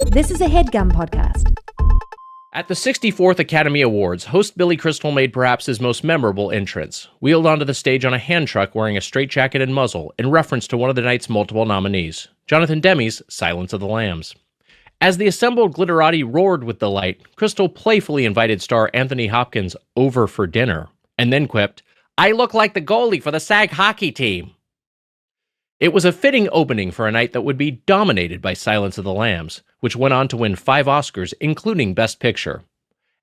This is a Headgum podcast. At the 64th Academy Awards, host Billy Crystal made perhaps his most memorable entrance, wheeled onto the stage on a hand truck wearing a straitjacket and muzzle in reference to one of the night's multiple nominees, Jonathan Demme's Silence of the Lambs. As the assembled glitterati roared with delight, Crystal playfully invited star Anthony Hopkins over for dinner, and then quipped, "I look like the goalie for the SAG hockey team." It was a fitting opening for a night that would be dominated by Silence of the Lambs, which went on to win 5 Oscars, including Best Picture.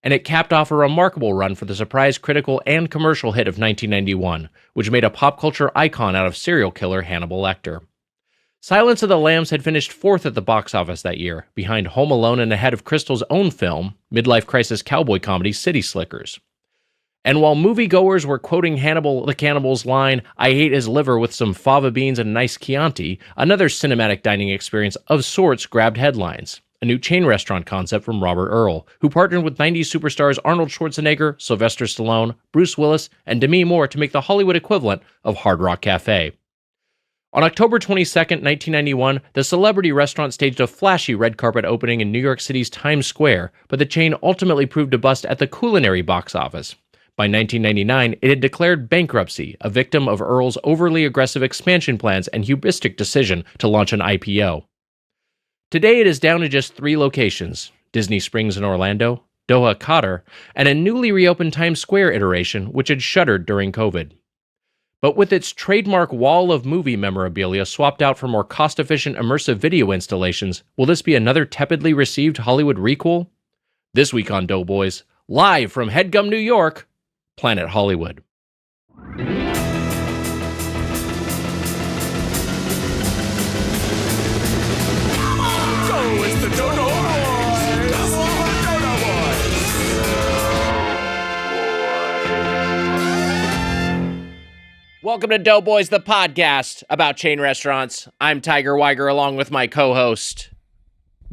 And it capped off a remarkable run for the surprise critical and commercial hit of 1991, which made a pop culture icon out of serial killer Hannibal Lecter. Silence of the Lambs had finished 4th at the box office that year, behind Home Alone and ahead of Crystal's own film, midlife crisis cowboy comedy City Slickers. And while moviegoers were quoting Hannibal the Cannibal's line, "I hate his liver with some fava beans and nice Chianti," another cinematic dining experience of sorts grabbed headlines. A new chain restaurant concept from Robert Earl, who partnered with 90s superstars Arnold Schwarzenegger, Sylvester Stallone, Bruce Willis, and Demi Moore to make the Hollywood equivalent of Hard Rock Cafe. On October 22, 1991, the celebrity restaurant staged a flashy red carpet opening in New York City's Times Square, but the chain ultimately proved a bust at the culinary box office. By 1999, it had declared bankruptcy, a victim of Earl's overly aggressive expansion plans and hubristic decision to launch an IPO. Today, it is down to just 3 locations: Disney Springs in Orlando, Doha, Qatar, and a newly reopened Times Square iteration, which had shuttered during COVID. But with its trademark wall of movie memorabilia swapped out for more cost-efficient immersive video installations, will this be another tepidly received Hollywood requel? This week on Doughboys, live from Headgum, New York, Planet Hollywood. It's the Dodo Boys! Dodo Boys! Welcome to Doughboys, the podcast about chain restaurants. I'm Tiger Weiger, along with my co-host,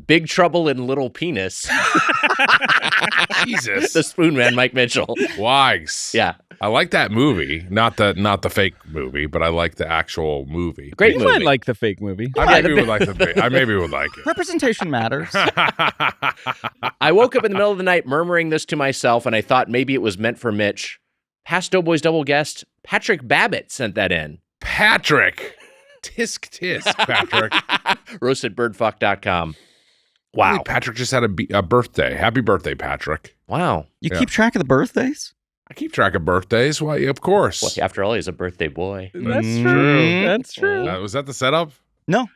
Big Trouble in Little Penis. Jesus. The Spoon Man, Mike Mitchell. Wags. Yeah. I like that movie. Not the fake movie, but I like the actual movie. Great You movie. might like the fake movie. I maybe would like I maybe would like it. Representation matters. I woke up in the middle of the night murmuring this to myself, and I thought maybe it was meant for Mitch. Past Doughboys double guest, Patrick Babbitt sent that in. Patrick. Tisk tisk, Patrick. roastedbirdfuck.com. Wow. Hey, Patrick just had a birthday. Happy birthday, Patrick. Wow. You Yeah. keep track of the birthdays? I keep track of birthdays. Why, of course. Well, after all, he's a birthday boy. That's Mm. true. That's true. Was that the setup? No.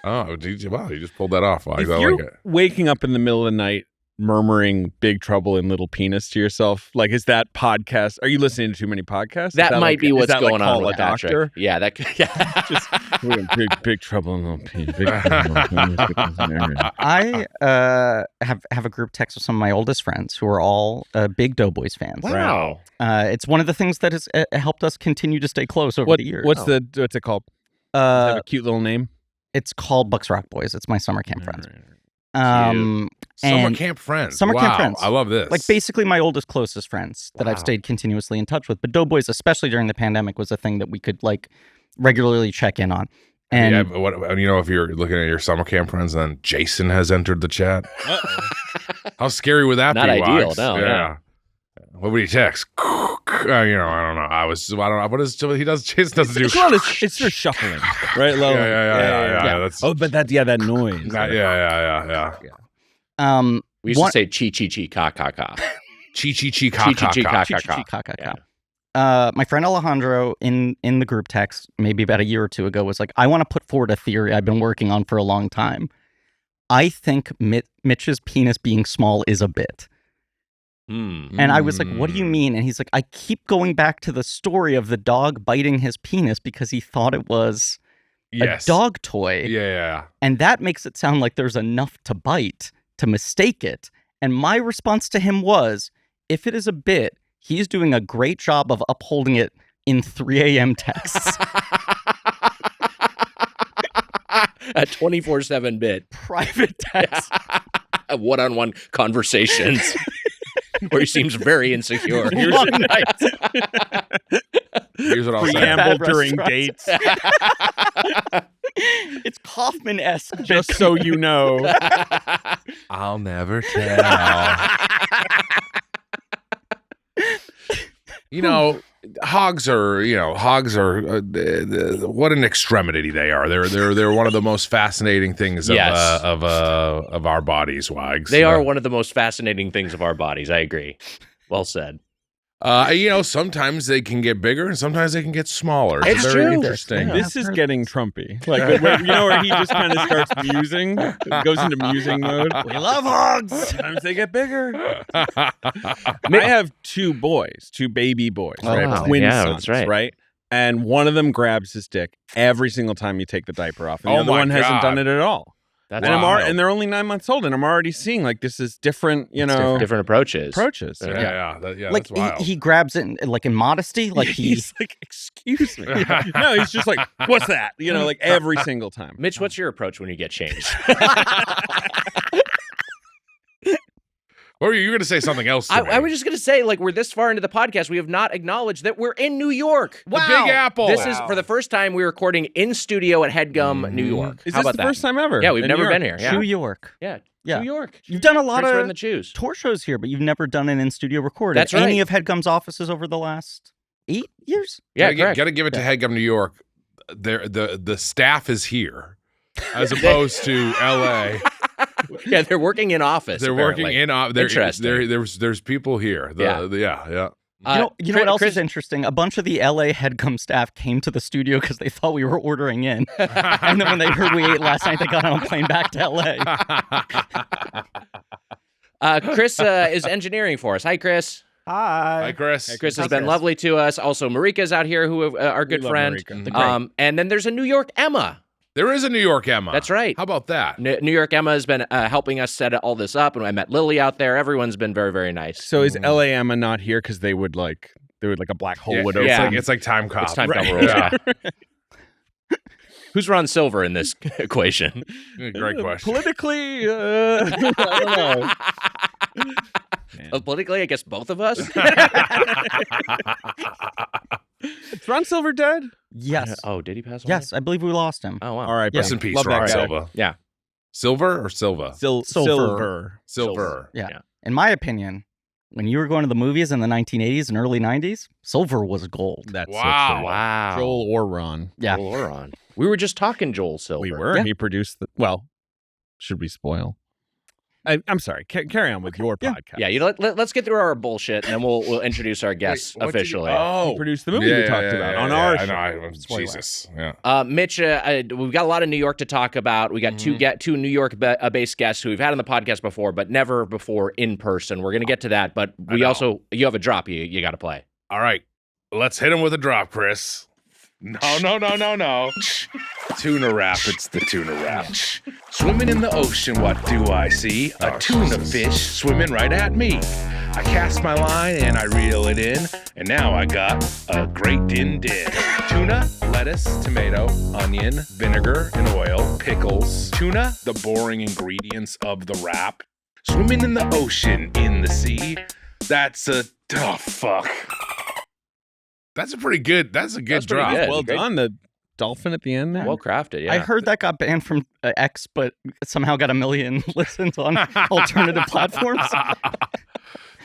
Oh, wow, you just pulled that off. Wags. If I you're like it. waking up in the middle of the night murmuring "Big Trouble in Little Penis" to yourself, like, is that podcast? Are you listening to too many podcasts? Is That might like, be is what's that going like on Call with a Patrick. doctor? Yeah, that yeah. Just big trouble in Little Penis. Big trouble in Little Penis. I have a group text with some of my oldest friends who are all big Doughboys fans. Wow. It's one of the things that has helped us continue to stay close over the years. What's it called? Does it have Uh, a cute little name? it's called Bucks Rock Boys. It's my summer camp friends. Summer and camp friends. Summer wow, camp friends. I love this. like basically my oldest, closest friends that I've Wow. stayed continuously in touch with. But Doughboys, especially during the pandemic, was a thing that we could like regularly check in on. And yeah, but if you're looking at your summer camp friends, and then Jason has entered the chat. How scary would that Not be? ideal, Wags? no, yeah. What would he text? I don't know. I don't know. What is he does? Jason doesn't do. It's just shuffling, right? Low. Yeah. That's That noise. yeah. We used to say chi chi chi ka ka ka. Chi chi chi Chi ka chi ka chi ka. ka ka ka. My friend Alejandro in the group text maybe about a year or two ago was like, I want to put forward a theory I've been working on for a long time. I think Mitch's penis being small is a bit. And I was like, what do you mean? And he's like, I keep going back to the story of the dog biting his penis because he thought it was Yes. a dog toy. Yeah. And that makes it sound like there's enough to bite to mistake it. And my response to him was, if it is a bit, he's doing a great job of upholding it in 3 a.m. texts. A 24/7 bit. Private text. One-on-one conversations. Where he seems very insecure. Long night. Here's what I'll say. Preamble Bad during restaurants. dates. It's Kaufman-esque. Just so you know. I'll never tell. Hogs are what an extremity they are. They're one of the most fascinating things of our bodies, Wags. They are one of the most fascinating things of our bodies. I agree. Well said. Sometimes they can get bigger and sometimes they can get smaller. It's very true. interesting. Yeah. This is getting Trumpy. Like, where he just kind of starts musing, goes into musing mode. We love hogs. Sometimes they get bigger. I have two baby boys, Oh, right? wow. Twin Yeah, sons, that's right. And one of them grabs his dick every single time you take the diaper off, and the Oh other my one hasn't God. done it at all. That's And, Wow. and they're only 9 months old, and I'm already seeing like this is different, different approaches. approaches. Yeah. Like that's wild. he grabs it like in modesty, like He's like, excuse me. No, he's just like, what's that? Like every single time. Mitch, what's your approach when you get changed? Or you were going to say something else to me. I was just going to say, like, we're this far into the podcast, we have not acknowledged that we're in New York. The Big Apple. This is, for the first time, we're recording in studio at Headgum, New York. Is How this about the that? first time ever? Yeah, we've in never New been York? here. Yeah. New York. Yeah. Yeah. New York. You've done a lot Drinks are in of the choose. tour shows here, but you've never done an in-studio recording. That's right. Any of Headgum's offices over the last 8 years? Yeah, Got correct. to give it to Headgum, New York. The staff is here, as opposed to L.A. Yeah, they're working in office. They're apparently. working in. Interesting. There's people here. Yeah. You know what else Chris, is interesting? A bunch of the LA Headgum staff came to the studio because they thought we were ordering in. And then when they heard we ate last night, they got on a plane back to LA. Chris is engineering for us. Hi, Chris. Hi, Chris. Chris has been lovely to us. Also, Marika's out here, who our good love friend. Marika. And then there's a New York Emma. There is a New York Emma. That's right. How about that? New York Emma has been helping us set all this up, and I met Lily out there. Everyone's been very, very nice. So is LA Emma not here because they would like a black hole would open? Yeah. It's like Time Cop. It's time Right. cop rules. Yeah. Who's Ron Silver in this equation? Great question. Politically, I don't know. Politically, I guess both of us. Is Ron Silver dead? Yes. Oh, did he pass away? Yes, I believe we lost him. Oh, wow. All right. Rest buddy. in peace, Love Ron that guy. Silva. Yeah. Silver or Silva? Silver. Silver. Yeah. Yeah. In my opinion, when you were going to the movies in the 1980s and early 90s, Silver was gold. That's Wow. so true. Wow. Joel or Ron? Yeah. Joel Oron. We were just talking Joel Silver. We were. Yeah. He produced the. Well, should we spoil? I'm sorry. Carry on with your podcast. Yeah, let's get through our bullshit, and then we'll introduce our guests Wait, what did you- officially. He produced the movie we talked about on our show. I know. Spoiler. Jesus. Yeah. Mitch, we've got a lot of New York to talk about. We got two New York-based guests who we've had on the podcast before, but never before in person. We're going to get to that, but you have a drop you got to play. All right. Let's hit him with a drop, Chris. No. Tuna wrap. It's the tuna wrap. Swimming in the ocean, what do I see? A tuna fish swimming right at me. I cast my line and I reel it in, and now I got a great din. Tuna, lettuce, tomato, onion, vinegar, and oil, pickles. Tuna, the boring ingredients of the wrap. Swimming in the ocean, in the sea. That's a fuck. That's a good That's pretty drop. good. Well Great. done. The dolphin at the end there. Well crafted, yeah. I heard that got banned from X, but somehow got 1 million listens on alternative platforms.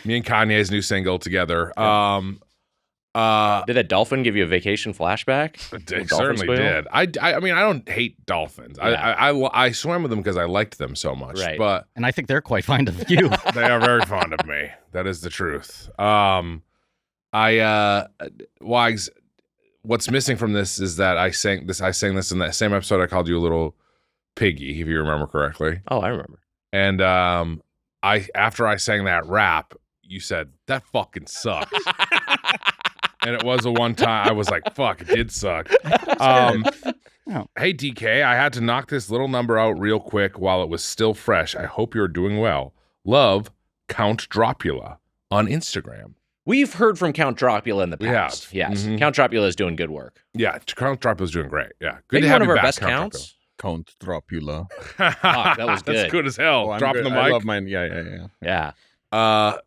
Me and Kanye's new single together. Did that dolphin give you a vacation flashback? It Dolphin certainly squeal? did. I mean, I don't hate dolphins. I swam with them because I liked them so much. Right. But And I think they're quite fond of you. they are very fond of me. That is the truth. Wags, what's missing from this is that I sang this in that same episode I called you a little piggy, if you remember correctly. Oh, I remember. And after I sang that rap, you said, that fucking sucks. And it was a one time I was like, fuck, it did suck. Hey DK, I had to knock this little number out real quick while it was still fresh. I hope you're doing well. Love, Count Dropula on Instagram. We've heard from Count Dropula in the We past. have. Yes. Mhm. Count Dropula is doing good work. Yeah, Count Dropula's doing great. Yeah, good Maybe to have one of you our back, best Count counts. Count Dropula. Dropula. that was good. That's good as hell. Oh, I'm Dropping good. the mic. I love mine. Yeah. Yeah. Uh,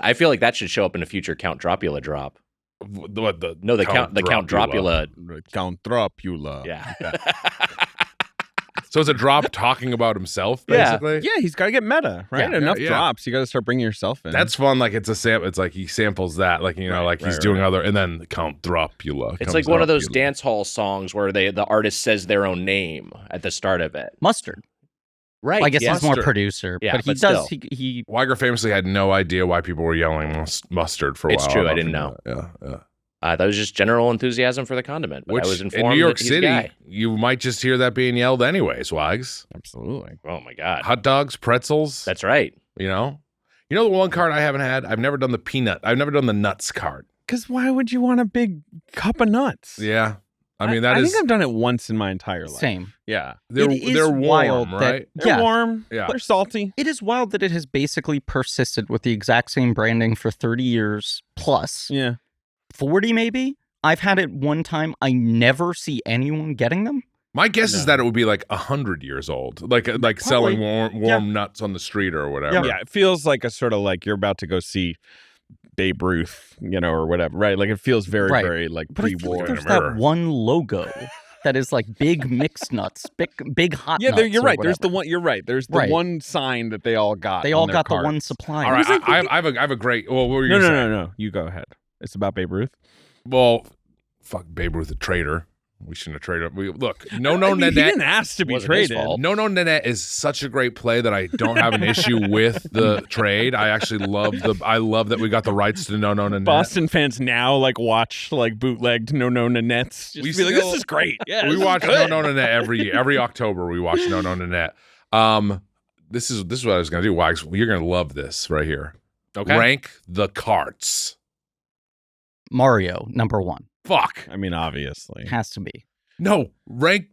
I feel like that should show up in a future Count Dropula drop. what the No, the Count Dropula. Count Dropula. Yeah. So it's a drop talking about himself, Yeah. basically. Yeah, he's got to get meta, right? Yeah. Enough Yeah. drops. You got to start bringing yourself in. That's fun. Like it's a sample. It's like he samples that, like like he's doing other, and then Count Dracula. It's like one of those dance hall songs where the artist says their own name at the start of it. Mustard. Right. Well, I guess yeah. he's more Mustard. producer, Yeah, but he but does. still. He Weiger famously had no idea why people were yelling mustard for a It's while. true, don't I didn't if you know. Yeah. That was just general enthusiasm for the condiment. But Which I was in informed New York that he's a City, guy. you might just hear that being yelled anyways. Wags, absolutely. Oh my god. hot dogs, pretzels. That's right. You know the one card I haven't had. I've never done the peanut. I've never done the nuts card. Because why would you want a big cup of nuts? Yeah, I mean I that is. think I've done it once in my entire life. same. Yeah. They're It is they're warm, wild right? that- They're Yeah. warm. Yeah. They're salty. It is wild that it has basically persisted with the exact same branding for 30 years plus. Yeah. 40 maybe. I've had it one time. I never see anyone getting them. My guess is that it would be like 100 years old, like selling warm nuts on the street or whatever. Yeah. It feels like a sort of like you're about to go see Babe Ruth, or whatever, right? Like it feels very, Right. very like But I feel pre-war. like there's mirror. that one logo that is like big mixed nuts, big hot Yeah, nuts. you're or right. There's the whatever. one. You're right. There's the Right. one sign that they all got. They on all their got the cards. one supply. All right, I have a great. Well, what were you No, gonna say? no. You go ahead. It's about Babe Ruth. Well, fuck Babe Ruth, a traitor. We shouldn't have traded. Look, I mean, he Nanette. didn't ask to be Wasn't his traded. fault. No Nanette is such a great play that I don't have an issue with the trade. I actually I love that we got the rights to No Nanette. Boston fans now watch bootlegged No Nanettes. Just We be like, still- this is great. Yeah, we this is watch good. No Nanette every October. We watch No Nanette. This is what I was gonna do. Wags, you're gonna love this right here. Okay. Rank the carts. Mario, number one. Fuck. I mean, obviously. Has to be. No, rank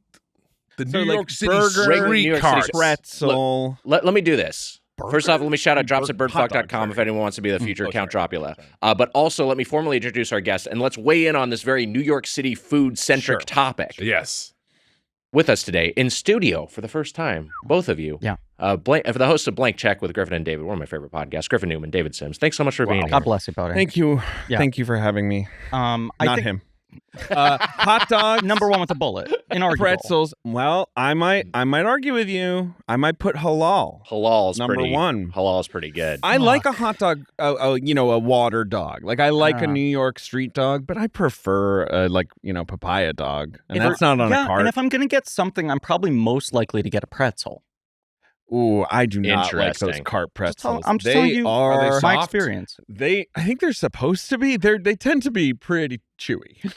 the So, New like, York City burger, Rank New street York City carts. Pretzel. Let me do this. First off, let me shout out drops at Hot birdfuck.com dog, if sorry. anyone wants to be the future Count sorry. Dracula. But also, let me formally introduce our guest, and let's weigh in on this very New York City food-centric Sure. topic. Yes. With us today in studio for the first time, both of you. Yeah. For the host of Blank Check with Griffin and David, one of my favorite podcasts, Griffin Newman, David Sims. Thanks so much for being here. God bless you, buddy. Thank you. Yeah. Thank you for having me. I Not think him. Hot dog. number one with a bullet. Inarguable. Pretzels. Well, I might argue with you. I might put halal. Halal's Number pretty, one. Halal's pretty good. I like a hot dog, a water dog. Like I like a New York street dog, but I prefer papaya dog, and If that's not on a cart. And if I'm gonna get something, I'm probably most likely to get a pretzel. Ooh, I do not like those Interesting. cart pretzels. I'm just telling you are they my soft? experience. I think they're supposed to be. They tend to be pretty chewy.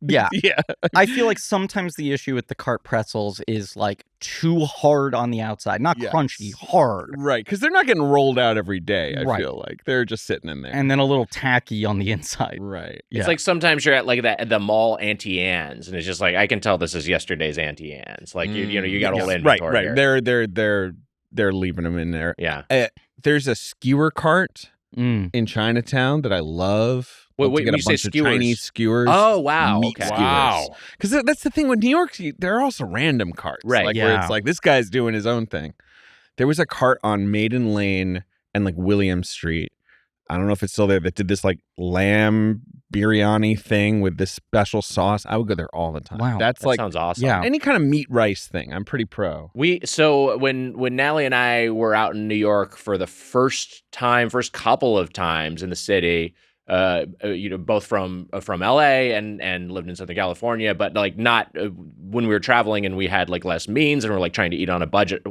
Yeah, Yeah. I feel like sometimes the issue with the cart pretzels is like too hard on the outside, not Yes. crunchy, hard, Right, because they're not getting rolled out every day. I Right. feel like they're just sitting in there. and then a little tacky on the inside. Right. Yeah. It's like sometimes you're at the mall Auntie Anne's, and it's just like I can tell this is yesterday's Auntie Anne's. Like you got all inventory. Right. here. They're leaving them in there. Yeah. There's a skewer cart Mm. in Chinatown that I love. Wait, Love to wait, get when a you say bunch of skewers- Chinese skewers. Oh wow. Meat Okay. skewers. Wow. Because that's the thing with New York. There are also random carts, Right, Like where yeah. it's like this guy's doing his own thing. There was a cart on Maiden Lane and William Street. I don't know if it's still there. That did this lamb biryani thing with this special sauce. I would go there all the time. Wow. That's That sounds awesome. Yeah. any kind of meat rice thing. I'm pretty pro. So when Nally and I were out in New York for the first couple of times in the city, both from LA and lived in Southern California, but not when we were traveling and we had less means and we're trying to eat on a budget,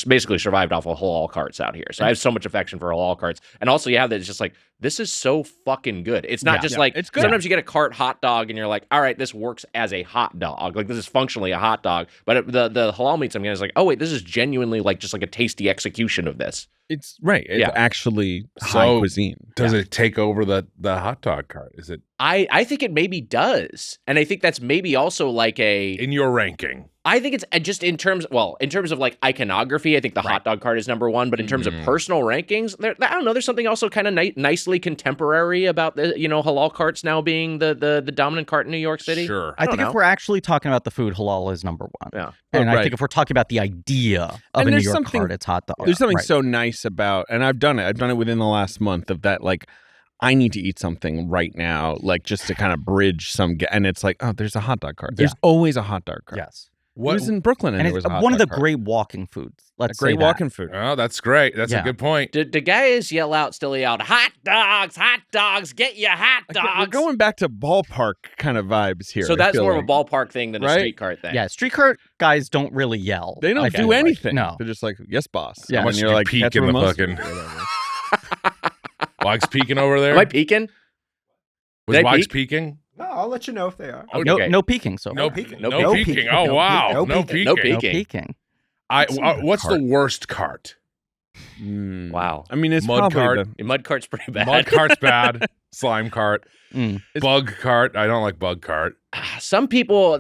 basically survived off of halal carts out here. So I have so much affection for halal carts, and also you have that it's just this is so fucking good. It's not just it's good. sometimes you get a cart hot dog and you're like, all right, this works as a hot dog. This is functionally a hot dog. But the halal meats I'm getting is oh wait, this is genuinely just a tasty execution of this. It's right. It's Yeah. actually high So, cuisine. Does it take over the hot dog cart? Is it I think it maybe does. And I think that's maybe also in your ranking? I think it's just in terms of iconography, I think the hot dog cart is number one. But in terms of personal rankings, I don't know. There's something also kind of nicely contemporary about the halal carts now being the dominant cart in New York City. Sure. I think don't if know. we're actually talking about the food, halal is number one. Yeah. And I Right. think if we're talking about the idea of And a New there's York something- cart, it's hot dog. There's something Right. so nice about, and I've done it within the last month of that. I need to eat something right now, just to kind of bridge and it's oh, there's a hot dog cart. There's always a hot dog cart. Yes. It was in Brooklyn, and And it was it's a hot one of the dog cart. great walking foods. A Let's great say that. walking food. Oh, that's great. That's Yeah. a good point. Do guys still yell out, hot dogs, get your hot We're dogs? going back to ballpark kind of vibes here. So I that's feel more like. of a ballpark thing than a Right? street cart thing. Yeah, street cart guys don't really yell. They don't I do feel like. anything. No. They're just like, yes, boss. Yeah. And Must you're you like, peek ketchup in the and mustard fucking- or whatever. Wags peeking over there. Am I peeking? Was Did I Wags peek? peeking? No, I'll let you know if they are. Oh, No, Okay. no peeking so No far. peeking. No No peeking. peeking. No Oh peeking. wow. No No peeking. peeking. No No peeking. peeking. What's the cart? worst cart? Mm. Wow. I mean, it's Mud probably cart. the- Mud cart's pretty bad. Mud cart's bad. Slime cart. Mm. Bug cart. I don't like bug cart. Some people,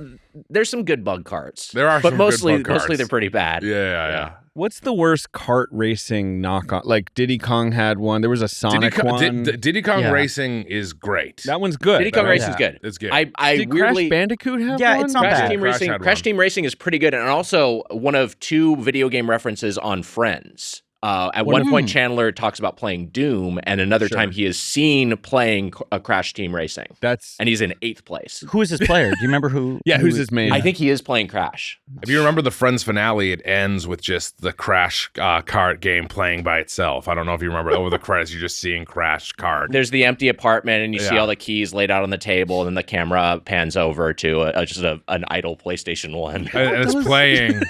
there's some good bug carts. There are but some good mostly, bug carts. mostly they're pretty bad. Yeah. What's the worst kart racing knockoff? Like Diddy Kong had one. There was a Sonic one. Diddy Kong Yeah. Racing is great. That one's good. Diddy Kong right? Racing's good. It's good. I Did weirdly Crash Bandicoot have Yeah, one? it's not Crash bad. Team Crash Racing. had Crash one. Team Racing is pretty good, and also one of 2 video game references on Friends. At one point, Chandler talks about playing Doom, and another Sure. time he is seen playing a Crash Team Racing, That's and he's in 8th place. Who is his player? Do you remember who? yeah. who Who's his main? I think he is playing Crash. If you remember the Friends finale, it ends with just the Crash kart game playing by itself. I don't know if you remember. Over the credits, you're just seeing Crash kart. There's the empty apartment, and you see Yeah. all the keys laid out on the table, and then the camera pans over to just an idle PlayStation 1. And it's playing.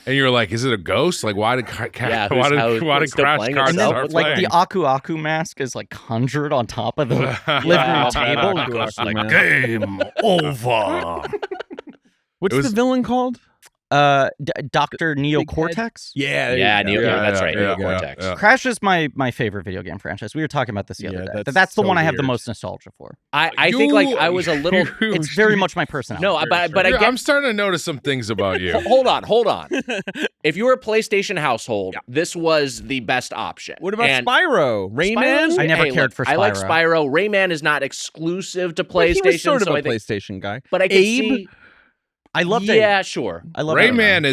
And you're like, is it a ghost? Like, why did Yeah, why who's did still Crash playing Kart And then, start like playing? the Aku Aku mask is like conjured on top of the living Yeah. room table. Aku Goes Aku like, mask. game over. What's It was- the villain called? Dr. Neocortex. Yeah. Yeah, there you Neo, go. that's right. yeah, Neocortex. yeah. Crash is my favorite video game franchise. We were talking about this the other Yeah, day. that's That's the so one I have the weird. most nostalgia for. I think like I was a little. It's very much my personality. No, but I Yeah, get. I'm starting to notice some things about you. Hold on. If you were a PlayStation household, this was the best option. What about And Spyro? Rayman? Spyro's- I never hey, cared look, for I like Spyro. Spyro. Rayman is not exclusive to But PlayStation, he was sort of so a I think. PlayStation guy. But I can Abe? see. I love Yeah, sure. I love Rayman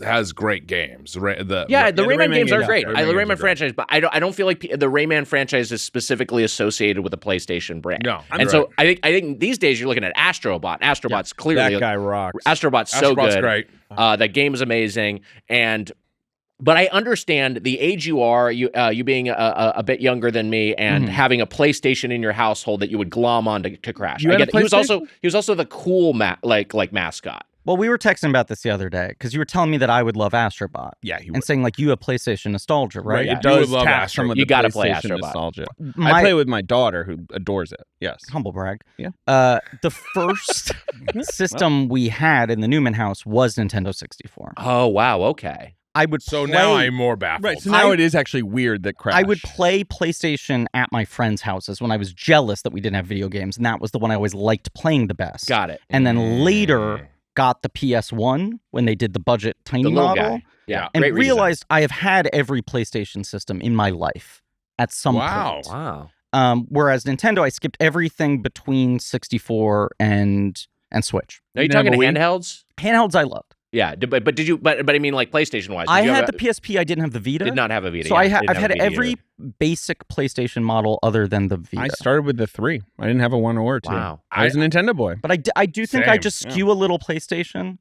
has great games. Yeah, the the Rayman Rayman games are games, great. yeah, The Rayman games are Rayman great. franchise, but I don't feel like the Rayman franchise is specifically associated with a PlayStation brand. No, and so I think these days you're looking at Astrobot. Astrobot's clearly That guy rocks. Astrobot's so Astrobot's good. great. That game is amazing, but I understand the age you are, you being a bit younger than me, and having a PlayStation in your household that you would glom on to Crash. You I had a get it. PlayStation? He was also the cool like mascot. Well, we were texting about this the other day because you were telling me that I would love Astrobot Yeah, he and would. saying like you have PlayStation nostalgia, right? Right, Yeah. it You would does love tap Astro. some of You the gotta play PlayStation Astrobot. nostalgia. I My- play with my daughter who adores it. Yes. Humble brag. Yeah. The first system we had in the Newman house was Nintendo 64. Oh wow, okay. I would So play, now I'm more baffled. Right. So now it is actually weird that Crash. I would play PlayStation at my friends' houses when I was jealous that we didn't have video games, and that was the one I always liked playing the best. Got it. And then later got the PS1 when they did the budget tiny The little model, guy. Yeah. and great redesign. realized I have had every PlayStation system in my life at some Wow. point. Wow. Whereas Nintendo, I skipped everything between 64 and Switch. Are you didn't have talking a Wii? handhelds? Handhelds I loved. Yeah, but did you? But I mean, like PlayStation wise, I had the PSP. I didn't have the Vita. Did not have a Vita. So yeah, I've didn't have had a Vita every either. basic PlayStation model other than the Vita. I started with the 3. I didn't have a 1 or 2. Wow. I was a Nintendo boy. But I do think I Same, just yeah. skew a little PlayStation.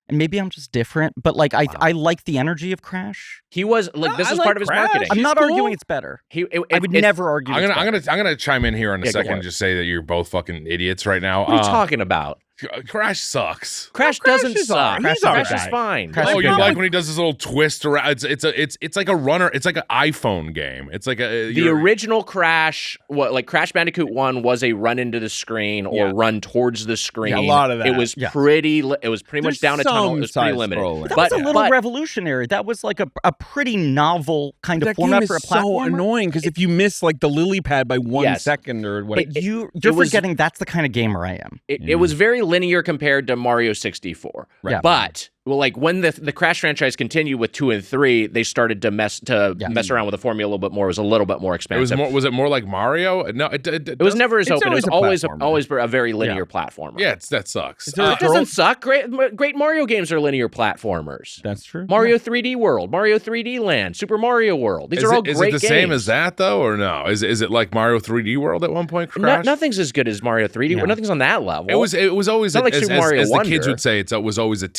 And maybe I'm just different, but like I like the energy of Crash. He was like No, this I was like part of his Crash. marketing. I'm She's not cool. arguing it's better. I would never argue. I'm it's gonna better. chime in here in a Yeah, go second for and it. just say that you're both fucking idiots right now. What are you talking about? Crash sucks. Crash Crash doesn't is suck. alright. Crash He's is Crash is alright. fine. Crash Oh, is you good. like when he does his little twist around? It's like a runner. It's like an iPhone game. It's like The original Crash, like Crash Bandicoot 1, was a run into the screen or Yeah. run towards the screen. Yeah, a lot of that. It was Yes. it was pretty much There's down a tunnel. some It was pretty limited. side-scrolling. That But was a little but- revolutionary. That was like a pretty novel kind of That format game for a is so platformer. annoying because if you miss like the lily pad by 1 second Yes. or whatever, You're it was- forgetting that's the kind of gamer I am. It was very linear compared to Mario 64. Right. But Well, like when the Crash franchise continued with 2 and 3, they started to mess around with the formula a little bit more. It was a little bit more expensive. Was it more like Mario? No, it was never as open. It was always platformer. a very linear platformer. Yeah, that sucks. It doesn't suck. Great Mario games are linear platformers. That's true. Mario 3D World, Mario 3D Land, Super Mario World. These are all great games. Is it the same as that though, or no? Is it like Mario 3D World at one point? Crash? Nothing's as good as Mario 3D. Yeah. Nothing's on that level. It was always not like Super Mario as Wonder. the kids would say. It was always a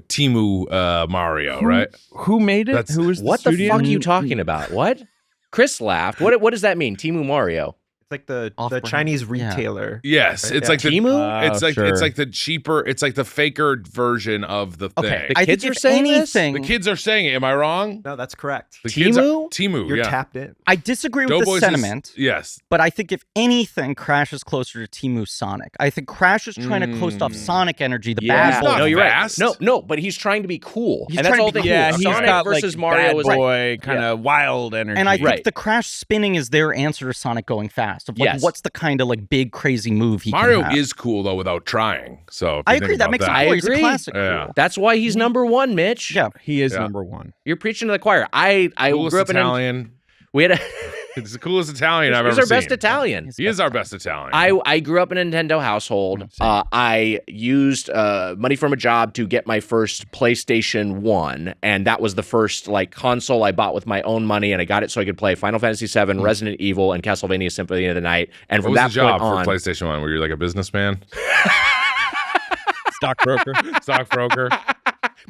Timu Mario, right? Who made it? Who was what the fuck are you talking about? What? Chris laughed. What does that mean? Timu Mario. It's like the Chinese retailer. Yes, right? it's like Timu. It's like the cheaper. It's like the faker version of the thing. The kids are saying this? The kids are saying it. Am I wrong? No, that's correct. The Timu? Timu. You're tapped in. I disagree with Doughboys the sentiment. Yes. But I think if anything, Crash is closer to Timu Sonic. I think Crash is trying to coast off Sonic energy, the bad boy. not No, you're fast. right. No, but he's trying to be cool. He's And that's trying all to be they cool. Yeah, he's Sonic got versus like Mario bad was boy kind of wild energy. And I think Right. the Crash spinning is their answer to Sonic going fast. Of like, Yes. what's the kind of like big crazy move he Mario can have. is cool though without trying. So if I you agree. think That about makes him I cool. He's a agree. classic. Yeah. Cool. That's why he's number one, Mitch. Yeah. he is number one. You're preaching to the choir. I Coolest grew up Italian. we had a It's the coolest Italian I've ever he's our seen. best Italian. He is our best Italian. I grew up in a Nintendo household. I used money from a job to get my first PlayStation 1, and that was the first like console I bought with my own money, and I got it so I could play Final Fantasy VII, Resident Evil, and Castlevania Symphony of the Night. And what from was that the job point on, for PlayStation 1? Were you like a businessman? Stockbroker. Stockbroker?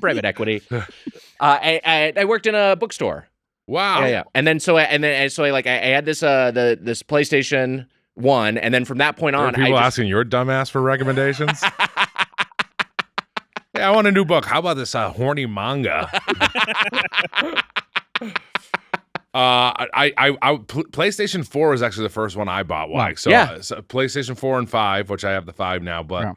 private equity, I worked in a bookstore. Wow. Yeah. And then so I had this this PlayStation 1, and then from that point Are on, people asking your dumbass for recommendations? Hey, I want a new book. How about this horny manga? PlayStation 4 was actually the first one I bought. Why? So PlayStation 4 and 5, which I have the 5 now, but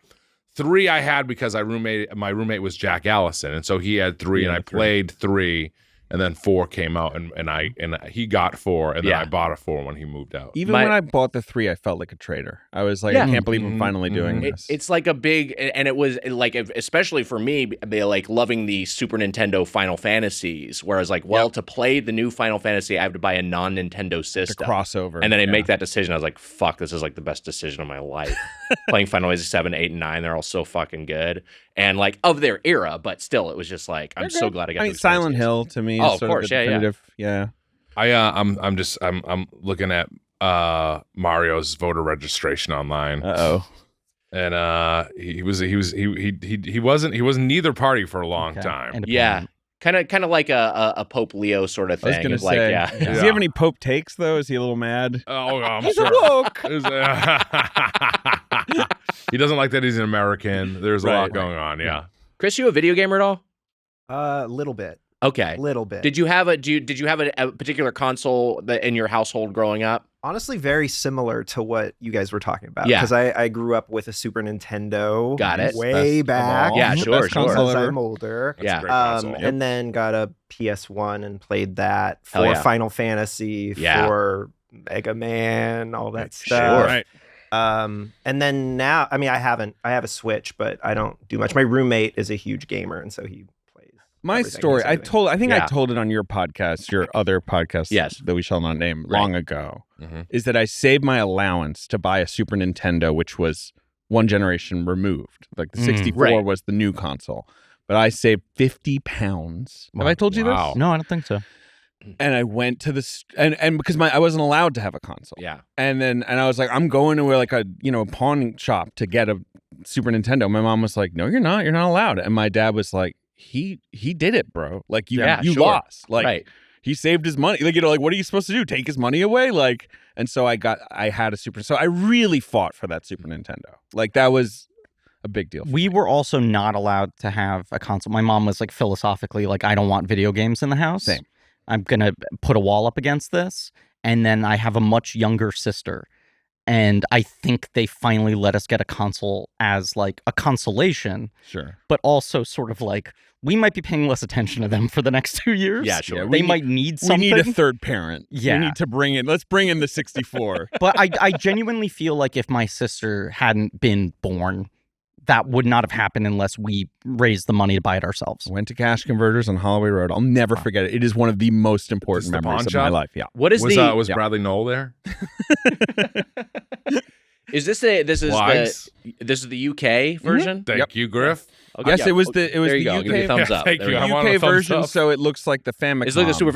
3 I had because my roommate was Jack Allison, and so he had 3, and I played 3. And then 4 came out, and he got 4, and then I bought a 4 when he moved out. Even when I bought the 3, I felt like a traitor. I was like, I can't believe I'm finally doing this. It's like a big, and it was like, especially for me, they like loving the Super Nintendo Final Fantasies. Whereas, like, to play the new Final Fantasy, I have to buy a non-Nintendo system. Crossover. And then I make that decision. I was like, fuck, this is like the best decision of my life. Playing Final Fantasy 7, 8, and 9, they're all so fucking good. And like of their era, but still, it was just like, I'm so glad I got to Silent Hill to me. Oh, of course, yeah. I'm looking at Mario's voter registration online. And he wasn't neither party for a long time. Yeah. Kind of like a Pope Leo sort of thing. I was going to like, say, does he have any Pope takes, though? Is he a little mad? Oh, I'm He's sure. woke. He doesn't like that he's an American. There's a lot going on, yeah. Chris, you a video gamer at all? A little bit. Okay. Little bit. Did you have a particular console that in your household growing up? Honestly, very similar to what you guys were talking about. Yeah. Because I grew up with a Super Nintendo. Got it. Way back. Yeah, sure. Because I'm older. That's a great console. And then got a PS1 and played that for Final Fantasy, for Mega Man, all that stuff. Sure. Right. And then now, I mean, I have a Switch, but I don't do much. My roommate is a huge gamer, and so he plays. My story, I told it on your podcast, your other podcast, that we shall not name, long ago, is that I saved my allowance to buy a Super Nintendo, which was one generation removed. Like the 64 was the new console. But I saved £50. Have I told you this? No, I don't think so. And I went to the and because I wasn't allowed to have a console. Yeah. And I was like, I'm going to like a pawn shop to get a Super Nintendo. My mom was like, no, you're not. You're not allowed. And my dad was like, he did it, bro. Like you lost. Like he saved his money. Like like what are you supposed to do? Take his money away? Like and so I had a Super. So I really fought for that Super Nintendo. Like that was a big deal. We were also not allowed to have a console. My mom was like philosophically like, I don't want video games in the house. Same. I'm going to put a wall up against this. And then I have a much younger sister. And I think they finally let us get a console as like a consolation. Sure. But also sort of like, we might be paying less attention to them for the next 2 years. Yeah, sure. They might need something. We need a third parent. Yeah. We need to let's bring in the 64. But I genuinely feel like if my sister hadn't been born that would not have happened unless we raised the money to buy it ourselves. Went to Cash Converters on Holloway Road. I'll never forget it. It is one of the most important memories of my life. Yeah. What is was Bradley Knoll there? Is this the UK version? Thank you, Griff. Okay, Yes, it was the there you go. UK, Give me a thumbs up. Thank There we you. go. I want a UK thumbs version, up. so it looks like the Famicom. It's like the Super,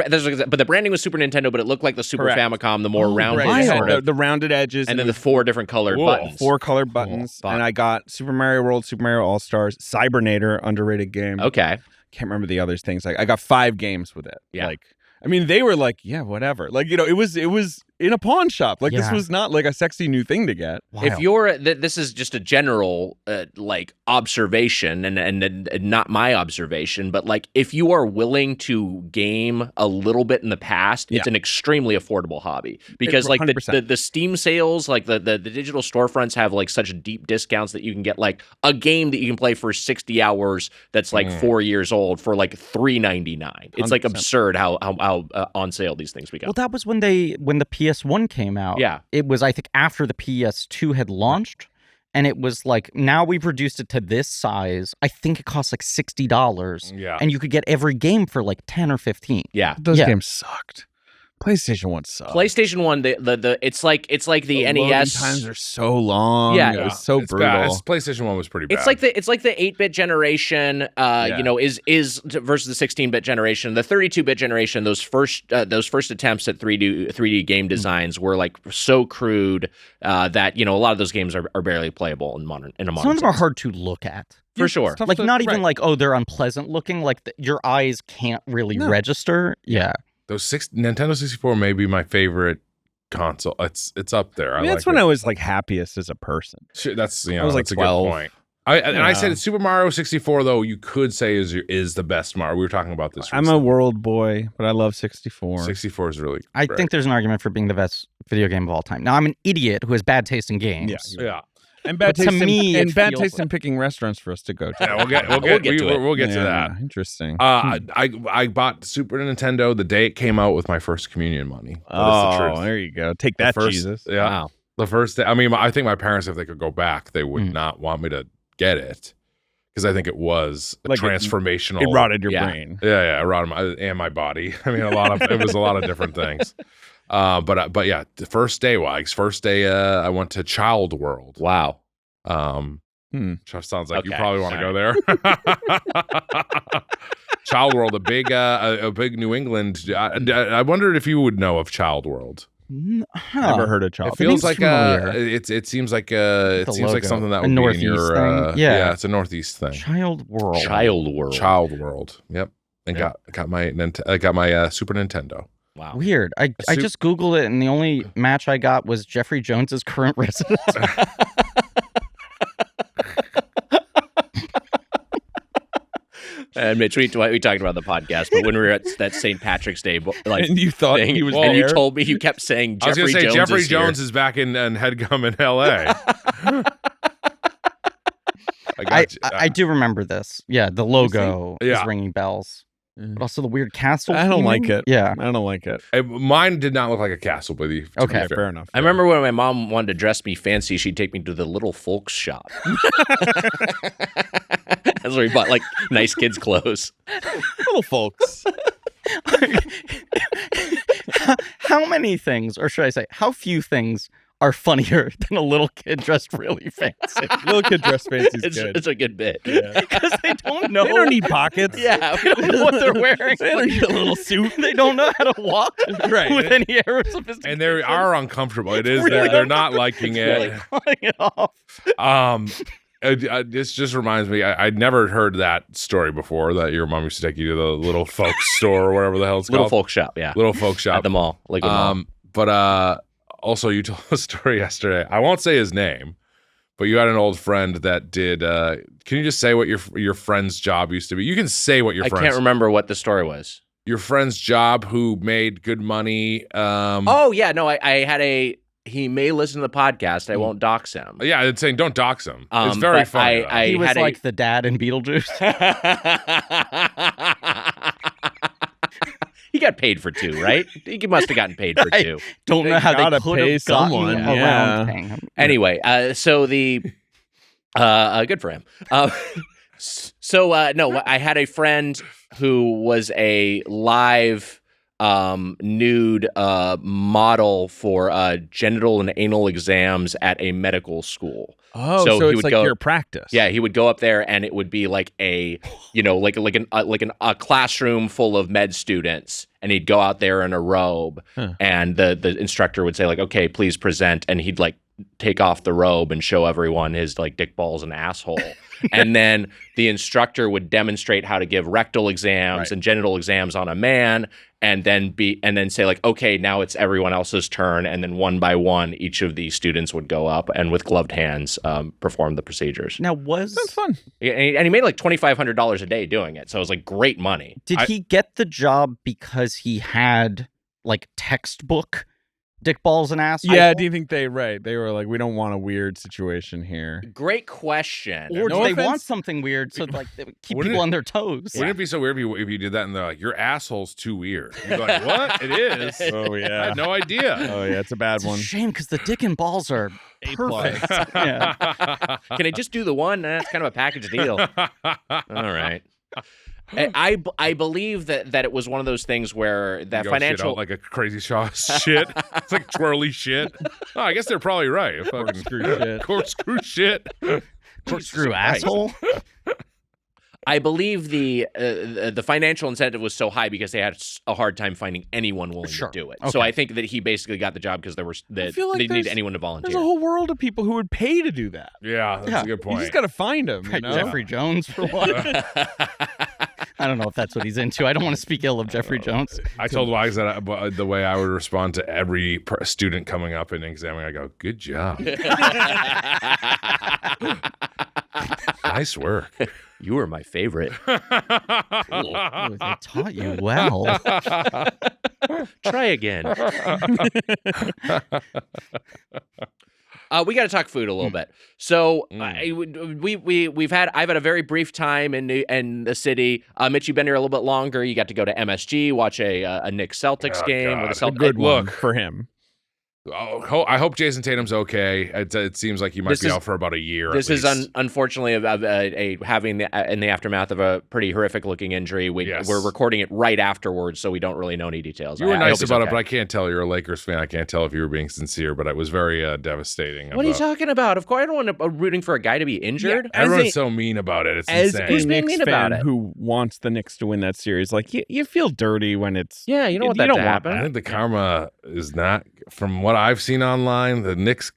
but the branding was Super Nintendo, but it looked like the Super Correct. Famicom, the more rounded, Right. sort of, The rounded edges, and then the 4 different colored buttons. 4 colored buttons, and I got Super Mario World, Super Mario All Stars, Cybernator, underrated game. Okay. Can't remember the other things. Like I got 5 games with it. Yeah. Like, I mean, they were like, yeah, whatever. Like, you know, it was in a pawn shop. Like, this was not like a sexy new thing to get. Wild. If you're, this is just a general like observation, and not my observation, but like if you are willing to game a little bit in the past, it's an extremely affordable hobby because like the Steam sales, like the digital storefronts have like such deep discounts that you can get like a game that you can play for 60 hours that's like 4 years old for like $3.99. It's like absurd how on sale these things become. Well, that was when the PS1 came out. Yeah. It was, I think, after the PS2 had launched. And it was like, now we've reduced it to this size. I think it costs like $60. Yeah. And you could get every game for like 10 or 15. Yeah. Those games sucked. PlayStation 1 sucked. PlayStation 1, the it's like the NES times are so long. Yeah. It was so It's brutal. bad. PlayStation 1 was pretty bad. It's like the 8-bit generation, you know, is versus the 16-bit generation. The 32-bit generation, those first attempts at 3D game designs were like so crude that, you know, a lot of those games are barely playable in a modern Some of them are sense. hard to look at. For sure. Like not even like, oh, they're unpleasant looking. Like your eyes can't really register. Yeah. Those Nintendo 64 may be my favorite console. It's up there. That's when I was like happiest as a person. That's I was like that's a 12. good point. I said Super Mario 64 though you could say is the best Mario. We were talking about this. I'm a world boy, but I love 64. 64 is really. I great. think there's an argument for being the best video game of all time. Now, I'm an idiot who has bad taste in games. Yeah. And bad But taste to me, and it bad feels tast in like- picking restaurants for us to go to. Yeah, we'll get to that. Interesting. I bought Super Nintendo the day it came out with my first communion money. That is the truth. There you go. Take that, Jesus. Yeah. Wow. The first day. I mean, I think my parents, if they could go back, they would not want me to get it because I think it was Like transformational. It rotted your brain. Yeah, it rotted my body. I mean, it was a lot of different things. But yeah, the first day, I went to Child World. Wow. Which sounds like you Okay, probably want to go there. Child World, a big New England. I wondered if you would know of Child World. Never heard of Child. It feels like familiar. it seems like something that would be Northeast in your thing. Yeah, it's a Northeast thing. Child World. Child World. Yep. And got my Super Nintendo. Wow. Weird. I just Googled it, and the only match I got was Jeffrey Jones's current residence. And Mitch, we talked about the podcast, but when we were at that St. Patrick's Day, like, And you thought he was and you there? told me you kept saying I was Jeffrey going to say Jones Jeffrey is here. Jones is back in Headgum in L.A. I do remember this. Yeah, the logo Yeah. is ringing bells. But also the weird castle. I don't theming? like it. Yeah. I don't like it. Mine did not look like a castle, but to be Okay, fair. Fair enough. I remember when my mom wanted to dress me fancy, she'd take me to the Little Folks shop. That's where we bought like nice kids' clothes. Little folks. How many things, or should I say, how few things are funnier than a little kid dressed really fancy? Little kid dress fancy is good. It's a good bit. Because they don't know. They don't need pockets. Yeah. They don't know what they're wearing. They don't need a little suit. They don't know how to walk Right. with any air of sophistication. And they are uncomfortable. It is. Really They're not liking really it. calling it off. This just reminds me. I'd never heard that story before. That your mom used to take you to the Little Folks store or whatever the hell it's Little called. Folk shop, yeah. Little Folk shop At the mall. Lakewood Mall. But also you told a story yesterday. I won't say his name, but you had an old friend that did. Can you just say what your friend's job used to be? You can say what your I friend's. can't remember what the story was. Your friend's job who made good money. Oh, yeah. No, I had a... He may listen to the podcast. I won't dox him. Yeah, it's saying don't dox him. It's very but funny. though. I He was had like the dad in Beetlejuice. He got paid for 2, right? He must have gotten paid for 2. Don't know They how they gotta could pay have gotten someone, around yeah. paying him. Anyway, so the Good for him. No, I had a friend who was a live nude model for genital and anal exams at a medical school. Oh, so it's like your practice. Yeah, he would go up there, and it would be like a a classroom full of med students, and he'd go out there in a robe, and the instructor would say like, "Okay, please present," and he'd like take off the robe and show everyone his like dick, balls, and asshole. And then the instructor would demonstrate how to give rectal exams and genital exams on a man, and then say like, okay, now it's everyone else's turn. And then one by one, each of these students would go up and with gloved hands perform the procedures. Now That's fun. And he made like $2,500 a day doing it. So it was like great money. Did he get the job because he had like textbook dick, balls, and ass? Yeah, do you think they were like, we don't want a weird situation here? Great question. Or do they want something weird so like they would keep people on their toes? Wouldn't it be so weird if you did that and they're like, your asshole's too weird? You'd be like, what? It is? Oh, yeah. I had no idea. Oh, yeah, it's a bad one. It's a shame because the dick and balls are perfect. Yeah. Can I just do the one? That's kind of a package deal. All right. I believe that it was one of those things where that financial shit out like a crazy shit. It's like twirly shit. Oh, I guess they're probably right. Corkscrew shit. Corkscrew shit. Corkscrew asshole. I believe the financial incentive was so high because they had a hard time finding anyone willing to do it. Okay. So I think that he basically got the job because they didn't need anyone to volunteer. There's a whole world of people who would pay to do that. Yeah, that's a good point. You just got to find them. You know? Jeffrey Jones for one. I don't know if that's what he's into. I don't want to speak ill of Jeffrey Jones. I told Wags that the way I would respond to every student coming up and examining, I go, good job. Nice work. You were my favorite. Ooh, they taught you well. Try again. We got to talk food a little bit. So I've had a very brief time in the city. Mitch, you've been here a little bit longer. You got to go to MSG, watch a Knicks Celtics game. God. A good look for him. I hope Jason Tatum's okay. It seems like he might be out for about a year. This is unfortunately having in the aftermath of a pretty horrific looking injury. We're recording it right afterwards, so we don't really know any details. You were nice about it, but I can't tell. You're a Lakers fan. I can't tell if you were being sincere, but it was very devastating. What are you talking about? Of course, I don't want to rooting for a guy to be injured. Yeah, everyone's so mean about it. It's insane. Who's being mean about it? Who wants the Knicks to win that series? Like you feel dirty when it's you don't want that to happen. I think the karma is not, from what I've seen online. The Knicks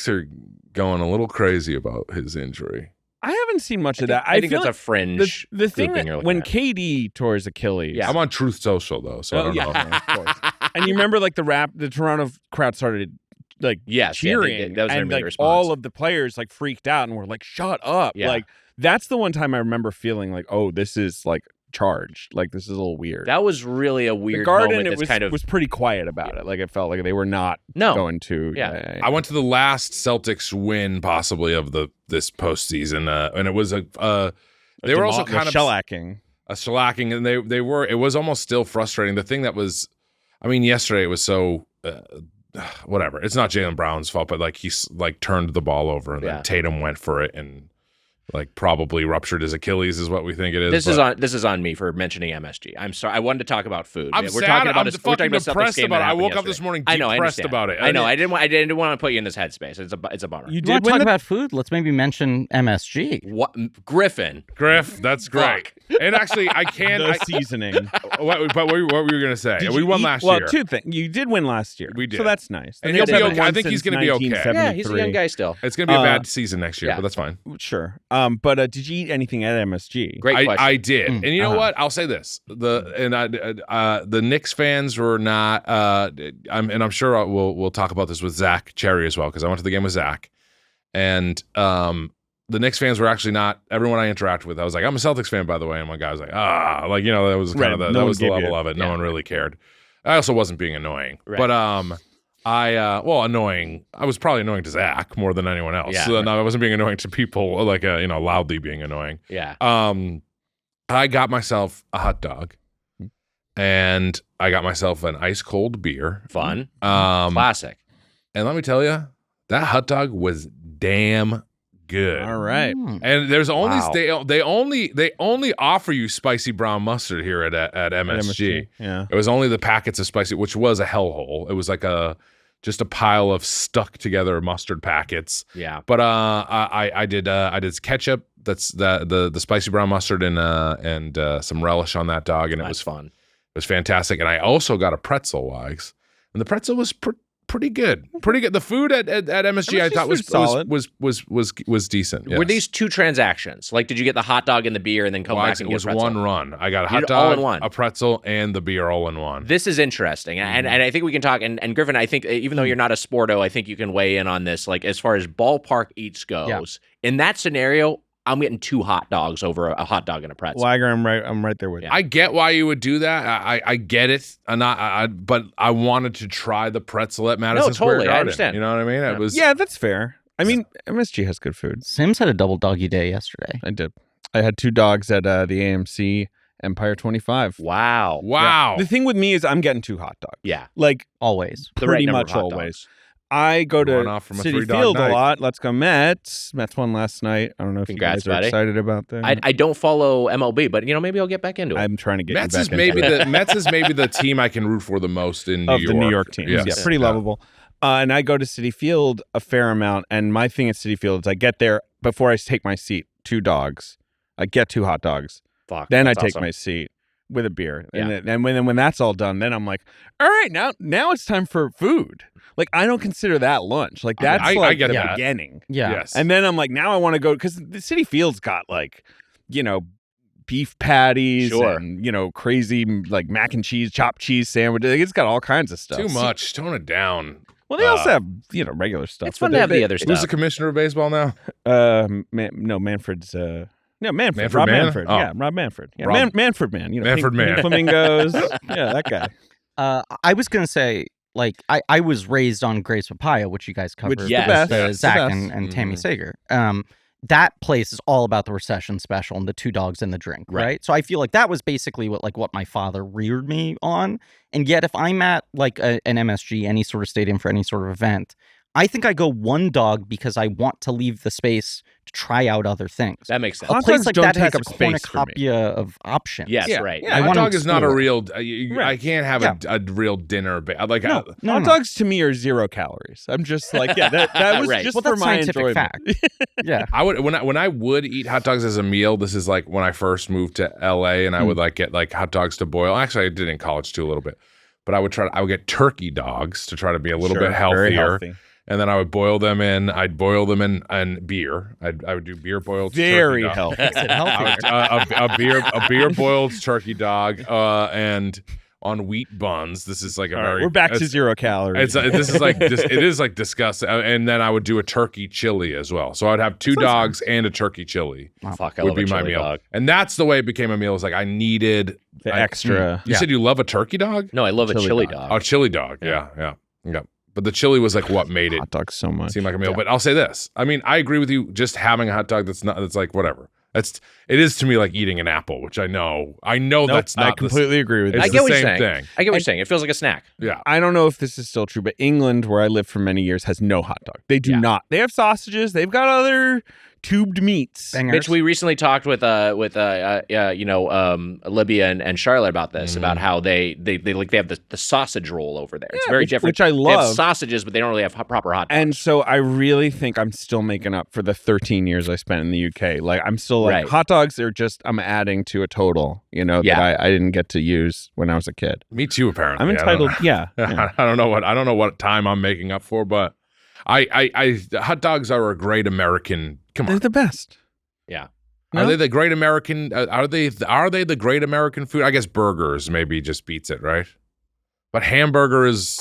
are going a little crazy about his injury. I haven't seen much of that. I think it's a fringe. The thing that when KD tore his Achilles, I'm on Truth Social though, so I don't know. Of course. And you remember like the Toronto crowd started like cheering, that was and like response. All of the players like freaked out and were like, "Shut up!" Yeah. Like that's the one time I remember feeling like, "Oh, this is like." Charged, like this is a little weird. That was really a weird the Garden, moment. It was pretty quiet about it. Like it felt like they were not going to. Yeah. I went to the last Celtics win possibly of this postseason, and it was they were also kind of shellacking, and they were. It was almost still frustrating. The thing that was, I mean, yesterday it was so. Whatever. It's not Jaylen Brown's fault, but like he's like turned the ball over and then Tatum went for it and. Like probably ruptured his Achilles is what we think it is. This is on me for mentioning MSG. I'm sorry. I wanted to talk about food. I'm fucking depressed about it. I woke up this morning depressed about it. I know. I didn't want to put you in this headspace. It's a bummer. You want to talk about food? Let's maybe mention MSG. What Griffin? That's great. And actually, I can seasoning. But what were you gonna say? We won last year. Well, two things. You did win last year. We did, so that's nice. And he'll be okay. I think he's gonna be okay. Yeah, he's a young guy still. It's gonna be a bad season next year, but that's fine. Sure. But did you eat anything at MSG? Great question. I did, and you know what? I'll say this: the Knicks fans were not. I'm sure we'll talk about this with Zach Cherry as well because I went to the game with Zach, and the Knicks fans were actually not everyone I interacted with. I was like, I'm a Celtics fan, by the way, and one guy was like, that was kind of the level of it. No one really cared. I also wasn't being annoying, but annoying. I was probably annoying to Zach more than anyone else. Yeah, so, no, I wasn't being annoying to people like loudly being annoying. Yeah. I got myself a hot dog, and I got myself an ice cold beer. Fun. Classic. And let me tell you, that hot dog was damn good. All right. And there's only Wow. they only offer you spicy brown mustard here at MSG. Yeah. It was only the packets of spicy, which was a hellhole. It was like just a pile of stuck together mustard packets. Yeah. But I did ketchup. That's the spicy brown mustard and some relish on that dog, and it was fun. It was fantastic. And I also got a pretzel, Wags, and the pretzel was pretty good. Pretty good. The food at MSG I thought was solid. was decent. Yes. Were these two transactions? Like, did you get the hot dog and the beer and then come back and It get was pretzel? one run. I got a You hot did all dog, in one. a pretzel, and the beer all in one. This is interesting, and I think we can talk. And Griffin, I think even though you're not a sporto, I think you can weigh in on this. Like, as far as ballpark eats goes, in that scenario, I'm getting 2 hot dogs over a hot dog and a pretzel. Wagger, I'm right there with you. I get why you would do that. I get it. But I wanted to try the pretzel at Madison Square totally, I Garden. understand. You know what I mean? It was Yeah, that's fair. I mean, MSG has good food. Sims had a double doggy day yesterday. I did. I had 2 dogs at the AMC Empire 25. Wow. wow. The thing with me is I'm getting 2 hot dogs. Yeah. Like Always. The right pretty number much of hot always. dogs. I go Run to off from a City 3-dog Field night. a lot. Let's go Mets. Mets won last night. I don't know if Congrats, you guys are buddy. excited about that. I don't follow MLB, but maybe I'll get back into it. I'm trying to get Mets you is back maybe into it. the Mets is maybe the team I can root for the most in New of York. the New York teams. Yes. Yeah, pretty lovable. And I go to City Field a fair amount. And my thing at City Field is I get there before I take my seat, 2 dogs. I get 2 hot dogs. Fuck. Then I that's take awesome. my seat with a beer. Yeah. And when that's all done, then I'm like, all right, now it's time for food. Like, I don't consider that lunch. Like, that's I like get the that. beginning. Yeah. Yes. And then I'm like, now I want to go, because the City Field's got like, beef patties Sure. and, crazy like mac and cheese, chopped cheese sandwiches. Like, it's got all kinds of stuff. Too much. Tone it down. Well, they also have, regular stuff. It's fun to have the other Who's stuff. the commissioner of baseball now? Manfred's, Manfred. Manfred Rob Man? Manfred. Oh. Yeah, Rob Manfred. Yeah, Rob- Manfred Man. Manfred pink Man. Flamingos. Yeah, that guy. I was going to say, like, I was raised on Gray's Papaya, which you guys covered. Which Yes. the best. with, It's the Zach best. and Tammy Sager. That place is all about the recession special and the 2 dogs and the drink, right? So I feel like that was basically what my father reared me on. And yet, if I'm at like an MSG, any sort of stadium for any sort of event, I think I go 1 dog because I want to leave the space to try out other things. That makes sense. A Hot place dogs like don't that take has up a space for me. cornucopia of options. Yes, Yeah. right. Yeah, I Hot wanna dog is not a explore. real. I Right. can't have a real dinner. Like No, no, Hot no. dogs to me are 0 calories. I'm just like, that was Right. just Well, for that's my scientific enjoyment. fact. Yeah. I would when I would eat hot dogs as a meal. This is like when I first moved to LA, and I would like get like hot dogs to boil. Actually, I did in college too a little bit, but I would get turkey dogs to try to be a little Sure, bit very healthier. healthy. And then I would boil them in. I'd boil them in beer. I would do beer boiled. Very turkey dog. healthy. a beer boiled turkey dog, and on wheat buns. This is like a All right, very. we're back to it's- 0 calories. This is like it is like disgusting. And then I would do a turkey chili as well. So I'd have 2 dogs and a turkey chili. Fuck, I would love be a my chili meal. dog. And that's the way it became a meal. Is like I needed the extra. You said you love a turkey dog? No, I love a Chili chili dog. dog. Oh, chili dog. Yeah. But the chili was like what made it Hot dogs so much. seem like a meal. But I'll say this. I mean, I agree with you. Just having a hot dog that's like whatever. It is to me like eating an apple, which I know Nope, that's not. I completely agree with It's I you. the get what you're same saying. thing. I get what you're saying. It feels like a snack. Yeah. I don't know if this is still true, but England, where I lived for many years, has no hot dog. They do not. They have sausages. They've got other tubed meats. Bangers. Mitch, we recently talked with Libya and Charlotte about this, about how they have the sausage roll over there. It's Yeah, very which- different. which I They have love. sausages, but they don't really have proper hot dogs. And so I really think I'm still making up for the 13 years I spent in the UK. Like, I'm still like, Right. hot dogs are just, I'm adding to a total, that I didn't get to use when I was a kid. Me too. Apparently, I'm entitled. Yeah. I don't know what time I'm making up for, but hot dogs are a great American. Come They're on, the best. yeah. No? are they the great American? Are they the great American food? I guess burgers maybe just beats it, right? But hamburger is.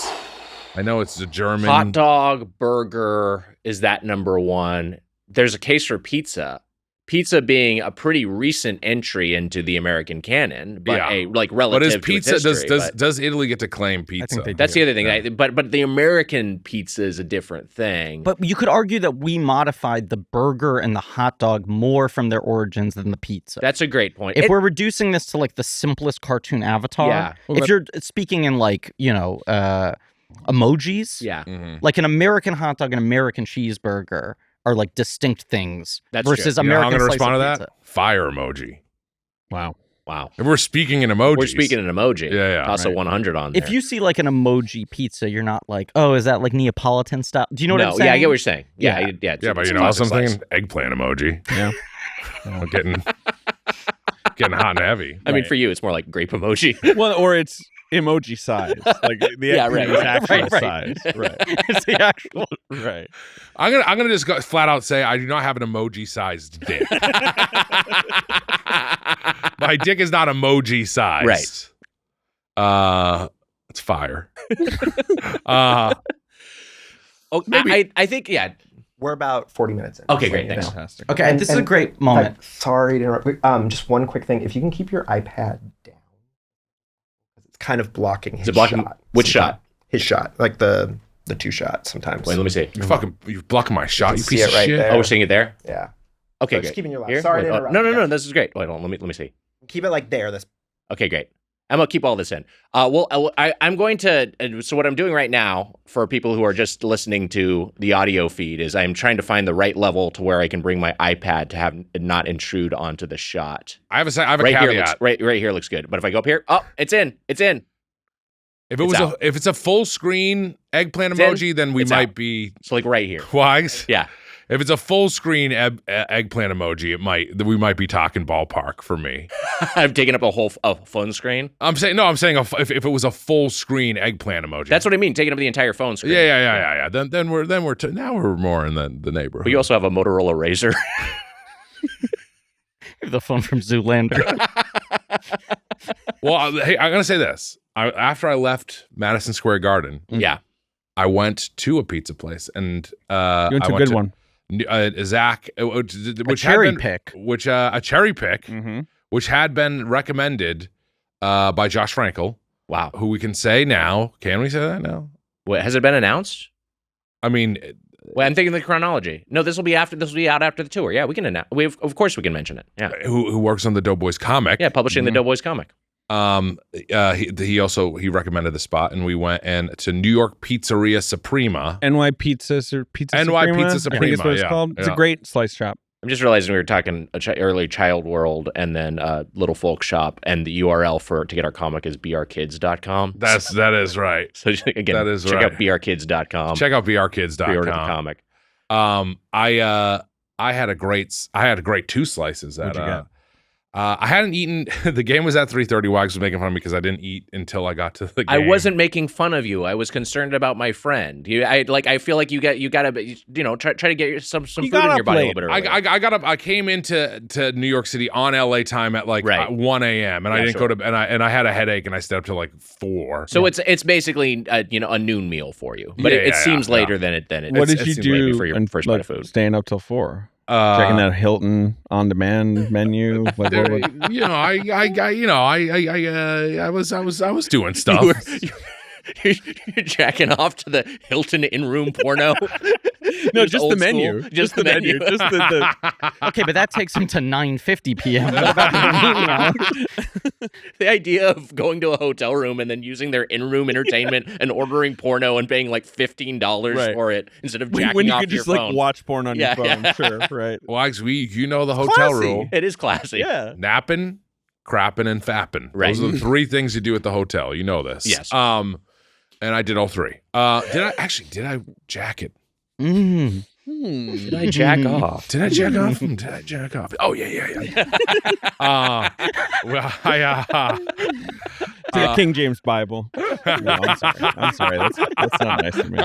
I know it's a German Hot dog, burger is that number one. There's a case for pizza. Pizza being a pretty recent entry into the American canon, but Yeah. relative But is to its pizza history, but does Italy get to claim pizza? they do. that's the other thing. Yeah. But the American pizza is a different thing. But you could argue that we modified the burger and the hot dog more from their origins than the pizza. That's a great point. If we're reducing this to like the simplest cartoon avatar, Yeah. if you're speaking in like, emojis, yeah. Mhm. like an American hot dog, an American cheeseburger, are like distinct things That's versus true. American I'm going to slice respond of to that. pizza. Fire emoji. Wow. If we're speaking in emojis. We're speaking in emoji. Yeah. Toss a 100 on there. If you see like an emoji pizza, you're not like, oh, is that like Neapolitan style? Do you know what I'm saying? Yeah, I get what you're saying. Yeah. Yeah, but it's you a know, classic something slice. eggplant emoji. Yeah. Oh, getting hot and heavy. I mean, for you, it's more like grape emoji. Well, or it's emoji size, like the Yeah, right, actual right. size. Right. It's the actual. Right. I'm gonna just go flat out say I do not have an emoji sized dick. My dick is not emoji sized. Right. It's fire. I think, yeah. We're about 40 minutes in. Okay, great. Right Thanks. now. Fantastic. Okay, this is a great moment. Sorry to interrupt. Just one quick thing. If you can keep your iPad down, it's kind of blocking his shot. Which shot? His shot, like the two shots sometimes. Wait, let me see. You're blocking my shot. You see piece it of right shit. there. Oh, we're seeing it there? Yeah. Okay, So great. just keeping your laugh. Here? Sorry Wait, to oh, interrupt. No, Yeah. this is great. Wait, hold on. Let me see. Keep it like there. This. Okay, great. I'm gonna keep all this in. I'm going to. So what I'm doing right now for people who are just listening to the audio feed is I'm trying to find the right level to where I can bring my iPad to have it not intrude onto the shot. I have a right caveat. here looks, right here looks good. But if I go up here, oh, it's in. If it's a full screen eggplant It's emoji, in. then we It's might out. be So like right here. wise. Yeah. If it's a full screen eggplant emoji, we might be talking ballpark for me. I've taken up a whole phone screen. I'm saying if it was a full screen eggplant emoji. That's what I mean. Taking up the entire phone screen. Yeah. Then we're now we're more in the neighborhood. But you also have a Motorola Razr. The phone from Zoolander. Well, hey, I'm gonna say this. After I left Madison Square Garden, Yeah. I went to a pizza place and You went to a good one. Zach, which cherry had been, pick. which a cherry pick, Mm-hmm. which had been recommended by Josh Frankel, Wow. who we can say now. Can we say that now? Wait, has it been announced? I mean, Well, I'm thinking the chronology. No, this will be out after the tour. Yeah, we can announce. Of course we can mention it. Yeah. who works on the Doughboys Comic? Yeah, publishing the Mhm. Doughboys Comic. He recommended the spot, and we went to New York Pizzeria Suprema. NY Pizza Pizza NY Suprema, Pizza I think Suprema, is what it's yeah, called. It's yeah. a great slice shop. I'm just realizing we were talking early Child World and then Little Folk Shop, and the URL to get our comic is brkids.com. That is right. So again, that is check right. out brkids.com. Check out brkids.com. Pre-order the comic. I had a great two slices at What'd you get? I hadn't eaten. The game was at 3:30. Wags was making fun of me because I didn't eat until I got to the game. I wasn't making fun of you. I was concerned about my friend. I feel like you gotta try to get some food in got your up body a late. little bit earlier. I got up. I came into New York City on LA time at like Right. 1 a.m. and I Yeah, didn't sure. go to and I had a headache and I stayed up till like 4. So it's basically a noon meal for you, but Yeah, it seems yeah. later than it. What did it you seems later do for your first like, bite of food? staying up till 4? Checking that Hilton on demand menu. Like, what I was doing stuff. You're jacking off to the Hilton in-room porno. No, just the old menu. school. Just the menu. Just the Okay, but that takes him to 9:50 p.m. What about the The idea of going to a hotel room and then using their in-room entertainment and ordering porno and paying like $15 Right. for it instead of jacking when you off could to your just like phone. watch porn on Yeah, your phone. yeah. Sure, right. Wags, you know the hotel Classy. rule. It is classy. Yeah. Napping, crapping, and fapping. Right. Those are the 3 things you do at the hotel. You know this. Yes. And I did all 3. Did I jack it? Did I jack off? Did I jack off? Did I jack off? Oh yeah. Well, It's like a King James Bible. No, I'm sorry. That's not nice of me.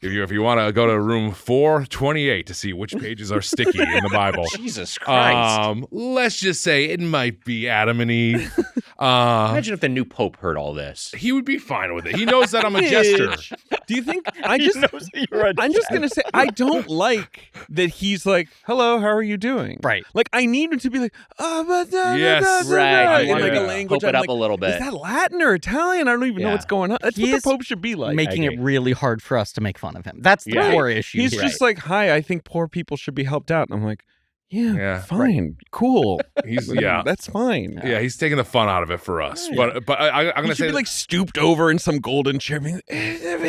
if you want to go to room 428 to see which pages are sticky in the Bible, Jesus Christ. let's just say it might be Adam and Eve. Imagine if the new Pope heard all this. He would be fine with it. He knows that I'm a jester. Do you think I'm just gonna say I don't like that he's like, hello, how are you doing? Right. Like I need him to be like, Yes. Right. in like Yeah. a language. Hope it I'm up like, a little bit. Is that Latin or Italian? I don't even know Yeah. what's going on. That's He what the is Pope should be like. making I it agree. really hard for us to make fun of him. That's the Yeah. core issue. He's here. just like, hi, I think poor people should be helped out. And I'm like, Yeah, fine, cool. He's that's fine. Yeah, he's taking the fun out of it for us. But I'm gonna say be like stooped over in some golden chair. Being he's kind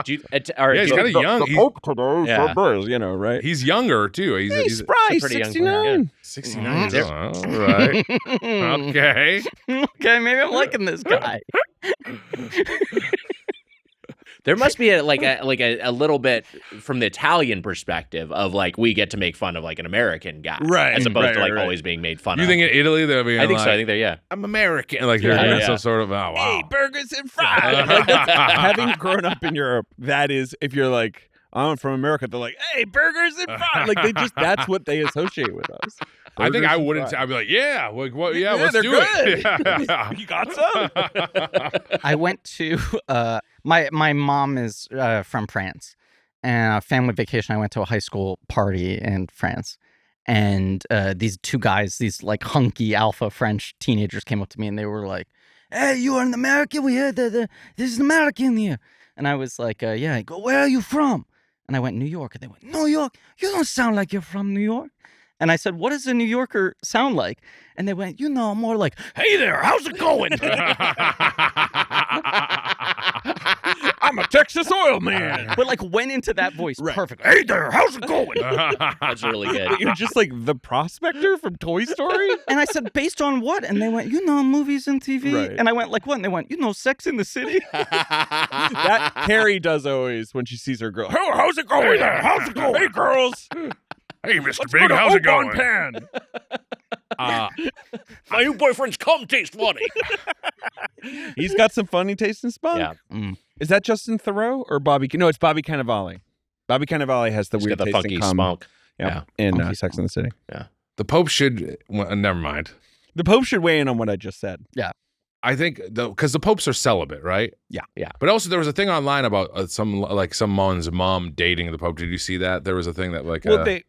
of young. The Pope today, right? He's younger too. He's spry, pretty young 69. 69 years old. All right. Okay. Okay, maybe I'm liking this guy. There must be a little bit from the Italian perspective of like we get to make fun of like an American guy, right? As opposed to like always being made fun of. You think in Italy they'll be? I think so. I think they're I'm American. Like they're doing some sort of wow. Hey, burgers and fries. Having grown up in Europe, that is, if you're like, I'm from America, they're like, hey, burgers and fries. Like that's what they associate with us. I think I wouldn't. I'd be like, yeah, what? Yeah, let's do it. Yeah. You got some? I went to my mom is from France, and family vacation. I went to a high school party in France, and these two guys, these like hunky alpha French teenagers, came up to me and they were like, "Hey, you are an American? We heard that there's an American here." And I was like, "Yeah." I go, "Where are you from?" And I went, "New York." And they went, "New York? You don't sound like you're from New York." And I said, "What does a New Yorker sound like?" And they went, more like, "Hey there, how's it going?" I'm a Texas oil man. But like went into that voice perfect. Hey there, how's it going? That's really good. You're just like the prospector from Toy Story? And I said, "Based on what?" And they went, "Movies and TV." Right. And I went, "Like what?" And they went, Sex in the City." That Carrie does always when she sees her girl. "Oh, how's it going there? How's it going? Hey, girls. Hey, Mr. Big, how's it going? Pan. My new boyfriend's cum tastes funny. He's got some funny taste in spunk. Yeah. Is that Justin Theroux or Bobby? No, it's Bobby Cannavale. Bobby Cannavale has the weird got the taste funky in cum. spunk. In Sex and the City. Yeah. The Pope should. Well, never mind. The Pope should weigh in on what I just said. Yeah. I think because the popes are celibate, right? Yeah. But also there was a thing online about someone's mom dating the Pope. Did you see that? There was a thing that like they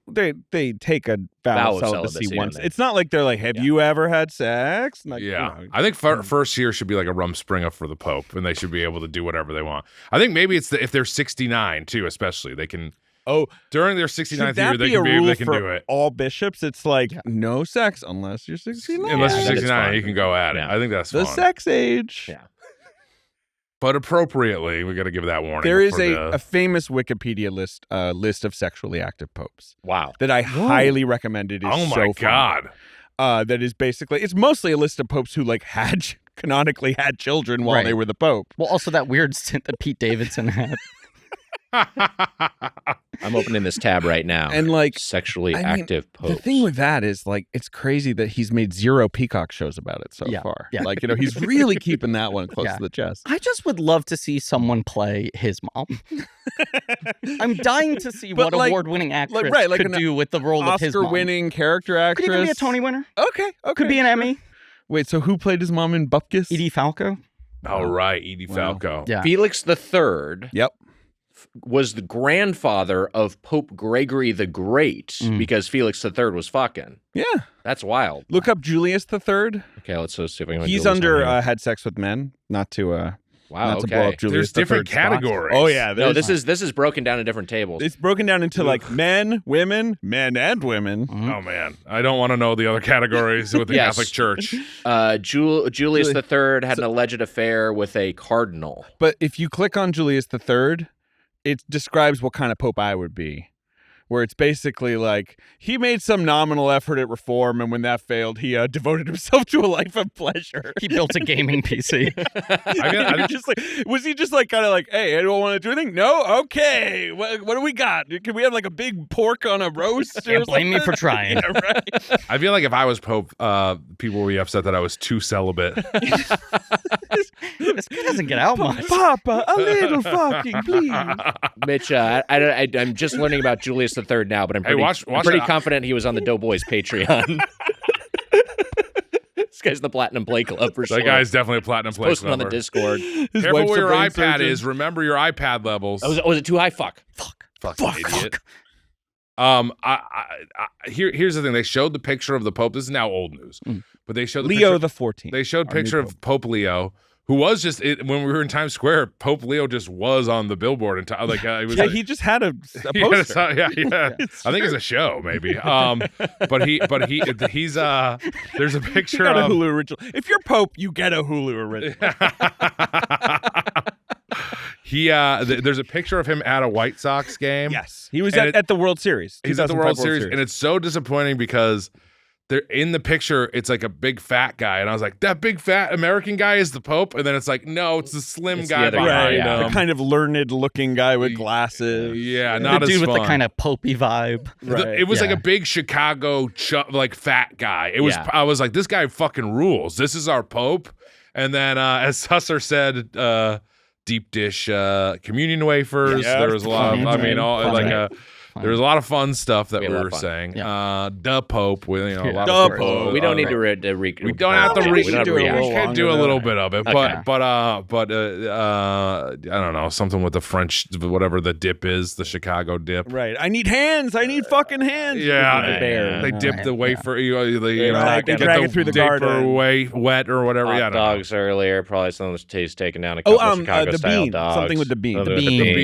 take a vow of celibacy once. It's not like they're like, have you ever had sex? Like, I think first year should be like a Rumspringa for the Pope, and they should be able to do whatever they want. I think maybe it's if they're 69 too, especially they can. Oh, during their 69th year, they can do it. All bishops, it's like no sex unless you're 69. Unless you're 69, you can go at it. I think that's the fun. sex age. Yeah. But appropriately, we got to give that warning. There is a famous Wikipedia list of sexually active popes. Wow. That I highly recommend. It is oh my God. That is basically, it's mostly a list of popes who like canonically had children while they were the Pope. Well, also that weird stint that Pete Davidson had. I'm opening this tab right now. And like sexually active popes. The thing with that is like it's crazy that he's made 0 Peacock shows about it so far. Yeah. Like, he's really keeping that one close to the chest. I just would love to see someone play his mom. I'm dying to see what award-winning actress could do with the role of his mom. Oscar-winning character actress. Could even be a Tony winner. Okay. Could be an Emmy. Wait, so who played his mom in Bupkis? Edie Falco. Oh, right. Edie Falco. Yeah. Felix III. Yep. Was the grandfather of Pope Gregory the Great because Felix III was fucking. Yeah. That's wild. Look up Julius III. Okay, let's see if I can. He's under had sex with men, not to wow, to blow up Julius. There's different categories. Oh yeah. No, this is broken down in different tables. It's broken down into like men, women, men and women. Mm-hmm. Oh man, I don't want to know the other categories with the Catholic Church. Julius III had an alleged affair with a cardinal. But if you click on Julius III, it describes what kind of pope I would be. Where it's basically like he made some nominal effort at reform, and when that failed, he devoted himself to a life of pleasure. He built a gaming PC. Was he just like kind of like, hey, I don't want to do anything? No, okay. What do we got? Can we have like a big pork on a roast? Can't blame me for trying. Yeah, right. I feel like if I was pope, people would be upset that I was too celibate. This guy doesn't get out much. Papa, a little fucking, please. Mitch, I'm just learning about Julius III now, but I'm pretty confident he was on the Doughboys Patreon. This guy's the Platinum Play Club for sure. That guy's definitely a Platinum Play Club. Posting on the Discord. Careful where your iPad is. Remember your iPad levels. Oh, was it too high? Fuck, idiot. Here's the thing. They showed the picture of the Pope. This is now old news, but they showed Leo the 14th. They showed picture of Pope Leo, who was just when we were in Times Square. Pope Leo just was on the billboard and it was he just had a poster. Yeah. I think it's a show maybe. But he's there's a picture got of a Hulu original. If you're Pope, you get a Hulu original. There's a picture of him at a White Sox game. Yes, he was at the World Series. He's at the World Series, and it's so disappointing because they're in the picture. It's like a big fat guy, and I was like, that big fat American guy is the Pope, and then it's like, no, it's the slim guy behind him, the kind of learned-looking guy with glasses. Yeah, not the dude as with fun. the kind of popey vibe. Right. It was like a big Chicago fat guy. It was. I was like, this guy fucking rules. This is our Pope. And then, as Susser said, deep dish communion wafers. Yeah. There was a lot of, there was a lot of fun stuff that we were saying. Yeah. The Pope, with a lot The of Pope. We don't need to we don't have to we can do a little bit of it, Okay. but I don't know, something with the French, whatever the dip is, the Chicago dip. Right. I need hands. I need fucking hands. Yeah, they dip the wafer. They drag it through the garden. Wet or whatever. Hot I don't dogs earlier. Probably some of those taken down a couple Chicago the style bean. dogs. Something with the bean. Something The with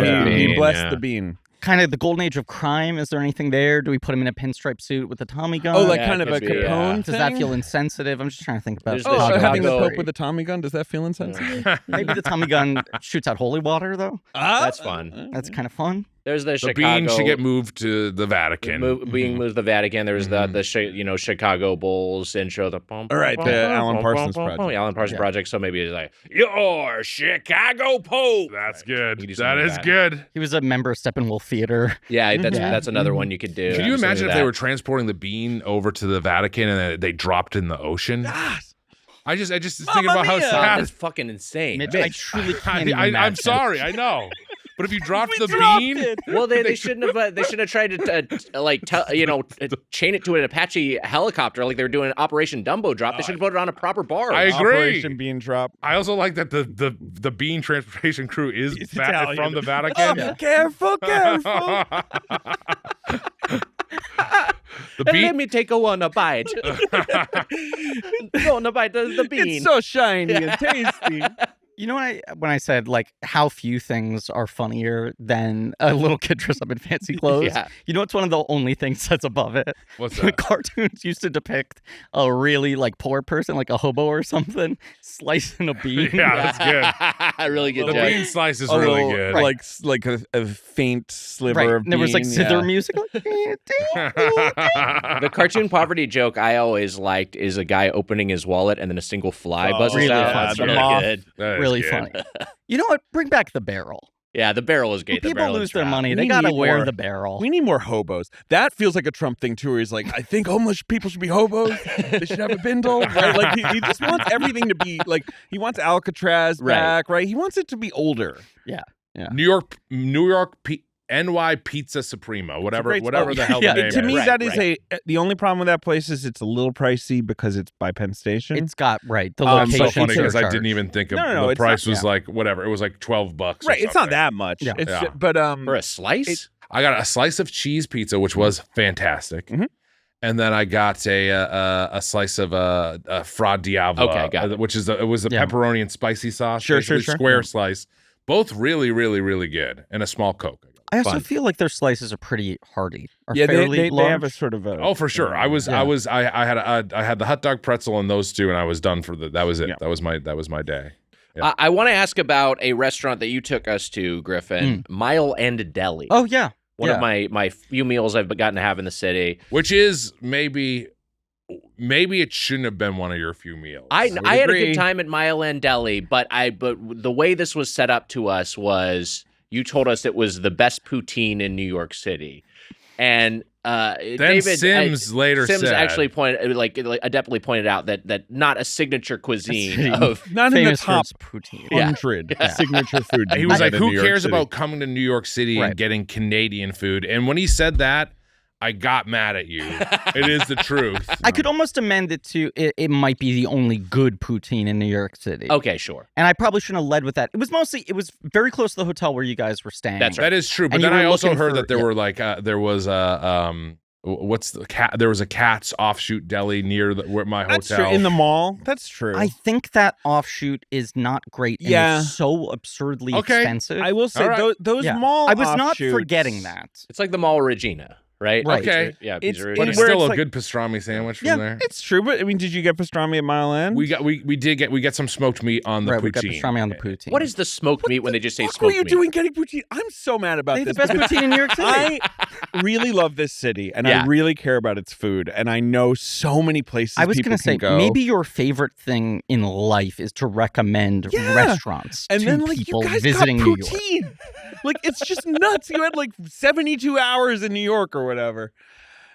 bean. He blessed the bean. Kind of the golden age of crime. Is there anything there? Do we put him in a pinstripe suit with a Tommy gun? Oh, like Yeah, kind of it a could be, Capone Does thing? that feel insensitive? I'm just trying to think about There's the the Oh, Chicago having the story. Pope with the Tommy gun, does that feel insensitive? Maybe the Tommy gun shoots out holy water, though. That's fun. That's kind of fun. There's the The Chicago. bean should get moved to the Vatican. Being moved to the Vatican. There was the Chicago Bulls intro. All right, the Alan Parsons Project. The Alan Parsons Project. So maybe it's like, your Chicago Pope. That's You good. do That something is like that. good. He was a member of Steppenwolf Theater. Yeah, that's another one you could do. Can you imagine Absolutely if they that. were transporting the bean over to the Vatican and then they dropped it in the ocean? Yes. I just thinking about how mia! sad. That's fucking insane. Mitch, I truly can't even imagine. I'm sorry, I know. But if you dropped the bean, Well, they shouldn't have tried to chain it to an Apache helicopter like they were doing Operation Dumbo Drop. They should have put it on a proper barge. I agree. Operation Bean Drop. I also like that the bean transportation crew is Italian. from the Vatican. Oh, careful. The bean. Let me take a bite. Go on a bite of the bean. It's so shiny and tasty. You know when I said like how few things are funnier than a little kid dressed up in fancy clothes? Yeah. You know it's one of the only things that's above it? What's The that? cartoons used to depict a really like poor person, like a hobo or something, slicing a bean. Yeah, that's good. Really good The joke. bean slice is A really little, good. like a faint sliver Right. of And there was like bean, zither yeah. music. Like, The cartoon poverty joke I always liked is a guy opening his wallet and then a single fly buzzes really out. fun. That's The really moth. good. That is really good. funny. You know what? Bring back the barrel. Yeah, the barrel is When great. The people barrel lose is their trap. money, they We gotta need wear more. the barrel. We need more hobos. That feels like a Trump thing too, where he's like, I think homeless people should be hobos. They should have a bindle. Right? Like he just wants everything to be like he wants Alcatraz back, right? He wants it to be older. New York NY Pizza Suprema, whatever great the spot. hell Yeah, the name To me, is. that is the only problem with that place is it's a little pricey because it's by Penn Station. It's got the It's location. so funny because I surcharge. didn't even think of No, the it's price not- was like whatever. It was like $12. right. Or It's not something. that much. Yeah. It's Yeah. but For a slice? I got a slice of cheese pizza, which was fantastic. Mhm. And then I got a slice of a Fra Diavolo, Okay, got it. which is it was a Yeah. pepperoni and spicy sauce, Sure, basically sure. square slice. Both really, really, really good, and a small Coke. I also Fun. feel like their slices are pretty hearty. Or yeah, fairly they large. have a sort of a Oh, for sure. I had the hot dog pretzel and those two, and I was done for that was it. Yeah. That was my day. Yeah. I want to ask about a restaurant that you took us to, Griffin, Mile End Deli. Oh yeah. One of my few meals I've gotten to have in the city. Which is maybe it shouldn't have been one of your few meals. I would had a agree. good time at Mile End Deli, but the way this was set up to us was you told us it was the best poutine in New York City, and David Sims later Sims said, actually adeptly pointed out that not a signature cuisine of not in the Famous for top its poutine. Yeah. 100 signature food. he was like, in "Who New York cares City." about coming to New York City Right. and getting Canadian food?" And when he said that, I got mad at you. It is the truth. I could almost amend it to it might be the only good poutine in New York City. Okay, sure. And I probably shouldn't have led with that. It was very close to the hotel where you guys were staying. That's right. That is true. But And then you were I also looking heard for- that there yeah. were like there was what's the cat? There was a Cat's offshoot deli near where my That's hotel. true. In the mall. That's true. I think that offshoot is not great. And it's so absurdly expensive. I will say those mall. I was not offshoots- forgetting that. It's like the Mall Regina, right? Okay. Yeah, It's- Pizzeria But Regina. it's where still it's a like- good pastrami sandwich from there. It's true, but I mean, did you get pastrami at Mile End? We get some smoked meat on the Right, poutine. we got pastrami on the poutine. What is the smoked meat when they just say What smoked were you meat? doing getting poutine? I'm so mad about They have this. the best because poutine in New York City. I really love this city, and Yeah. I really care about its food, and I know so many places. I was going to say, go. maybe your favorite thing in life is to recommend restaurants and to then like people you guys visiting got New York. poutine. Like it's just nuts. You had like 72 hours in New York or whatever.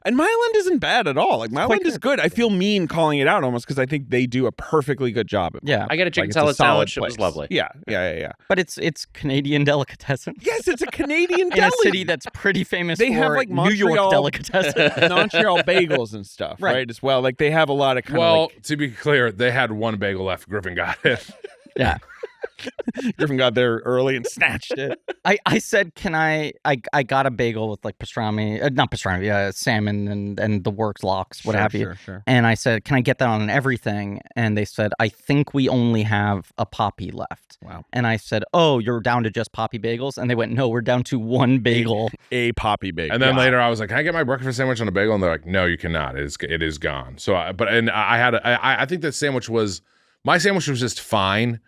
And Mile End isn't bad at all. Like Mile End is good. I feel mean calling it out almost because I think they do a perfectly good job. Yeah, I got a chicken it's a salad solid sandwich. It was place. lovely. Yeah. but it's Canadian delicatessen. Yes, it's a Canadian in deli. a city that's pretty famous They for have like New York Montreal delicatessen. Montreal bagels and stuff, right? As well. Like they have a lot of kind of to be clear, they had one bagel left. Griffin got it. Yeah. Griffin got there early and snatched it. I said, can I got a bagel with like pastrami, not pastrami, salmon and the works lox, what have you. Sure. And I said, can I get that on everything? And they said, I think we only have a poppy left. Wow. And I said, oh, you're down to just poppy bagels? And they went, no, we're down to one bagel. A poppy bagel. And then later I was like, can I get my breakfast sandwich on a bagel? And they're like, no, you cannot. It is gone. So, I think my sandwich was just fine.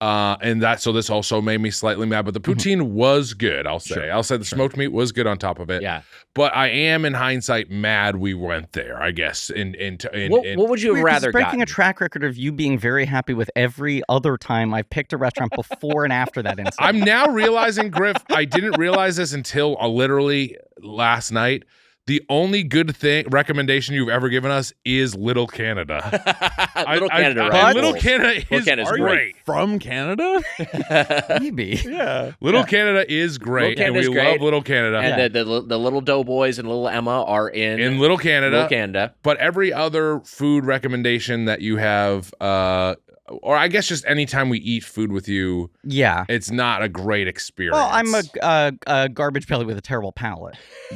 So this also made me slightly mad, but the poutine was good. I'll say the smoked meat was good on top of it. Yeah. But I am in hindsight mad we went there, I guess. What would you have rather breaking gotten? a track record of you being very happy with every other time I've picked a restaurant before and after that incident. I'm now realizing, Griff, I didn't realize this until literally last night. The only good recommendation you've ever given us is Little Canada. Little Canada, right? Little Canada is great. From Canada? Maybe. Yeah. Little Canada is great, and we love Little Canada. And the little Doughboys and little Emma are in Little Canada. Little Canada. But every other food recommendation that you have, or I guess just anytime we eat food with you, it's not a great experience. Well, I'm a garbage belly with a terrible palate.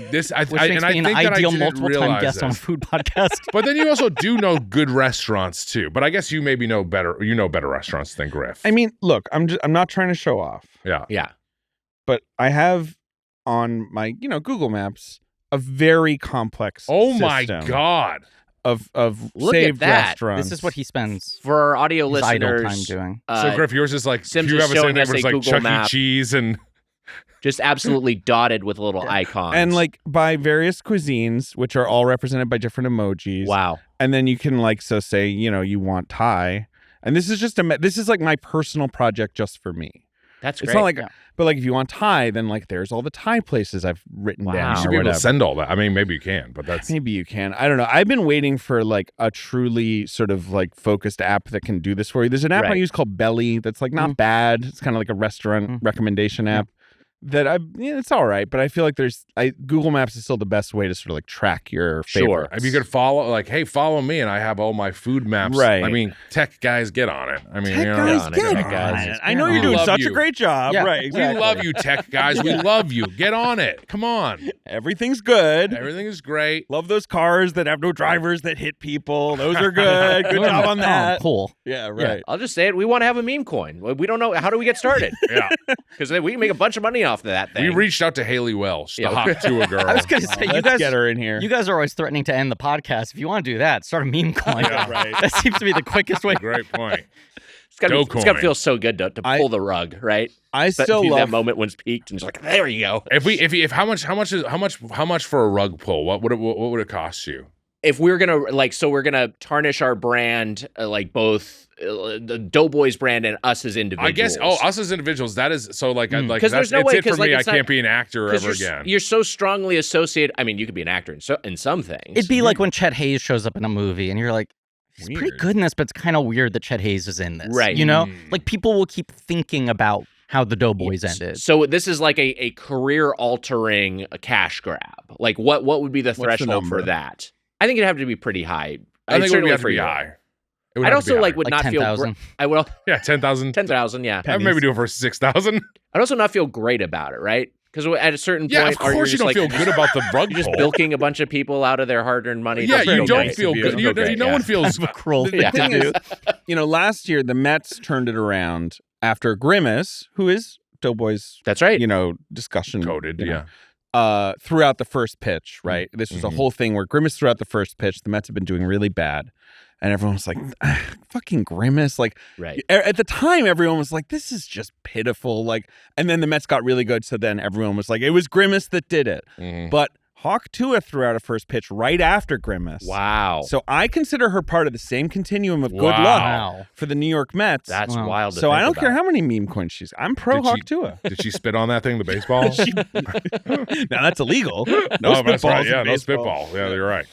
Which makes me an ideal multiple-time guest on a food podcast. But then you also do know good restaurants too. But I guess you maybe know better. You know better restaurants than Griff. I mean, look, I'm not trying to show off. Yeah. But I have on my Google Maps a very complex. Oh my system God. Of Look saved at that. restaurants. This is what he spends for our audio his idle listeners. time doing. So Griff, yours is like Sims you is have a showing same us neighbors a like Google Chuck map. E. Cheese and just absolutely dotted with little icons. And like by various cuisines, which are all represented by different emojis. Wow. And then you can say, you want Thai. And this is just this is like my personal project just for me. That's great. It's not like, but like if you want Thai, then like there's all the Thai places I've written down. You should be able to send all that. I mean, maybe you can, but that's maybe you can. I don't know. I've been waiting for like a truly sort of like focused app that can do this for you. There's an app I use called Belly that's like not bad. It's kind of like a restaurant recommendation app. That it's all right, but I feel like Google Maps is still the best way to sort of like track your favorites. If you could follow, hey, follow me, and I have all my food maps. Right. I mean, tech guys, get on it. I mean, tech guys, get on it. I know you're doing such a great job. Yeah. Right. Exactly. We love you, tech guys. We love you. Get on it. Come on. Everything's good. Everything is great. Love those cars that have no drivers that hit people. Those are good. Good job on that. Cool. Yeah. Right. I'll just say it. We want to have a meme coin. We don't know how do we get started. Yeah. Because we can make a bunch of money off of that thing. We reached out to Haley Welsh to hop to a girl. I was going to say, Let's get her in here. You guys are always threatening to end the podcast. If you want to do that, start a meme coin. Yeah, right. That seems to be the quickest way. Great point. It's got to feel so good to pull the rug, right? I still love that moment when it's peaked and it's like, there you go. If how much for a rug pull? What would it cost you? If we're gonna we're gonna tarnish our brand, both the Doughboys brand and us as individuals. I guess. Us as individuals. That is so because there's no way. It for me. I can't be an actor ever again. You're so strongly associated. I mean, you could be an actor in some things. It'd be like when Chet Hayes shows up in a movie, and you're like, he's pretty good in this, but it's kind of weird that Chet Hayes is in this, right? Like people will keep thinking about how the Doughboys ended. So this is like a career-altering cash grab. Like what would be the threshold for that? I think it'd have to be pretty high. I think it would have to be high. I'd also would not 10,000. feel. I will. Yeah, 10,000. 10,000. Yeah. I'd maybe do it for 6,000. I'd also not feel great about it, right? Because at a certain Yeah, point, of course you don't feel good about the rug You're just pull. bilking a bunch of people out of their hard-earned money. Yeah, you don't great. feel good. No one feels cruel The thing is, last year the Mets turned it around after Grimace, who is Doughboys, That's right. discussion coded. threw out the first pitch. Right, this was a whole thing where Grimace threw out the first pitch. The Mets have been doing really bad. And everyone was like, fucking Grimace. Like, right. At the time, everyone was like, this is just pitiful. Like, and then the Mets got really good. So then everyone was like, it was Grimace that did it. But Hawk Tua threw out a first pitch right after Grimace. Wow. So I consider her part of the same continuum of good luck for the New York Mets. That's wild. So I don't care how many meme coins she's. I'm pro Hawk Tua. Did she spit on that thing, the baseball? Now that's illegal. No, that's right. Yeah, no spitball. Yeah, you're right.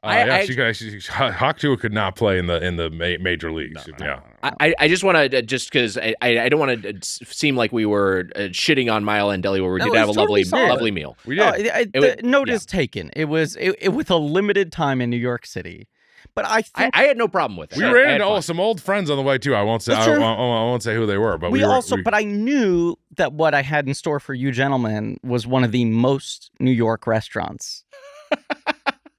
Hawk Tua could not play in the major leagues. No. I just want to because I don't want to seem like we were shitting on Mile End Deli where we did have a lovely meal. We did. The note is taken. It was with a limited time in New York City, but I had no problem with it. We ran into some old friends on the way too. I won't say I won't say who they were, but but I knew that what I had in store for you gentlemen was one of the most New York restaurants.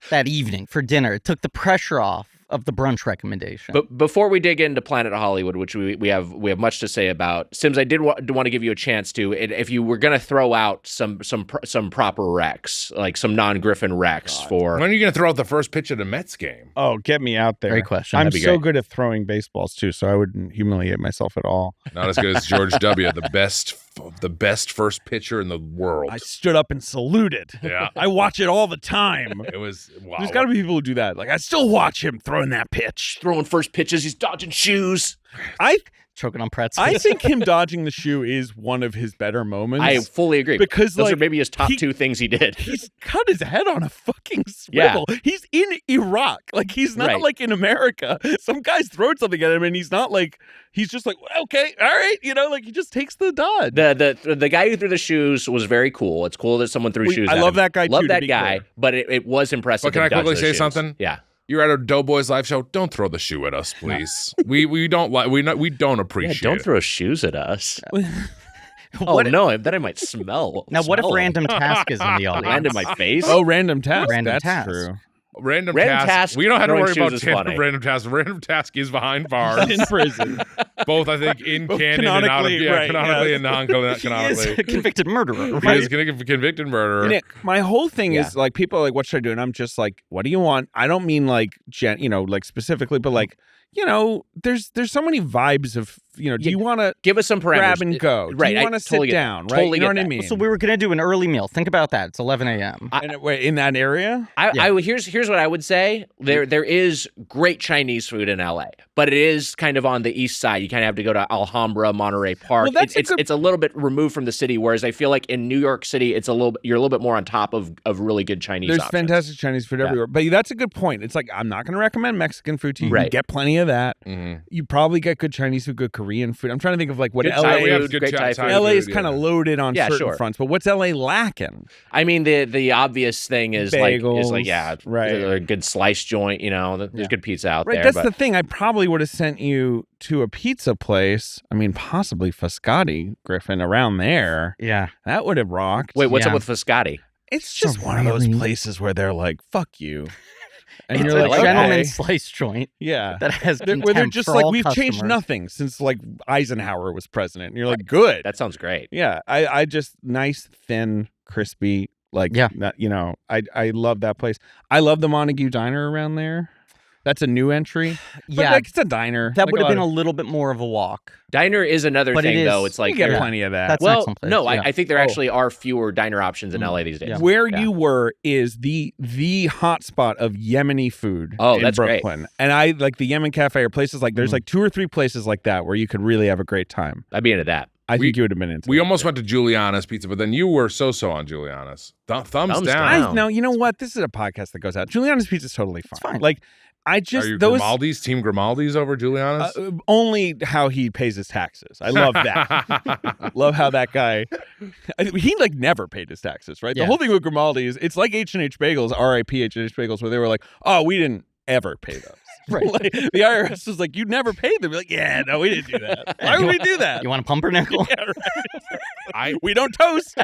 That evening for dinner. It took the pressure off of the brunch recommendation. But before we dig into Planet Hollywood, which we have much to say about, Sims, I did want to give you a chance to, if you were going to throw out some proper recs, like some non-Griffin recs for. When are you going to throw out the first pitch of the Mets game? Oh, get me out there. Great question. I'm so good at throwing baseballs too, so I wouldn't humiliate myself at all. Not as good as George W., the best first pitcher in the world. I stood up and saluted. Yeah. I watch it all the time. It was wow. There's got to be people who do that. Like, I still watch him throwing that pitch. Throwing first pitches, he's dodging shoes. Choking on pretzels. I think him dodging the shoe is one of his better moments. I fully agree. Because those are maybe his top two things he did. He's cut his head on a fucking swivel. Yeah. He's in Iraq. Like, he's not like in America. Some guy's throwing something at him and he's not like, he's just like, okay, all right. Like he just takes the dodge. The guy who threw the shoes was very cool. It's cool that someone threw shoes at him. I love that guy too. Love that guy, but it was impressive. But can I quickly say something? Yeah. You're at a Doughboys live show. Don't throw the shoe at us, please. we don't appreciate. Don't throw shoes at us. Then I might smell. Now, what if Random Task is in the audience? Land in my face? Oh, Random Task. Random That's Task. True. Random task. We don't have to worry about Random Task. Random Task is behind bars in prison. Both, I think, in canon and out of canonically and non-canonically. He is a convicted murderer. He is a convicted murderer. Nick, my whole thing is like people are like, what should I do? And I'm just like, what do you want? I don't mean like like specifically, but like there's so many vibes of do you want to give us some parameters? Grab and go? Right. Do you want to sit down? Right. Totally you know what I mean? So we were going to do an early meal. Think about that. It's 11 a.m. In that area? Here's what I would say. There is great Chinese food in LA, but it is kind of on the east side. You kind of have to go to Alhambra, Monterey Park. Well, it's a little bit removed from the city, whereas I feel like in New York City, you're a little bit more on top of really good Chinese There's options. fantastic Chinese food everywhere. But that's a good point. It's like, I'm not going to recommend Mexican food to you. Right. You get plenty of that. Mm-hmm. You probably get good Chinese food, good Korean food. I'm trying to think of like what good LA food, great Thai food. LA is kind of loaded on certain fronts, but what's LA lacking? I mean, the obvious thing is bagels, right. A good slice joint. There's good pizza out there. Right, that's the thing. I probably would have sent you to a pizza place. I mean, possibly Foscati, Griffin, around there. Yeah, that would have rocked. Wait, what's up with Foscati? It's just one of those places where they're like, "Fuck you." And it's a gentleman's slice joint. Yeah. That has where they're just like, we've changed nothing since like Eisenhower was president. And you're like, good. That sounds great. Yeah. I just nice, thin, crispy. Like, I love that place. I love the Montague Diner around there. That's a new entry. But like, it's a diner. That would have been a little bit more of a walk. Diner is another thing, though. It's like you get plenty of that. That's I think there actually are fewer diner options in LA these days. Yeah. Where you were is the hot spot of Yemeni food in Brooklyn. Great. And I like the Yemen Cafe or places like there's like 2 or 3 places like that where you could really have a great time. I'd be into that. I think you would have been into We almost went to Giuliana's Pizza, but then you were so on Giuliana's. Thumbs down. No, you know what? This is a podcast that goes out. Giuliana's Pizza is totally fine. It's fine. Like, I just Are you those Team Grimaldi's over Giuliana's? Only how he pays his taxes. I love that. Love how that guy. He like never paid his taxes, right? Yeah. The whole thing with Grimaldi is it's like H&H Bagels, R.I.P. H&H Bagels, where they were like, oh, we didn't ever pay those. Right. Like, the IRS was like, you never paid them. We're like, yeah, no, we didn't do that. Why would we do that? You want a pumpernickel? Yeah, right. We don't toast.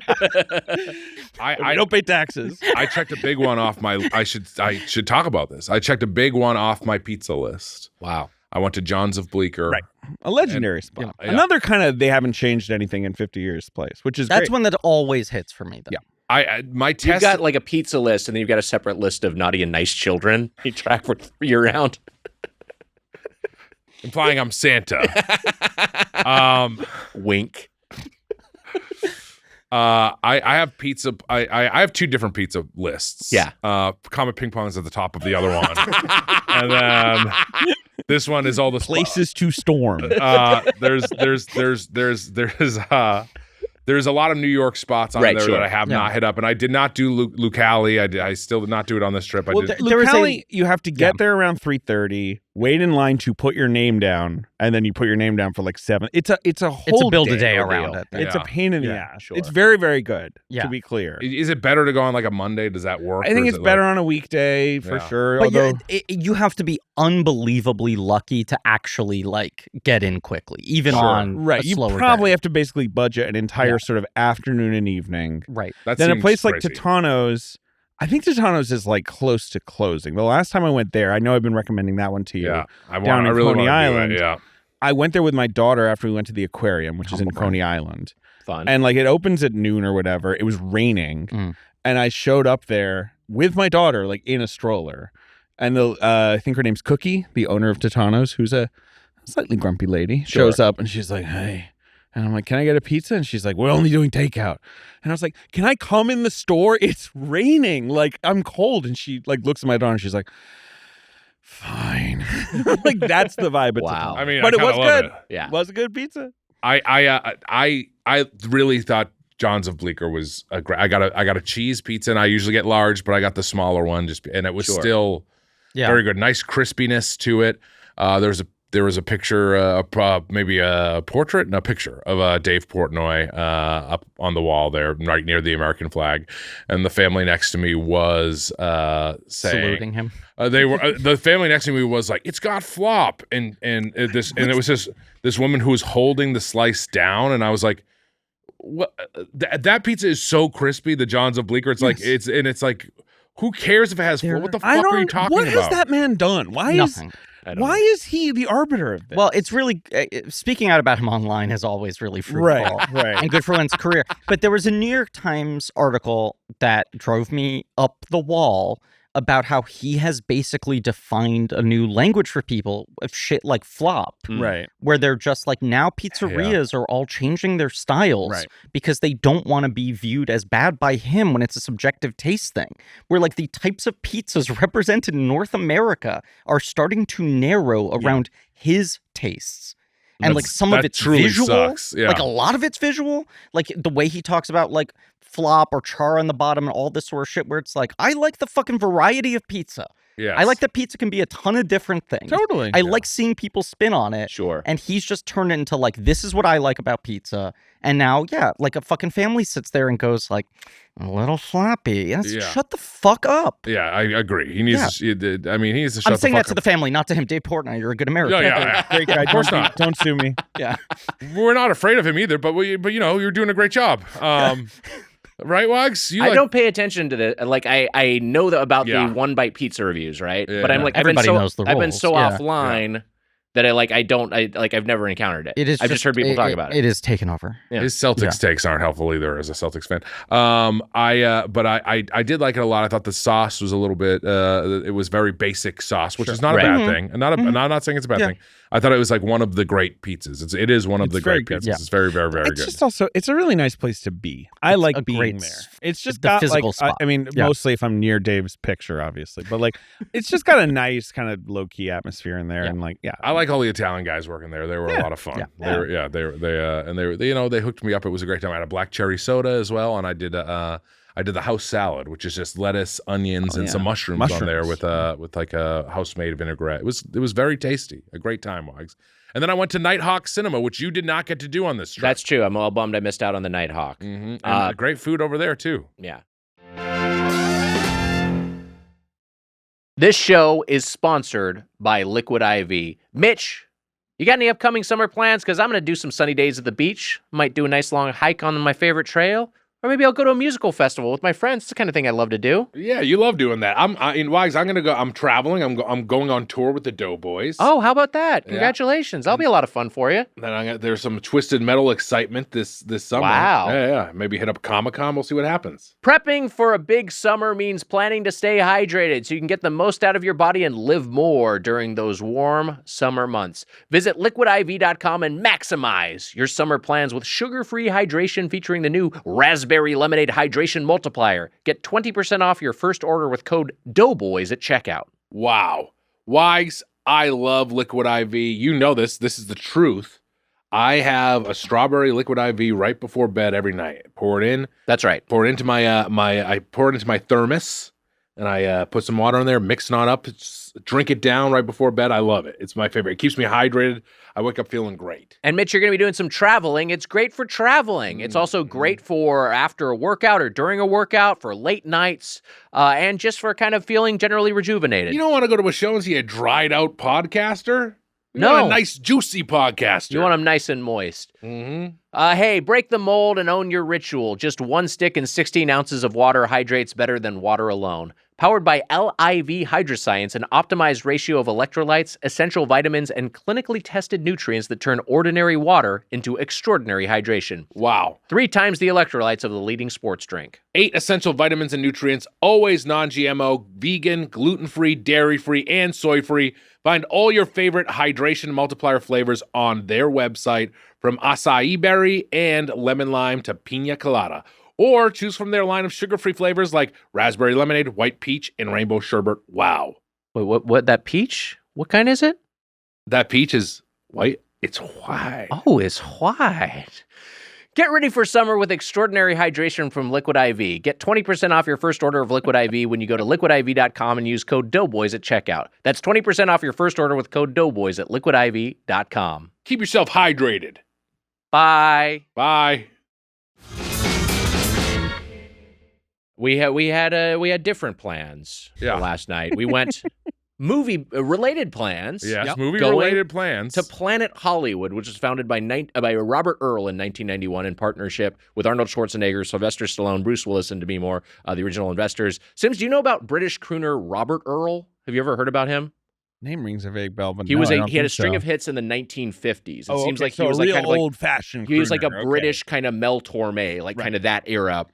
I don't pay taxes. I checked a big one off my. I should talk about this. I checked a big one off my pizza list. Wow. I went to John's of Bleecker. Right. A legendary spot. Yeah. Another kind of they haven't changed anything in 50 years place, which is That's great. one that always hits for me, though. Yeah. My test. You've got like a pizza list, and then you've got a separate list of naughty and nice children you track for year round. Implying I'm Santa. Wink. I have pizza. I have two different pizza lists. Yeah. Comet Ping Pong is at the top of the other one, and then this one is all the places to storm. There's a lot of New York spots on there that I have not hit up, and I did not do Lucali. I still did not do it on this trip. Lucali, you have to get there around 3:30. Wait in line to put your name down, and then you put your name down for like 7. It's a whole build a day ordeal. around it. It's a pain in the ass. Sure. It's very, very good. To be clear, is it better to go on like a Monday? Does that work? I think it's better on a weekday for sure. But although you have to be unbelievably lucky to actually like get in quickly, even on a you slower probably day. have to basically budget an entire sort of afternoon and evening. Right. Then a place like Totano's. I think Totano's is like close to closing. The last time I went there, I know I've been recommending that one to you. Yeah, down in Coney Island. Yeah, I went there with my daughter after we went to the aquarium, which is in Coney Island. Fun. And like it opens at noon or whatever. It was raining, and I showed up there with my daughter, like in a stroller. And I think her name's Cookie, the owner of Totano's, who's a slightly grumpy lady, shows up and she's like, "Hey." And I'm like, "Can I get a pizza?" And she's like, "We're only doing takeout." And I was like, "Can I come in the store? It's raining. Like, I'm cold." And she like looks at my daughter and she's like, "Fine." Like, that's the vibe. Wow. I mean, but it was good. Yeah. It was a good pizza. I really thought John's of Bleecker was a great. I got a cheese pizza, and I usually get large, but I got the smaller one and it was still very good. Nice crispiness to it. There was a picture, maybe a portrait and a picture of Dave Portnoy up on the wall there, right near the American flag, and the family next to me was saluting him. The family next to me was like, "It's got flop," and it was this woman who was holding the slice down, and I was like, "What? That pizza is so crispy." The John's of Bleecker, it's like it's like, who cares if it has flop? What the fuck are you talking about? What has that man done? Nothing. Why is he the arbiter of this? Well, it's really speaking out about him online is always really fruitful, right, and good for one's career. But there was a New York Times article that drove me up the wall about how he has basically defined a new language for people of shit like flop, right? Where they're just like, now pizzerias are all changing their styles because they don't want to be viewed as bad by him when it's a subjective taste thing. Where like the types of pizzas represented in North America are starting to narrow around his tastes. And like some of it's visual, like a lot of it's visual, like the way he talks about like flop or char on the bottom and all this sort of shit where it's like, I like the fucking variety of pizza. Yes. I like that pizza can be a ton of different things. Totally. I like seeing people spin on it. Sure. And he's just turned it into like, this is what I like about pizza. And now, like a fucking family sits there and goes like, a little floppy. Shut the fuck up. Yeah, I agree. He needs to, I mean, he needs to shut the fuck up. I'm saying that to the family, not to him. Dave Portnoy, you're a good American. Yeah. Great guy. Of course not. Don't sue me. Yeah. We're not afraid of him either, but you know, you're doing a great job. Right, Wags? I don't pay attention to the like. I know about the one bite pizza reviews, right? Yeah, but I'm like, everybody knows the rules. I've been so offline that I've never encountered it. I've just heard people talk about it. It is taken over. Yeah. His Celtics takes aren't helpful either as a Celtics fan. I did like it a lot. I thought the sauce was a little bit. It was very basic sauce, which is not a bad thing. And I'm not saying it's a bad thing. I thought it was like one of the great pizzas. It is one of the great pizzas. Yeah. It's very, very, very good. It's just also, it's a really nice place to be. I like being there. It's just got physical spot. I mean, mostly if I'm near Dave's picture, obviously, but like, it's just got a nice kind of low key atmosphere in there, and like, I like all the Italian guys working there. They were a lot of fun. They hooked me up. It was a great time. I had a black cherry soda as well, and I did the house salad, which is just lettuce, onions, and some mushrooms on there with like a house-made vinaigrette. It was very tasty. A great time, Wags. And then I went to Nighthawk Cinema, which you did not get to do on this trip. That's true. I'm all bummed I missed out on the Nighthawk. Mm-hmm. And great food over there too. Yeah. This show is sponsored by Liquid IV. Mitch, You got any upcoming summer plans? Because I'm going to do some sunny days at the beach. Might do a nice long hike on my favorite trail. Or maybe I'll go to a musical festival with my friends. It's the kind of thing I love to do. Yeah, you love doing that. In Wags, I'm gonna go. I'm traveling. I'm going on tour with the Doughboys. Oh, how about that? Congratulations! That'll be a lot of fun for you. Then there's some Twisted Metal excitement this summer. Wow. Yeah. Maybe hit up Comic-Con. We'll see what happens. Prepping for a big summer means planning to stay hydrated so you can get the most out of your body and live more during those warm summer months. Visit liquidiv.com and maximize your summer plans with sugar-free hydration featuring the new Raspberry Lemonade Hydration Multiplier. Get 20% off your first order with code Doughboys at checkout. Wow. Wags, I love Liquid IV. You know this. This is the truth. I have a strawberry Liquid IV right before bed every night. Pour it in. That's right. Pour it into I pour it into my thermos, and I put some water in there, mix it on up, drink it down right before bed. I love it. It's my favorite. It keeps me hydrated. I wake up feeling great. And Mitch, you're going to be doing some traveling. It's great for traveling. It's also great for after a workout or during a workout, for late nights, and just for kind of feeling generally rejuvenated. You don't want to go to a show and see a dried out podcaster? You want a nice, juicy podcaster. You want them nice and moist. Mm-hmm. Hey, break the mold and own your ritual. Just 1 stick and 16 ounces of water hydrates better than water alone. Powered by LIV Hydroscience, an optimized ratio of electrolytes, essential vitamins, and clinically tested nutrients that turn ordinary water into extraordinary hydration. Wow. 3 times the electrolytes of the leading sports drink. 8 essential vitamins and nutrients, always non-GMO, vegan, gluten-free, dairy-free, and soy-free. Find all your favorite hydration multiplier flavors on their website, from acai berry and lemon lime to pina colada. Or choose from their line of sugar-free flavors like raspberry lemonade, white peach, and rainbow sherbet. Wow. Wait, what? That peach? What kind is it? That peach is white. It's white. Oh, it's white. Get ready for summer with extraordinary hydration from Liquid IV. Get 20% off your first order of Liquid IV when you go to liquidiv.com and use code Doughboys at checkout. That's 20% off your first order with code Doughboys at liquidiv.com. Keep yourself hydrated. Bye. Bye. We had different plans last night. We went movie related plans. Yes, movie related plans to Planet Hollywood, which was founded by Robert Earl in 1991 in partnership with Arnold Schwarzenegger, Sylvester Stallone, Bruce Willis, and Demi Moore, the original investors. Sims, do you know about British crooner Robert Earl? Have you ever heard about him? Name rings a vague bell, but he had a string of hits in the 1950s. It seems like he was like kind of old-fashioned. He was like a British kind of Mel Torme, kind of that era.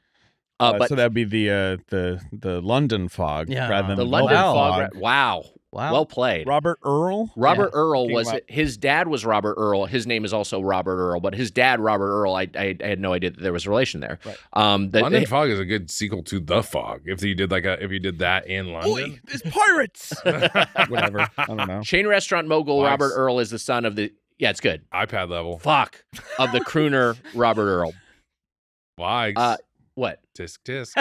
So that'd be the London Fog, rather than the London Fog. Wow. Well played. Robert Earl. Robert Earl his dad was Robert Earl. His name is also Robert Earl, but his dad, Robert Earl, I had no idea that there was a relation there. Right. London Fog is a good sequel to The Fog. If you did that in London, Oy, there's pirates. Whatever. I don't know. Chain restaurant mogul Robert Earl is the son of the. Yeah, it's good. iPad level. Fuck of the crooner Robert Earl. Wags. What? Tisk tisk.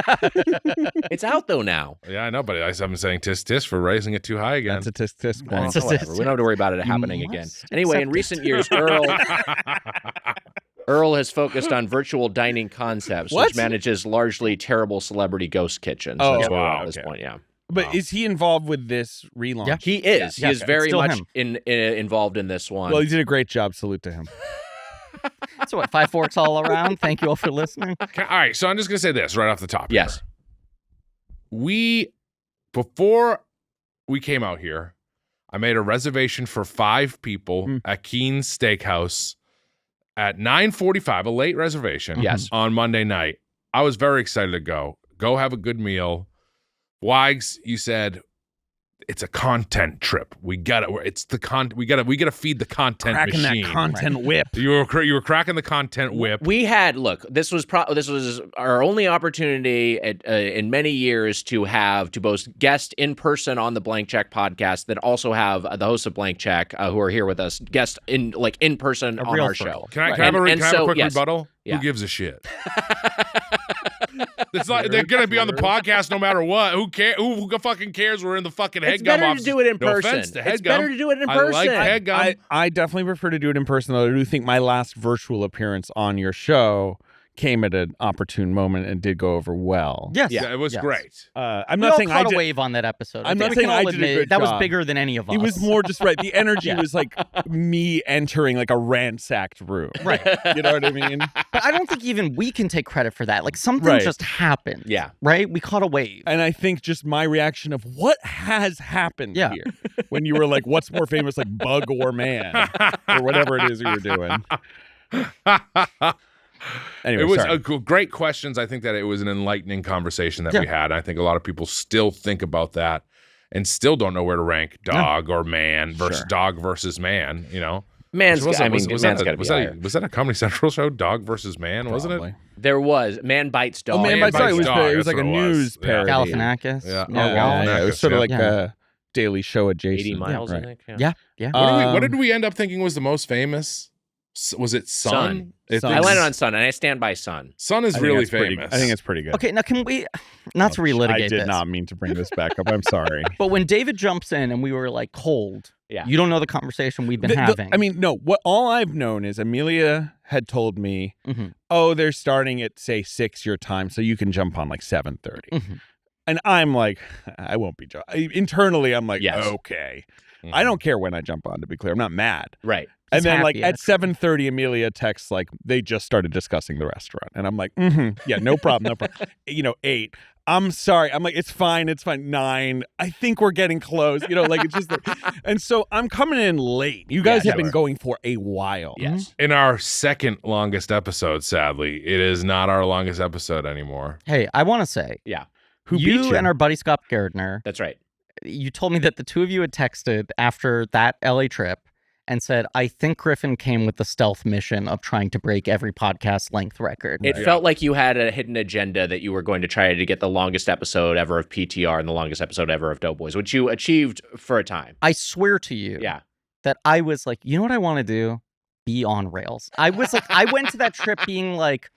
It's out though now. Yeah, I know, but I'm saying tisk tisk for raising it too high again. That's a tisk tisk. Well, whatever. We don't have to worry about it happening again. Anyway, in recent years, Earl has focused on virtual dining concepts, which manages largely terrible celebrity ghost kitchens. That's where we're at this point. Yeah. But is he involved with this relaunch? Yeah, he is. He is very much involved in this one. Well, he did a great job. Salute to him. So what, 5 forks all around? Thank you all for listening. Okay, all right, so I'm just going to say this right off the top. Yes. Before we came out here, I made a reservation for 5 people at Keen's Steakhouse at 9:45, a late reservation. Yes. On Monday night. I was very excited to go. Go have a good meal. Wags, you said it's a content trip. We got it. It's the we got to feed the content cracking machine. That content whip. You were cracking the content whip. We had this was our only opportunity in many years to both guest in person on the Blank Check podcast, that also have the hosts of Blank Check who are here with us, guest in person on our show. Can I have a quick rebuttal? Yeah. Who gives a shit? It's like they're gonna be on the podcast no matter what. Who cares? Who fucking cares? We're in the fucking Headgum. It's better office. to do it in No person. offense to Headgum. It's better to do it in person. I like Headgum. I definitely prefer to do it in person, though. I do think my last virtual appearance on your show came at an opportune moment and did go over well. Yes. Yeah, it was great. I'm We not all saying I caught did. a wave on that episode. I'm think not we saying can all I did a admit good that was job. bigger than any of us. It was more just right. The energy was like me entering like a ransacked room. Right. You know what I mean? But I don't think even we can take credit for that. Like something Right. just happened. Yeah. Right? We caught a wave. And I think just my reaction of what has happened Yeah. here when you were like, what's more famous, like bug or man or whatever it is you were doing. Anyway, It was sorry. great questions. I think that it was an enlightening conversation that we had. I think a lot of people still think about that and still don't know where to rank dog or man versus dog versus man, you know? Man's Was got to be higher. was that a Comedy Central show, Dog versus Man, wasn't Probably. it? There was Man Bites Dog. Oh, Man Bites Dog. It was, Dog, it was that's like a what it was. news Yeah. parody. Galifianakis. Yeah. Yeah, it was sort of like Yeah. a Daily Show adjacent. 80 miles, right. I think. Yeah. What did we end up thinking was the most famous? Was it Sun? Sun. I landed on Sun, and I stand by Sun. Sun is I think really it's pretty- famous. I think it's pretty good. Okay, now can we not to relitigate I did this, not mean to bring this back up. I'm sorry. but when David jumps in and we were like cold, Yeah. you don't know the conversation we've been having. I mean, no. What all I've known is Amelia had told me, Mhm. "Oh, they're starting at say 6 your time, so you can jump on like 7:30." Mhm. And I'm like, I won't be internally. I'm like, Yes. okay. I don't care when I jump on. To be clear, I'm not mad. Right. And then like happy, at 7:30, Amelia texts like they just started discussing the restaurant, and I'm like, yeah, no problem, no problem. 8. I'm sorry. I'm like, it's fine. 9. I think we're getting close. Like it's just. And so I'm coming in late. You guys have been going for a while. Yes. In our second longest episode, sadly, it is not our longest episode anymore. Hey, I want to say, Who beat you and our buddy Scott Gardner, That's right. you told me that the two of you had texted after that LA trip and said, I think Griffin came with the stealth mission of trying to break every podcast length record. It felt like you had a hidden agenda that you were going to try to get the longest episode ever of PTR and the longest episode ever of Doughboys, which you achieved for a time. I swear to you that I was like, you know what I want to do? Be on rails. I was like, I went to that trip being like,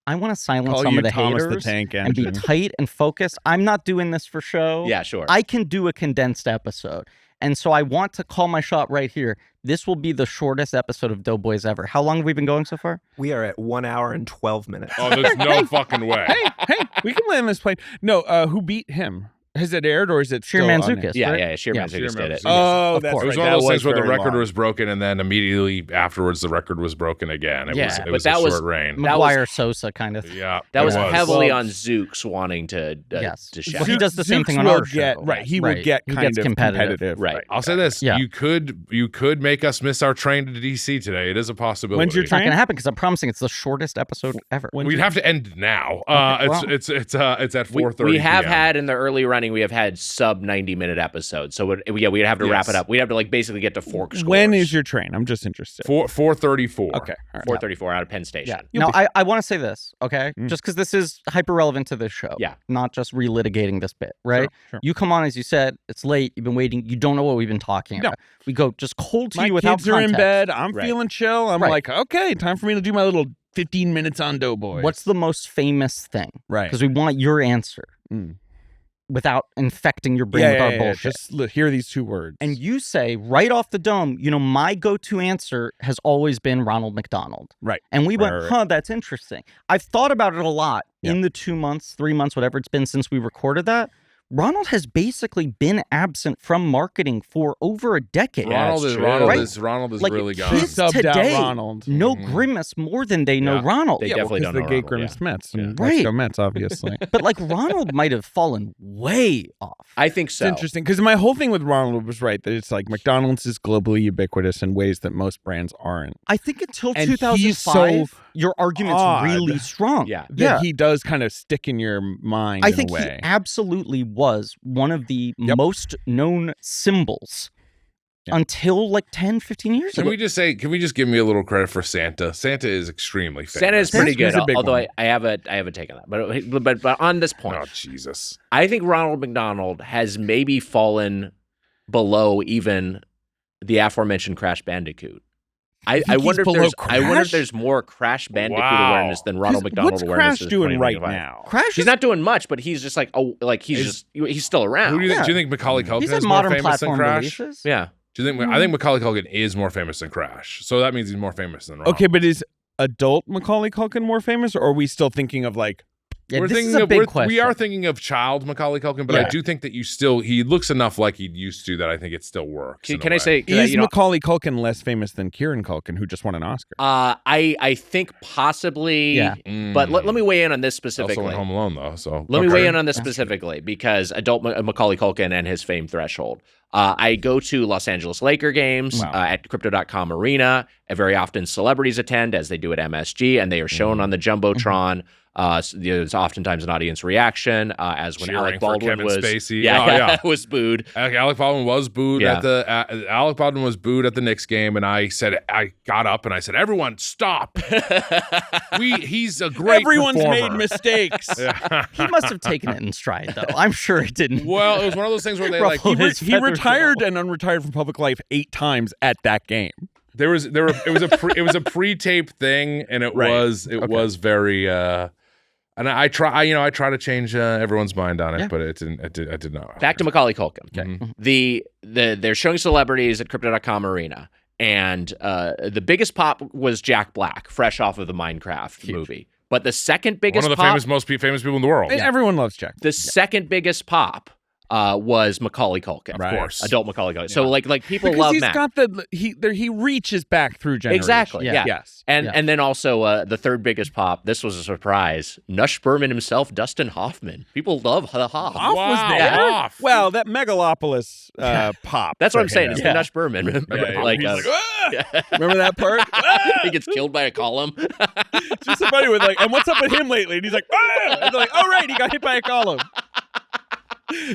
I want to silence Call some you of the Thomas the haters Tank and be Engine. tight and focused. I'm not doing this for show. Yeah, sure. I can do a condensed episode. And so I want to call my shot right here. This will be the shortest episode of Doughboys ever. How long have we been going so far? We are at 1 hour and 12 minutes. Oh, there's no fucking way. Hey, we can land this plane. No, who beat him? Has it aired or is it Sheer still on Manzukis. air? Yeah, Sheer Manzukis did it. Oh, Of that's course. It was right. one That of those things where the very record long. was broken, and then immediately afterwards, the record was broken again. It was, but it was that a was- short reign. That was- McGuire Sosa kind of. Yeah, That it was heavily Well, on Zooks wanting to Yes. to Well, shout. he does the same Zooks thing on will our get, show. Right, he will get He kind gets of competitive. Right. I'll say this: Yeah. you could make us miss our train to DC today. It is a possibility. When's your It's not train? going to happen because I'm promising it's the shortest episode ever. We'd have to end now. well. It's at 4:30. We have PM. had in the early running, we have had sub 90-minute episodes. So we'd have to wrap it up. We'd have to basically get to fork scores. When is your train? I'm just interested. 4:34. Okay. All right. 4:34 out of Penn Station. Yeah. Now, I want to say this, okay? Just because this is hyper relevant to this show. Yeah. Not just relitigating this bit, right? Sure. You come on, as you said, it's late, you've been waiting, you don't know what we've been talking No. about. We go just cold to My you without kids are in context. bed. I'm Right. feeling chill. I'm Right. like, okay, time for me to do my little 15 minutes on Doughboys. What's the most famous thing? right? Because we want your answer Mm. without infecting your brain with our bullshit. Just hear these two words. And you say right off the dome, my go-to answer has always been Ronald McDonald. Right. And we went, Right. that's interesting. I've thought about it a lot in the 2 months, 3 months, whatever it's been since we recorded that. Ronald has basically been absent from marketing for over a decade. Ronald is Like, really gone. kids Subbed out today Ronald. know Grimace more than they know Yeah. Ronald. They Yeah, definitely because don't they know gate Ronald, Grimace Mets and Right. Mexico Mets, obviously. But like Ronald might have fallen way off. I think so. It's interesting because my whole thing with Ronald was right that it's like McDonald's is globally ubiquitous in ways that most brands aren't. I think until And he's 2005, so your argument's odd really strong. Yeah. That he does kind of stick in your mind. I in think a he way. absolutely was one of the Yep. most known symbols Yeah. until like 10, 15 years Can ago. we just give me a little credit for Santa? Santa is extremely famous. Santa is pretty He's good, a big although one. I have a take on that. But on this point, Oh Jesus! I think Ronald McDonald has maybe fallen below even the aforementioned Crash Bandicoot. I think wonder he's if there's below I wonder Crash? if there's more Crash Bandicoot Wow. awareness than Ronald McDonald What's awareness. Crash in doing right 2025. now? Crash He's is not doing much, but he's just like he's still around. Who do you think? Yeah. Do you think Macaulay Culkin He's is had more modern famous than platform Crash? releases. Yeah. Do you think? I think Macaulay Culkin is more famous than Crash. So that means he's more famous than Ronald. Okay, but adult Macaulay Culkin more famous, or are we still thinking of like? Yeah, we're this thinking is a of, big question. We are thinking of child Macaulay Culkin, but I do think that he looks enough like he used to that I think it still works. Can I say, is Macaulay Culkin less famous than Kieran Culkin, who just won an Oscar? I think possibly, but let me weigh in on this specifically. Also in Home Alone, though. So let me weigh in on this specifically because adult Macaulay Culkin and his fame threshold. I go to Los Angeles Laker games at Crypto.com Arena. Very often celebrities attend, as they do at MSG, and they are shown on the Jumbotron. There's oftentimes an audience reaction, as when cheering Alec Baldwin for Kevin was Spacey. was booed. Alec Baldwin was booed at the Alec Baldwin was booed at the Knicks game, and I got up and I said, "Everyone, stop! He's a great Everyone's performer." made mistakes. He must have taken it in stride, though. I'm sure it didn't. Well, it was one of those things where they like he retired and unretired from public life 8 times at that game. It was a pre-taped thing, and it was very. And I try to change everyone's mind on it, but I did not. Back to Macaulay Culkin. Okay. They're showing celebrities at Crypto.com Arena, and the biggest pop was Jack Black, fresh off of the Minecraft movie. But the second biggest one of the most famous people in the world. Everyone loves Jack. The second biggest pop was Macaulay Culkin, Right. of course, adult Macaulay Culkin. So like people Because love he's Mac. got he reaches back through generations. Exactly. Yeah. Yes. And then also the third biggest pop. This was a surprise. Nush Berman himself, Dustin Hoffman. People love the Hoff. Hoff was there. Hoff. Well, that Megalopolis pop. That's what I'm for saying. him. It's the Nush Berman. Remember, Remember that part? he gets killed by a column. Just somebody with like, and what's up with him lately? And he's like, and they're like, oh right, he got hit by a column.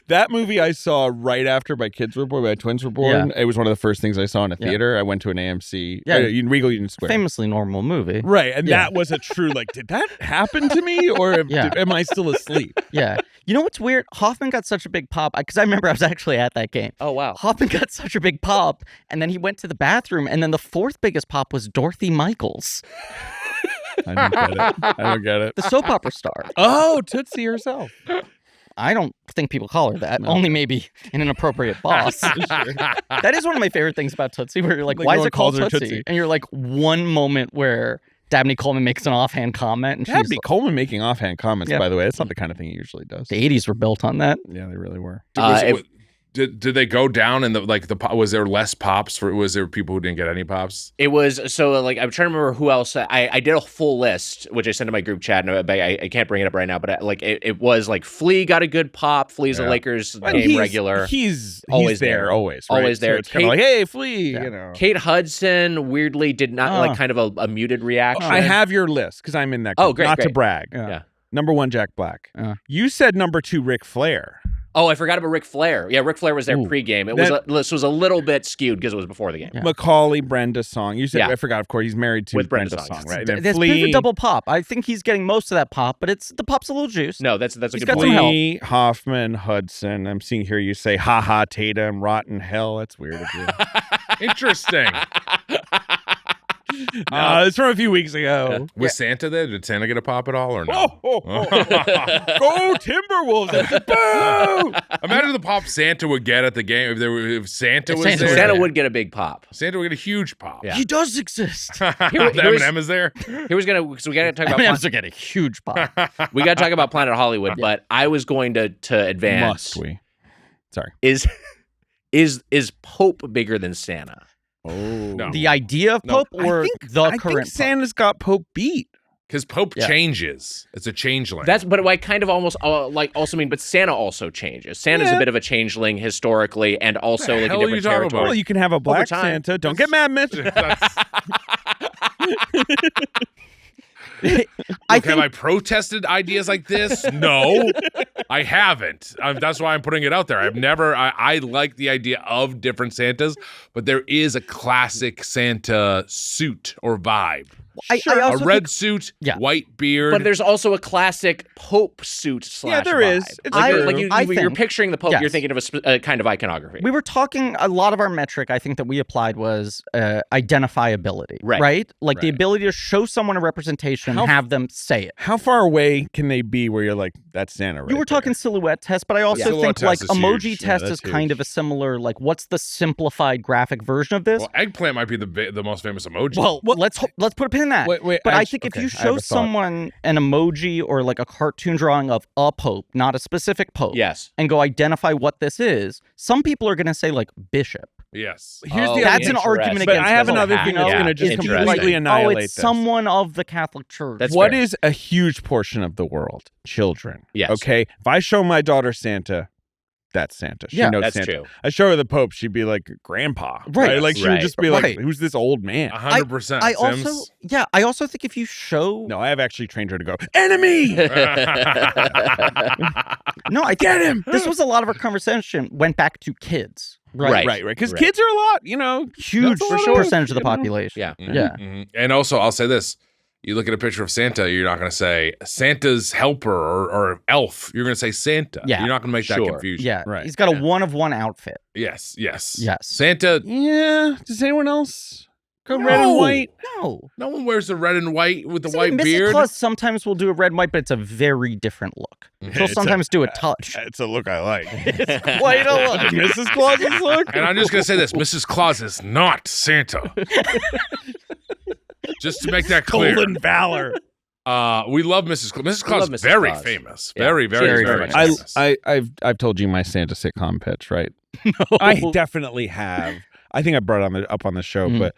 That movie I saw right after my twins were born. It was one of the first things I saw in a theater. I went to an AMC, Regal Union Square. Famously normal movie. Right, and that was a true, like, did that happen to me, or am I still asleep? Yeah. You know what's weird? Hoffman got such a big pop, because I remember I was actually at that game. Oh, wow. Hoffman got such a big pop, and then he went to the bathroom, and then the fourth biggest pop was Dorothy Michaels, I don't get it. the soap opera star. Oh, Tootsie herself. I don't think people call her that. Only maybe an inappropriate boss. That is one of my favorite things about Tootsie, where you're like, why no is one it called calls her Tootsie? Tootsie. And you're like, one moment where Dabney Coleman makes an offhand comment, and Dabney she's Coleman making offhand comments, by the way. That's not the kind of thing he usually does. the 80s were built on that. Yeah, they really were. Did they go down and was there less pops was there people who didn't get any pops? It was so like I'm trying to remember who else. I did a full list which I sent to my group chat, and I can't bring it up right now. But it was like Flea got a good pop. Flea's a Lakers game regular. He's always there, there. always, right? Always there. So it's kind of like, hey, Flea, you know. Kate Hudson weirdly did not like kind of a muted reaction. I have your list because I'm in that group. Oh, great, Not to great. brag. Yeah. Number 1, Jack Black. You said number 2, Ric Flair. Oh, I forgot about Ric Flair. Yeah, Ric Flair was there pregame. This was a little bit skewed because it was before the game. Yeah. Macaulay, Brenda Song. You said, I forgot, of course, he's married to With Brenda Brenda Song, Song. right? There's a bit of a double pop. I think he's getting most of that pop, but the pop's a little juice. No, that's a He's good got point. some help. Flea, Hoffman, Hudson. I'm seeing here you say, ha ha, Tatum, rotten hell. That's weird of you. Interesting. No, it's from a few weeks ago. Was Santa there? Did Santa get a pop at all or no? Go Timberwolves! Boo! Imagine the pop Santa would get at the game if Santa was there. Santa would get a big pop. Santa would get a huge pop. Yeah. He does exist. Eminem is there. We got to talk about. Eminem's getting a huge pop. We got to talk about Planet Hollywood, but I was going to advance. Must we? Sorry. Is Pope bigger than Santa? Oh, No. The idea of Pope or I current think Santa's got Pope beat. Because Pope changes. It's a changeling. But I kind of almost also mean, but Santa also changes. Santa's a bit of a changeling historically, and also like a hell are you different talking territory. about? Well, you can have a black time. Santa. Don't get mad, Mitch. Have I protested ideas like this? No, I haven't. That's why I'm putting it out there. I like the idea of different Santas, but there is a classic Santa suit or vibe. I a red suit, white beard. But there's also a classic Pope suit / Yeah, there vibe. is. It's You're picturing the Pope, yes. you're thinking of a kind of iconography. We were talking, a lot of our metric, I think, that we applied was identifiability, right? Like the ability to show someone a representation, have them say it. How far away can they be where you're like, that's Santa right You were talking silhouette test, but I also think like emoji huge. test is kind of a similar, like, what's the simplified graphic version of this? Well, eggplant might be the most famous emoji. Well, let's put a pin in even that. Wait, but I think if you show someone an emoji or like a cartoon drawing of a pope, not a specific pope, yes, and go identify what this is, some people are going to say like bishop. Yes. That's an argument against. But I have another thing that's going to just completely annihilate it's someone of the Catholic Church. What is a huge portion of the world? Children. Yes. Okay. If I show my daughter Santa, that's Santa. She knows that's Santa. true. I show her the Pope, she'd be like, Grandpa. Right. Like, she would just be like, who's this old man? 100%. I also think if you show... No, I have actually trained her to go, enemy! No, I get him. This was a lot of our conversation went back to kids. Right. Because kids are a lot, huge percentage of the population. Yeah. Mm-hmm. And also, I'll say this. You look at a picture of Santa, you're not going to say Santa's helper or elf. You're going to say Santa. Yeah. You're not going to make that confusion. Yeah. Right. He's got a one-of-one outfit. Yes. Santa. Yeah. Does anyone else go red and white? No. No one wears the red and white with the white Mrs. beard. Claus sometimes will do a red and white, but it's a very different look. She'll sometimes do a touch. It's a look I like. It's quite a look. Mrs. Claus's look. And I'm just going to say this. Mrs. Claus is not Santa. Just to make that clear. Golden valor. We love Mrs. Claus. Mrs. Claus is very famous. Yeah. Very famous. I've told you my Santa sitcom pitch, right? No. I definitely have. I think I brought it up on the show, but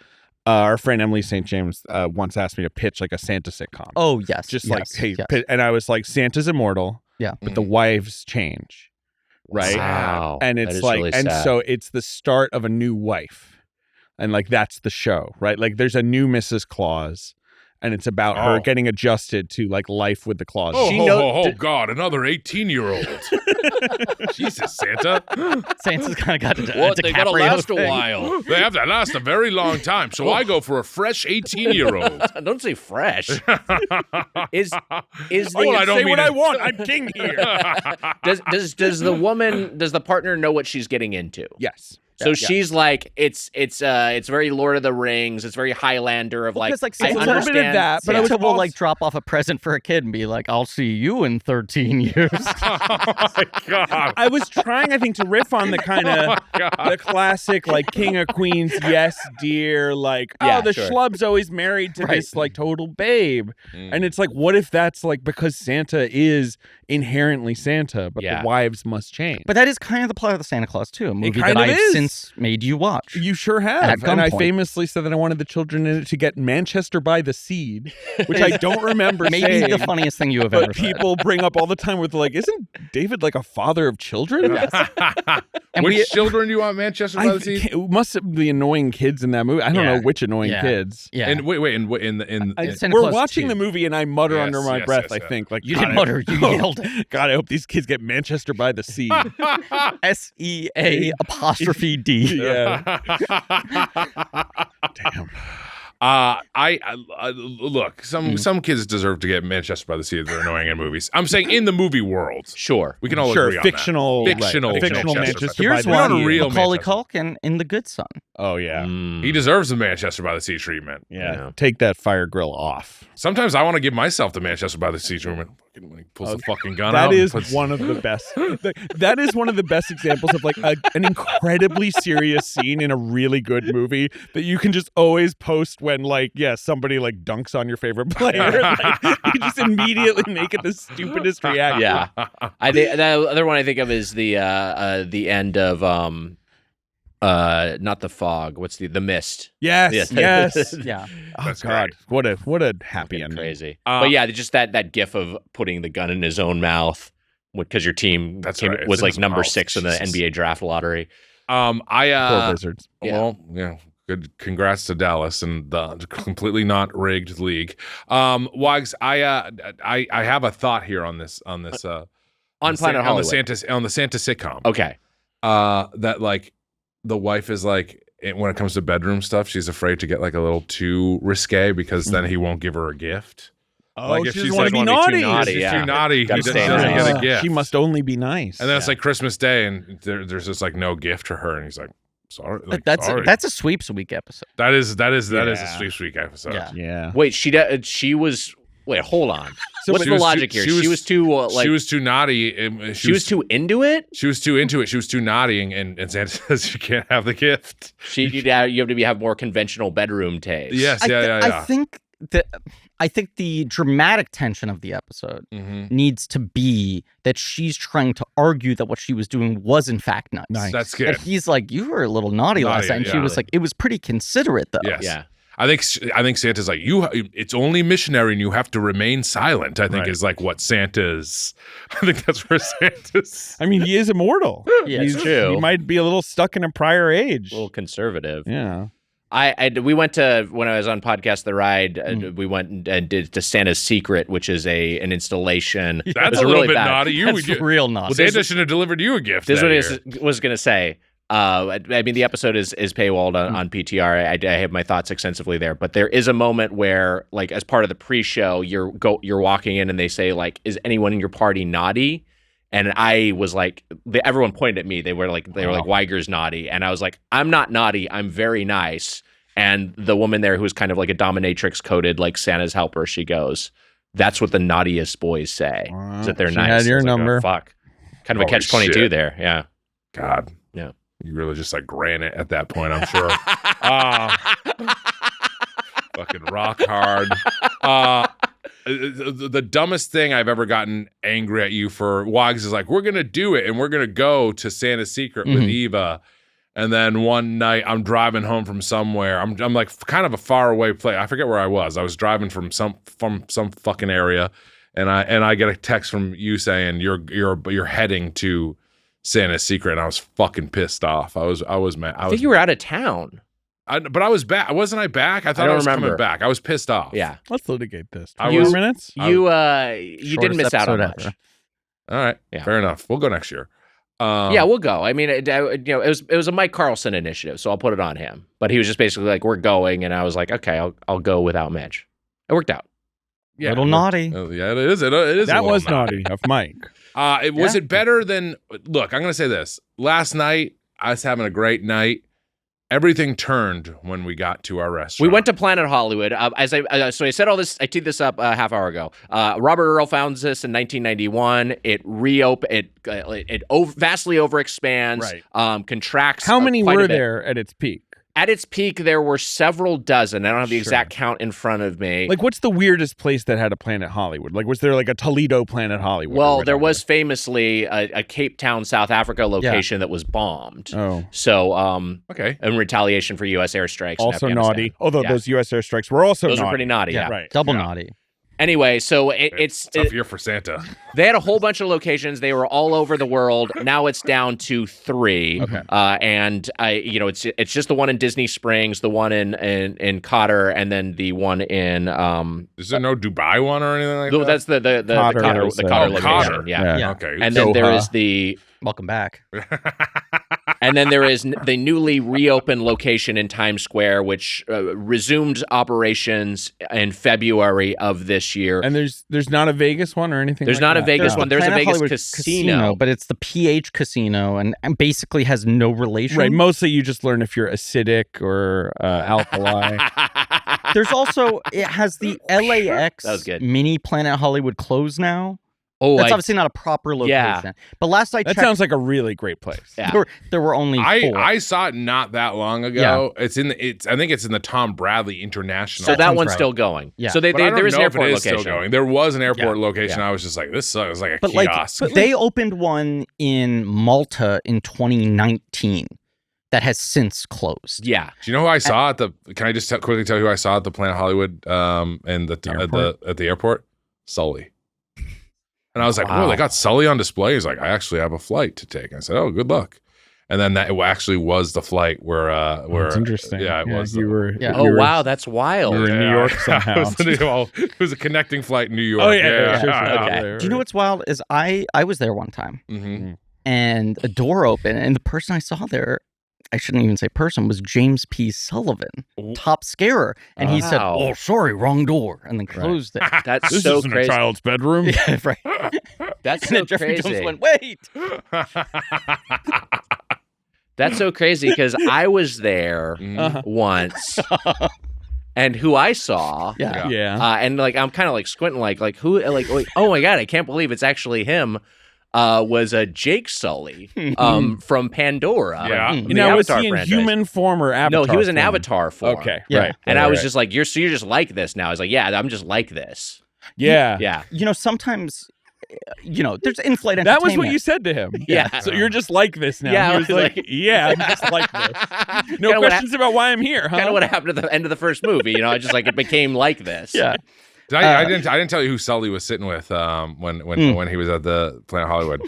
our friend Emily St. James once asked me to pitch like a Santa sitcom. Oh, yes. Just and I was like, Santa's immortal. Yeah. But the wives change. Right. Wow. And it's like, really and so it's the start of a new wife. And like, that's the show, right? Like there's a new Mrs. Claus and it's about her getting adjusted to like life with the Claus. God, another 18-year-old. Jesus, Santa. Santa's kind of got to they got to last a while. They have to last a very long time. So I go for a fresh 18-year-old. Don't say fresh. I don't say what I want. I'm king here. Does the partner know what she's getting into? Yes. So she's like, it's very Lord of the Rings. It's very Highlander of like, like I understand. A little bit of that, but Santa will like drop off a present for a kid and be like, I'll see you in 13 years. Oh my God. I was trying, I think, to riff on the kind of the classic like King of Queens, yes, dear, like, schlub's always married to this like total babe. And it's like, what if that's like because Santa is inherently Santa, but the wives must change. But that is kind of the plot of the Santa Claus too, a movie that I've since made you watch. You sure have. And I famously said that I wanted the children in it to get Manchester by the Sea, which I don't remember maybe the funniest thing you have ever said. But people bring up all the time with like, isn't David like a father of children? Yes. And which children do you want Manchester by the Sea? It must be annoying kids in that movie. I don't know which annoying kids. Yeah. And wait, we're watching the movie and I mutter under my breath, I think. Like, you didn't mutter, you yelled it. God, I hope these kids get Manchester by the Sea. SEA''D. Yeah. Damn. I look. Some kids deserve to get Manchester by the Sea if they're annoying in movies. I'm saying in the movie world. Sure, we can all agree on fictional, that. Fictional Manchester. Here's one: Macaulay Culkin in The Good Son. Oh yeah, he deserves the Manchester by the Sea treatment. Yeah, take that fire grill off. Sometimes I want to give myself the Manchester by the Sea treatment. When he pulls the fucking gun out. That is one of the best. That is one of the best examples of like an incredibly serious scene in a really good movie that you can just always post when like somebody like dunks on your favorite player. Like, you just immediately make it the stupidest reaction. Yeah, I think the other one I think of is the end of not The Fog. What's the Mist? Yes. Yeah. Oh that's God, great. What a happy ending. Crazy. But yeah, just that gif of putting the gun in his own mouth because your team was like number 6 in the NBA draft lottery. Poor Wizards. Well, good. Congrats to Dallas and the completely not rigged league. Wags, I have a thought here on this on Planet Hollywood on the Santa sitcom. Okay. That like the wife is like, when it comes to bedroom stuff, she's afraid to get like a little too risque because then he won't give her a gift. Oh, like if she's like, naughty. She's too naughty. He doesn't get a gift. She must only be nice. And then it's like Christmas Day, and there's just like no gift for her, and he's like, sorry. Like, that's sorry. That's a Sweeps Week episode. That is a Sweeps Week episode. Yeah. Wait, she was. Wait, hold on. So what's the logic here? She was too she was too naughty. She was too into it. She was too into it. She was too naughty, and Santa says you can't have the gift. You have to have more conventional bedroom taste. Yes, I think I think the dramatic tension of the episode needs to be that she's trying to argue that what she was doing was in fact nice. That's good. And he's like, "You were a little naughty last night," and she was like, "It was pretty considerate, though." Yes. Yeah. I think Santa's like, it's only missionary and you have to remain silent, I think is like what Santa's. I think that's where Santa's. I mean, he is immortal. Yeah, it's true. He might be a little stuck in a prior age. A little conservative. Yeah. We went to, when I was on Podcast The Ride, we went and did to Santa's Secret, which is an installation. That's a little bit bad. naughty. That's real naughty. Well, Santa should have delivered you a gift. This is what I was going to say. I mean, the episode is paywalled on PTR. I have my thoughts extensively there, but there is a moment where, like, as part of the pre-show, you're walking in and they say, like, "Is anyone in your party naughty?" And I was like, everyone pointed at me. They were like, Weiger's naughty, and I was like, "I'm not naughty. I'm very nice." And the woman there, who's kind of like a dominatrix coded, like Santa's helper, she goes, "That's what the naughtiest boys say, is that they're she nice." had your I was like, number. "Oh, fuck, kind of a Holy catch-22 shit. there." Yeah. God. Yeah. You really just like granite at that point, I'm sure. Fucking rock hard. The dumbest thing I've ever gotten angry at you for, Wags, is like, we're going to do it and we're going to go to Santa's Secret with Eva. And then one night I'm driving home from somewhere. I'm like kind of a far away place. I forget where I was. I was driving from some fucking area, and I get a text from you saying you're heading to Santa's Secret, and I was fucking pissed off. I was mad. I think you were out of town. But I was back. Wasn't I back? I thought I was coming back. I was pissed off. Yeah. Let's litigate this. 4 minutes? You didn't miss out on much. ever. All right. Yeah. Fair enough. We'll go next year. Yeah, we'll go. I mean, it was a Mike Carlson initiative, so I'll put it on him. But he was just basically like, "We're going," and I was like, "Okay, I'll go without Mitch." It worked out. Yeah. Little naughty. Yeah, it is. It is. That a little was naughty of Mike. Was it better than? Look, I'm going to say this. Last night, I was having a great night. Everything turned when we got to our restaurant. We went to Planet Hollywood. So I said all this. I teed this up a half hour ago. Robert Earl founds this in 1991. It reopened. It vastly overexpands. Right. Contracts. How many quite were a bit. there at its peak? At its peak, there were several dozen. I don't have the exact count in front of me. Like, what's the weirdest place that had a Planet Hollywood? Like, was there like a Toledo Planet Hollywood? Well, there was famously a Cape Town, South Africa location that was bombed. Oh. So, okay. in retaliation for U.S. airstrikes. Also in naughty. Although those U.S. airstrikes were also those naughty. were pretty naughty. Yeah. Right. Double naughty. Anyway, so it's tough year for Santa. They had a whole bunch of locations. They were all over the world. Now it's down to 3. Okay. And it's just the one in Disney Springs, the one in Cotter, and then the one in Is there no Dubai one or anything like that? That's the Cotter location. Cotter. Yeah. Okay. And then there is the Welcome back. And then there is the newly reopened location in Times Square, which resumed operations in February of this year. And there's not a Vegas one or anything. There's like not that. a Vegas one. There's a Planet Vegas Hollywood casino, but it's the PH casino, and basically has no relation. Right. Mostly, you just learn if you're acidic or alkali. There's also, it has the LAX That was good. mini Planet Hollywood closed now. Oh, That's obviously not a proper location. Yeah. But last I That checked, sounds like a really great place. Yeah. there were only 4. I saw it not that long ago. I think it's in the Tom Bradley International. So that sounds one's right. still going. Yeah. So But I don't there is an know if airport it is location. still going. There was an airport location. Yeah. I was just like, this sucks. Like a But kiosk. they opened one in Malta in 2019 that has since closed. Yeah. Do you know who I saw at the? Can I just quickly tell you who I saw at the Planet Hollywood and at the airport? Sully. And I was like, Wow. "Whoa, they got Sully on display." He's like, "I actually have a flight to take." I said, "Oh, good luck." And then that it actually was the flight where That's interesting. Yeah, it was. You were. Yeah. Oh, you were- wow. That's wild. You were in New York somehow. It was a connecting flight in New York. Oh yeah. Sure. Okay. Do you know what's wild is I was there one time Mm-hmm. and a door opened and the person I saw there, I shouldn't even say person, was James P. Sullivan, top scarer. And he said, Wow. "Oh, sorry, wrong door," and then closed it. That's This so isn't crazy. a child's bedroom. Yeah, right. That's And so then Jeffrey crazy. Jones went, "Wait." That's so crazy because I was there Uh-huh. once, and who I saw, Yeah. Yeah. and like I'm kind of like squinting, like who, like oh my god, I can't believe it's actually him. was a Jake Sully from Pandora. Yeah. In the Now, was Avatar he in franchise. human form or Avatar? No, he was in form? Avatar form. Okay, Yeah. right. And I was right. just like, you're just like this now. I was like, yeah, I'm just like this. Yeah. Yeah. sometimes, there's in-flight entertainment. That was what you said to him. Yeah. So you're just like this now. Yeah, He I was was like, like- yeah, I'm just like this. No Kinda what questions about why I'm here, huh? Kind of what happened at the end of the first movie. I just like it became like this. Yeah. I didn't tell you who Sully was sitting with when he was at the Planet Hollywood.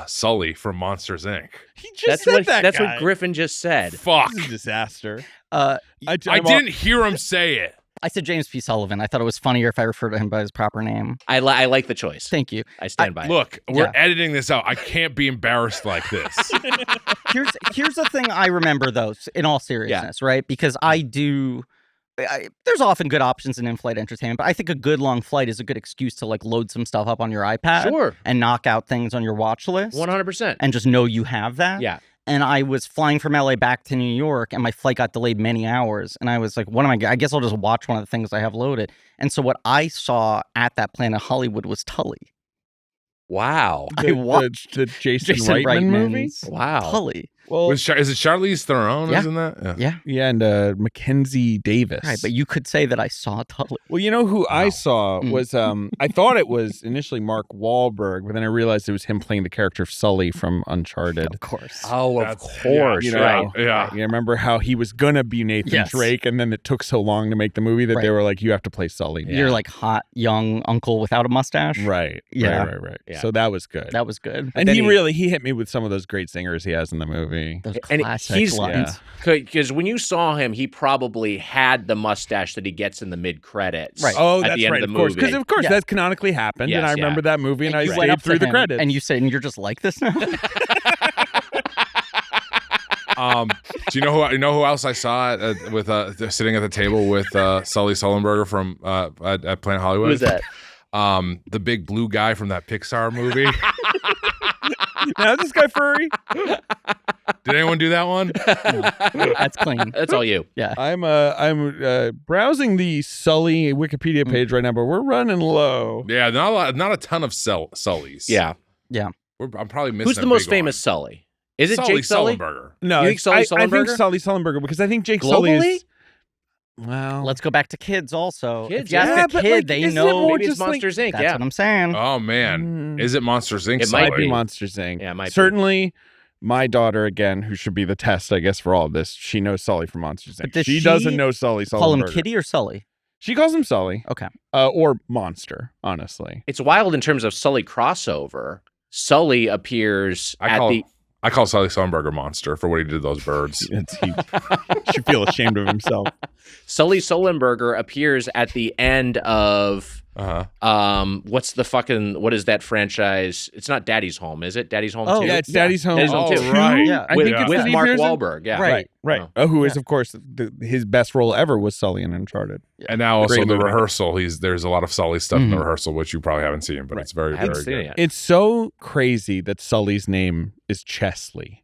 Sully from Monsters Inc. He just That's guy. what Griffin just said. Fuck. This is a disaster. Uh, I didn't hear him say it. I said James P. Sullivan. I thought it was funnier if I referred to him by his proper name. I like the choice. Thank you. I stand by it. Look, we're Yeah. editing this out. I can't be embarrassed like this. Here's the thing I remember, though, in all seriousness, right? Because there's often good options in in-flight entertainment, but I think a good long flight is a good excuse to like load some stuff up on your iPad Sure. and knock out things on your watch list 100%. and just know you have that. Yeah. And I was flying from LA back to New York, and my flight got delayed many hours. And I was like, what am I guess I'll just watch one of the things I have loaded. And so what I saw at that Planet Hollywood was Tully. Wow. I watched the Jason Jason Reitman movie. Reitman's Wow. Tully. Well, Is it Charlize Theron? Yeah. Isn't that? Yeah. yeah, and Mackenzie Davis. Right, but you could say that I saw Tully. Well, you know who I saw Mm. was I thought it was initially Mark Wahlberg, but then I realized it was him playing the character of Sully from Uncharted. Of course. Oh, of That's- course. You know, right. Yeah. You remember how he was gonna be Nathan Yes. Drake, and then it took so long to make the movie that they Right. were like, "You have to play Sully." You're like hot, young uncle without a mustache. Right. Yeah. Right. Yeah. So that was good. That was good. and then he hit me with some of those great singers he has in the movie. Those And classic he's- lines. Because when you saw him, he probably had the mustache that he gets in the mid credits. Right. Oh, at that's the end right. of the Of movie. course, Yeah. that canonically happened, Yes, and I yeah. remember that movie, and I you went stayed up to through the him credits. And you said, and you're just like this now? Do you know who else I saw with sitting at the table with Sully Sullenberger from at Planet Hollywood? Who was that? The big blue guy from that Pixar movie. Now is this guy furry? Did anyone do that one? That's clean. That's all you. Yeah. I'm browsing the Sully Wikipedia page right now, but we're running low. Yeah, not a ton of Sullys. Yeah. I'm probably missing. Who's the a most big famous one. Sully? Is it Sully Jake Sully? Sullenberger? No, You think Sully I think Sullenberger? Sully Sullenberger because I think Jake Sully Globally? is. Well, Let's go back to kids also. Kids, if you ask yeah, a but, kid, like, they isn't it know. more Maybe it's just like- Monsters Inc. That's Yeah. what I'm saying. Oh man, is it Monsters Inc? It might might be be. Monsters Inc. Yeah, it might be. Certainly. My daughter, again, who should be the test, I guess, for all of this, she knows Sully from Monsters But Inc. does She she doesn't know Sully Sullenberger. Call him Kitty or Sully? She calls him Sully. Okay. Or Monster, honestly. It's wild in terms of Sully crossover. Sully appears I call Sully Sullenberger Monster for what he did to those birds. He should feel ashamed of himself. Sully Sullenberger appears at the end of what is that franchise? It's not Daddy's Home, is it? Daddy's Home 2? Yeah, it's Daddy's Home. Daddy's Home 2. right. Yeah. I with think it's with that he Mark appears in. Wahlberg. Yeah. Right. Right. Oh. Who is, of course, his best role ever was Sully in Uncharted. And now also Great the movie. rehearsal. There's a lot of Sully stuff in the rehearsal, which you probably haven't seen, but it's very, I haven't very seen good. it yet. It's so crazy that Sully's name is Chesley.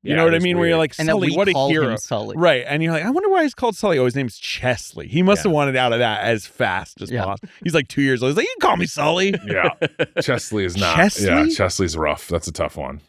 You know what I mean? Where you're like, And that Sully, we what a call hero. him Sully. Right. And you're like, I wonder why he's called Sully. Oh, his name's Chesley. He must have wanted out of that as fast as Yeah. possible. He's like 2 years old. He's like, you can call me Sully. Yeah, Chesley is not. Chesley? Yeah, Chesley's rough. That's a tough one.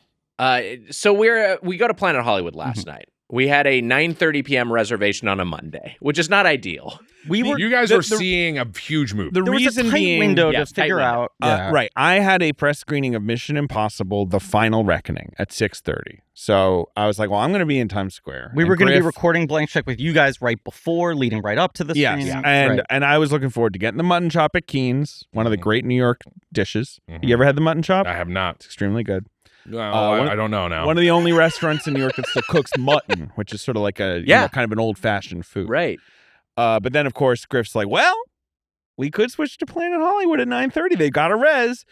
So we go to Planet Hollywood last night. We had a 9:30 p.m. reservation on a Monday, which is not ideal. You guys were seeing a huge movie. The There was a reason tight being, window Yeah, to tight figure window. out. right. I had a press screening of Mission Impossible: The Final Reckoning at 6:30. So I was like, well, I'm going to be in Times Square. We And were going to be Griff- recording Blank Check with you guys right before, leading right up to the Yes, screening. and Right. and I was looking forward to getting the mutton chop at Keen's, one of the great New York dishes. You ever had the mutton chop? I have not. It's extremely good. Well, one- I don't know now. One of the only restaurants in New York that still cooks mutton, which is sort of like a kind of an old fashioned food. Right. But then of course Griff's like, well, we could switch to Planet Hollywood at 9:30. They got a res.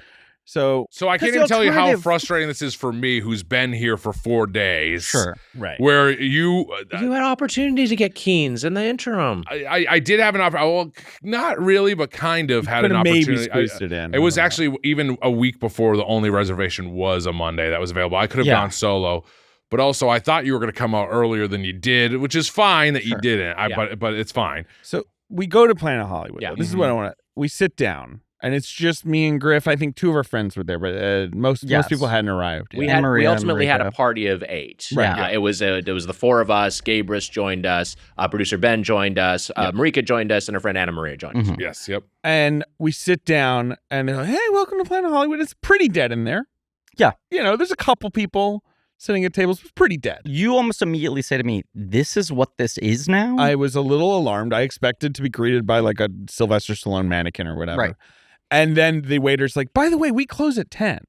So I can't the even tell you how alternative- frustrating this is for me, who's been here for 4 days. Sure. right. Where you You had opportunity to get Keen's in the interim. I did have an opportunity. Well, not really, but kind of had an Could've maybe opportunity. squeezed it in. It was I don't know. actually even a week before the only reservation was a Monday that was available. I could have gone solo, but also I thought you were going to come out earlier than you did, which is fine that you didn't. But it's fine. So we go to Planet Hollywood. Yeah. This is what I want to. We sit down. And it's just me and Griff. I think 2 of our friends were there, but most people hadn't arrived. We yet. we ultimately had a party of 8. Right. It was the 4 of us. Gabrus joined us. Producer Ben joined us. Marika joined us, and our friend Anna Maria joined us. Yes, yep. And we sit down, and they're like, "Hey, welcome to Planet Hollywood." It's pretty dead in there. Yeah. There's a couple people sitting at tables. It's pretty dead. You almost immediately say to me, "This is what this is now?" I was a little alarmed. I expected to be greeted by like a Sylvester Stallone mannequin or whatever. Right. And then the waiter's like, "By the way, we close at 10."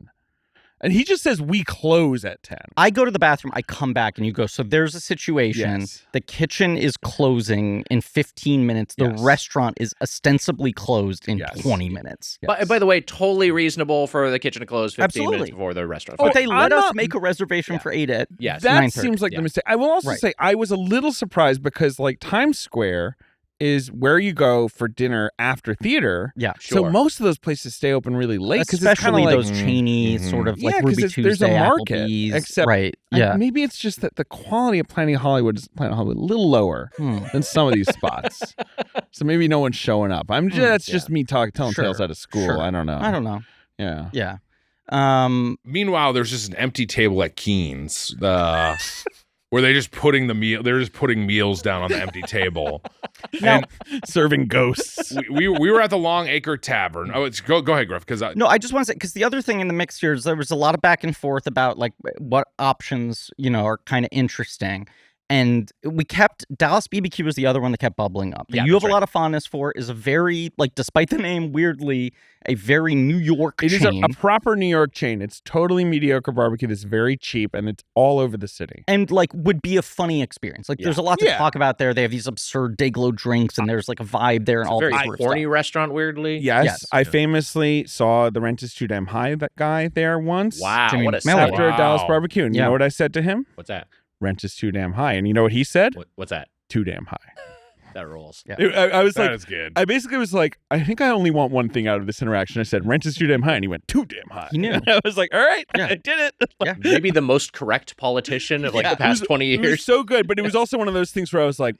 And he just says, "We close at 10." I go to the bathroom, I come back, and you go, "So there's a situation. Yes. The kitchen is closing in 15 minutes. The restaurant is ostensibly closed in 20 minutes." Yes. By the way, totally reasonable for the kitchen to close 15 minutes before the restaurant. But they let us make a reservation for 8 at Yes. That 9:30. seems like the mistake. I will also say I was a little surprised because like Times Square is where you go for dinner after theater. Yeah, So most of those places stay open really late. Especially it's those chainy sort of like Ruby Tuesday, there's a market. Applebee's. Except, right. Yeah. Maybe it's just that the quality of Planet Hollywood is a little lower than some of these spots. So maybe no one's showing up. That's just me telling tales out of school. Sure. I don't know. Yeah. Yeah. Meanwhile, there's just an empty table at Keen's. Where they're just putting meals down on the empty table. And serving ghosts. We were at the Long Acre Tavern. Oh, go ahead, Griff. No, I just want to say, because the other thing in the mix here is there was a lot of back and forth about like what options, are kind of interesting. And we kept, Dallas BBQ was the other one that kept bubbling up. That you have a lot of fondness for is a very, like, despite the name, weirdly, a very New York chain. It is a proper New York chain. It's totally mediocre barbecue that's very cheap, and it's all over the city. And, like, would be a funny experience. Like, there's a lot to talk about there. They have these absurd day-glow drinks, and there's, like, a vibe there and all this very horny restaurant, weirdly. Yes. I famously saw the Rent is Too Damn High guy there once. Wow, what a after a Dallas barbecue. And you know what I said to him? What's that? Rent is too damn high. And you know what he said? What's that? Too damn high. That rules. Yeah. I was that is good. I basically was like, I think I only want one thing out of this interaction. I said, rent is too damn high. And he went, too damn high. He knew. And I was like, all right, I did it. Yeah. Maybe the most correct politician of like the past 20 years. It was so good. But it was also one of those things where I was like,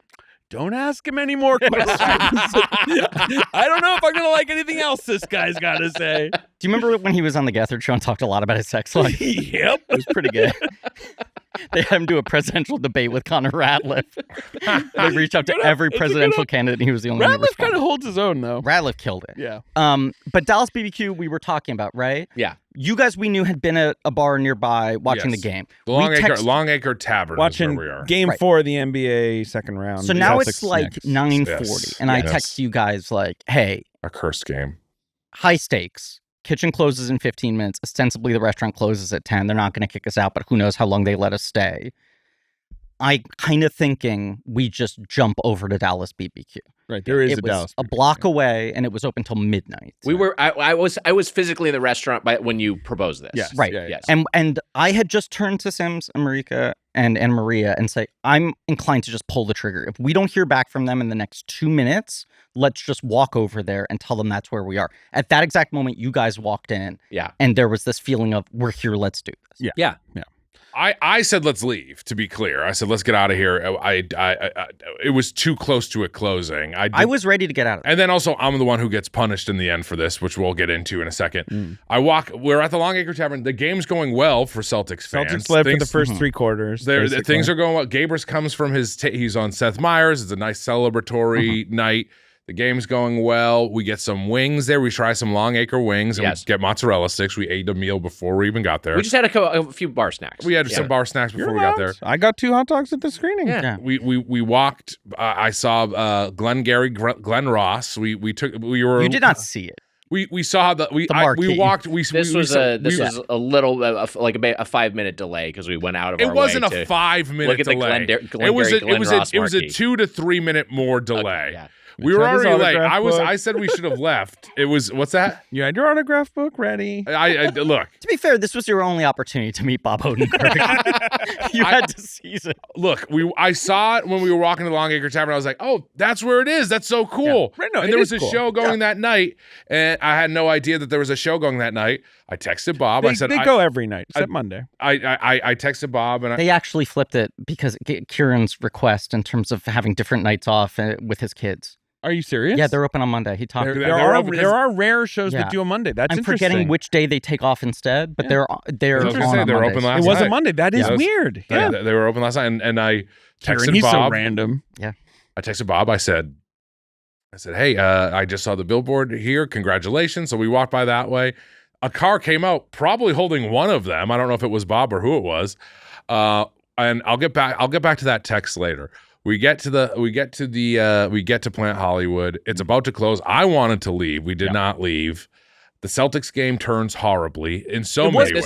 don't ask him any more questions. I don't know if I'm going to like anything else this guy's got to say. Do you remember when he was on the Gethard show and talked a lot about his sex life? Yep. It was pretty good. They had him do a presidential debate with Connor Ratliff. They reached out to every presidential candidate, and he was the only one who Ratliff kind of holds his own, though. Ratliff killed it. Yeah. But Dallas BBQ, we were talking about, right? Yeah. You guys, we knew, had been at a bar nearby watching the game. The Long Acre Tavern watching is where we are. Game 4 of the NBA second round. So now it's like 9:40, Yes. and I text you guys like, hey. A cursed game. High stakes. Kitchen closes in 15 minutes. Ostensibly, the restaurant closes at 10. They're not going to kick us out, but who knows how long they let us stay. I kind of thinking we just jump over to Dallas BBQ. Right, there is it a was Dallas a block away, and it was open till midnight. We were. I was physically in the restaurant when you proposed this. Yes, right. Yes. And I had just turned to Sims, Marika, and Maria and say, I'm inclined to just pull the trigger. If we don't hear back from them in the next 2 minutes, let's just walk over there and tell them that's where we are. At that exact moment, you guys walked in. Yeah. And there was this feeling of, we're here, let's do this. Yeah. I said let's leave. To be clear, I said let's get out of here. It was too close to it closing. I was ready to get out of it. And then also I'm the one who gets punished in the end for this, which we'll get into in a second. We're at the Long Acre Tavern. The game's going well for Celtics fans. Celtics led for the first 3 quarters. Things are going well. Gabrus comes from he's on Seth Meyers. It's a nice celebratory night. The game's going well. We get some wings there. We try some Long Acre wings and we get mozzarella sticks. We ate a meal before we even got there. We just had a few bar snacks. We had some bar snacks before we got there. I got 2 hot dogs at the screening. Yeah. We walked. I saw Glenn Ross. We were. You did not see it. We saw we walked. This was a little like a 5-minute delay because we went out of our way. It wasn't a 5-minute delay. It was a 2 to 3 minute more delay. Okay, yeah. We were already late. I said we should have left. It was what's that? You had your autograph book ready. I look. To be fair, this was your only opportunity to meet Bob Odenkirk. You had to seize it. Look, I saw it when we were walking to the Long Acre Tavern. I was like, oh, that's where it is. That's so cool. Yeah. Right, no, and there was a show going that night, and I had no idea that there was a show going that night. I texted Bob. I said they go every night except Monday. I texted Bob and they actually flipped it because Kieran's request in terms of having different nights off with his kids. Are you serious? Yeah, they're open on Monday. He talked. There are rare shows that do a Monday. That's I'm interesting. forgetting which day they take off instead, but they're open last It was night. a Monday. That is weird. They were open last night, and I texted He's Bob. so random. Yeah, I texted Bob. I said, hey, I just saw the billboard here. Congratulations. So we walked by that way. A car came out, probably holding one of them. I don't know if it was Bob or who it was. And I'll get back to that text later. We get to Plant Hollywood. It's about to close. I wanted to leave. We did not leave. The Celtics game turns horribly in so many ways.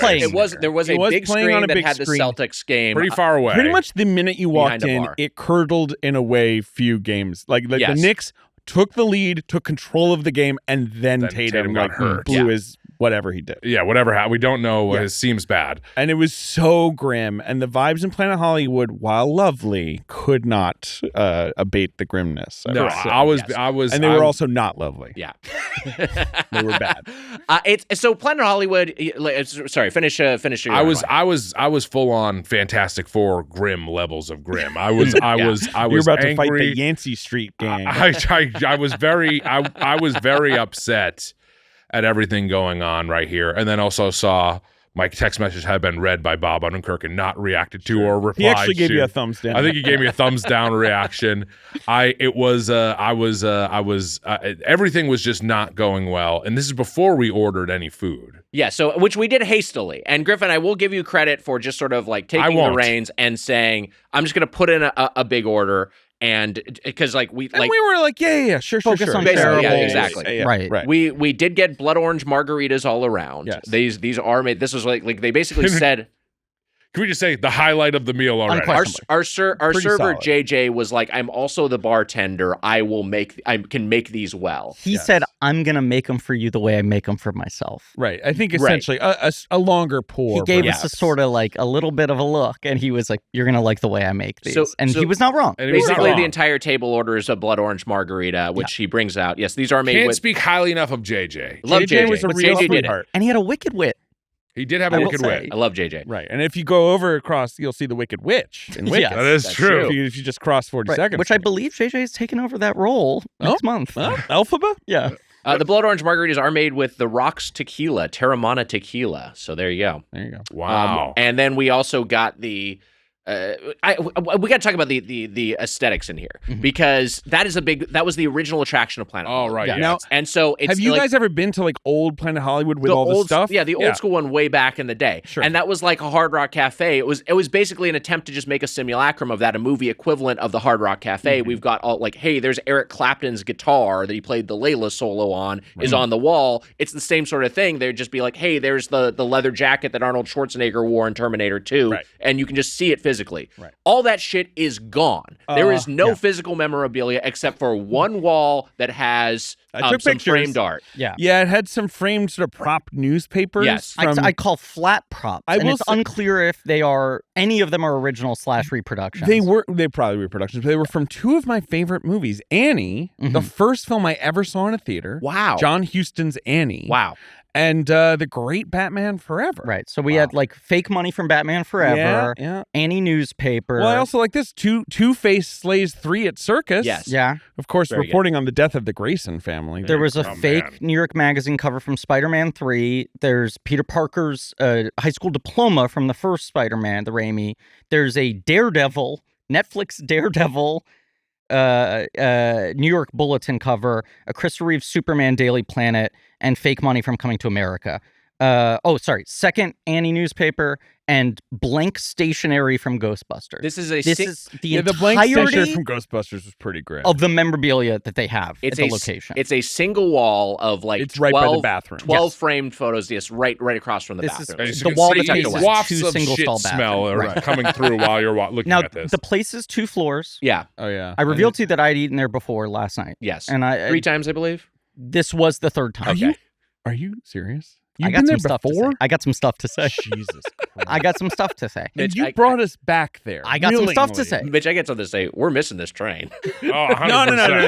There was a big screen that had the Celtics game pretty far away. Pretty much the minute you walked in, it curdled in a way few games. Like the Knicks took the lead, took control of the game, and then Tatum got hurt. Blew his whatever he did. Yeah, whatever happened. We don't know. It seems bad. And it was so grim. And the vibes in Planet Hollywood, while lovely, could not abate the grimness. No, I was. And they were also not lovely. Yeah. They were bad. So Planet Hollywood, sorry, finish your I was full on Fantastic Four grim levels of grim. I was You're about angry. to fight the Yancey Street gang. I was very upset at everything going on right here, and then also saw my text message had been read by Bob Odenkirk and not reacted to or replied to. He actually gave you a thumbs down. I think he gave me a thumbs down reaction. Everything was just not going well, and this is before we ordered any food. Yeah, so which we did hastily. And Griffin, I will give you credit for just sort of like taking the reins and saying, I'm just going to put in a big order. And because we were like, sure. Focus on basically, yeah, exactly. Right. We did get blood orange margaritas all around. Yes. These are made. This was like they basically said. Can we just say the highlight of the meal already? Our server solid. JJ was like, I'm also the bartender. I can make these well. He said, I'm gonna make them for you the way I make them for myself. Right. I think essentially a longer pour. He gave us a sort of like a little bit of a look, and he was like, "You're gonna like the way I make these," and he was not wrong. Basically, the entire table orders a blood orange margarita, which he brings out. Yes, these are made. Can't speak highly enough of JJ. Love JJ. was a real sweetheart, and he had a wicked wit. He did have a wicked wit. I love JJ. Right. And if you go over across, you'll see the Wicked Witch in Wicked. That is true. If you just cross 42nd Which I believe JJ has taken over that role next month. Elphaba? Yeah. The blood orange margaritas are made with the Rocks tequila, Terramana tequila. So there you go. Wow. And then we also got the. We got to talk about the aesthetics in here because that was the original attraction of Planet Hollywood. Right. Yeah. Now, and so have you guys ever been to like old Planet Hollywood with all the stuff? Yeah, the old school one way back in the day. Sure. And that was like a Hard Rock Cafe. It was basically an attempt to just make a simulacrum of that, a movie equivalent of the Hard Rock Cafe. We've got all like, hey, there's Eric Clapton's guitar that he played the Layla solo on is on the wall. It's the same sort of thing. They'd just be like, hey, there's the leather jacket that Arnold Schwarzenegger wore in Terminator 2, and you can just see it physically. Right. All that shit is gone. There is no physical memorabilia except for one wall that has some framed art. Yeah, it had some framed sort of prop newspapers. Yes, I call flat props, and it's unclear if any of them are original / reproductions. They probably reproductions, but they were from two of my favorite movies. Annie, the first film I ever saw in a theater. Wow. John Huston's Annie. Wow. And the great Batman Forever. Right. So we had like fake money from Batman Forever, Annie newspaper. Well, I also like this Two-Face slays 3 at Circus. Yes. Yeah. Of course, reporting on the death of the Grayson family. There was a fake New York Magazine cover from Spider-Man 3. There's Peter Parker's high school diploma from the first Spider-Man, the Raimi. There's a Daredevil, Netflix Daredevil, New York Bulletin cover, a Christopher Reeve Superman Daily Planet, and fake money from Coming to America. Second Annie newspaper and blank stationery from Ghostbusters. This is the blank stationery entirety from Ghostbusters was pretty great. of the memorabilia that they have at the location. It's a single wall of like it's right by the bathroom. 12 framed photos, right across from the bathroom. Is the wall that faces wafts two of single shit stall smell bathrooms. are coming through while you're looking Now, at this. the place is 2 floors. Yeah. Oh, yeah. I revealed to you that I'd eaten there before last night. Yes. And 3 times, I believe. This was the 3rd time. Are you serious? I got some stuff to say. I got some stuff to say. Jesus Christ. I got some stuff to say. And you brought us back there. I got some stuff to say. Mitch, I get something to say. We're missing this train. No.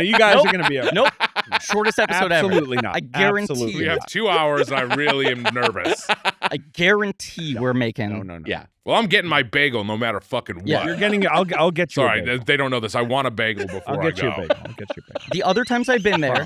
You guys are going to be okay. Nope. Shortest episode ever. Absolutely not. I guarantee Absolutely we you. have 2 hours. I really am nervous. I guarantee we're making. No. Yeah. Well, I'm getting my bagel no matter fucking what. Yeah. You're getting. I'll get you. Sorry, a bagel. they don't know this. I want a bagel before I'll get I you go. a bagel. I'll get you a bagel. The other times I've been there,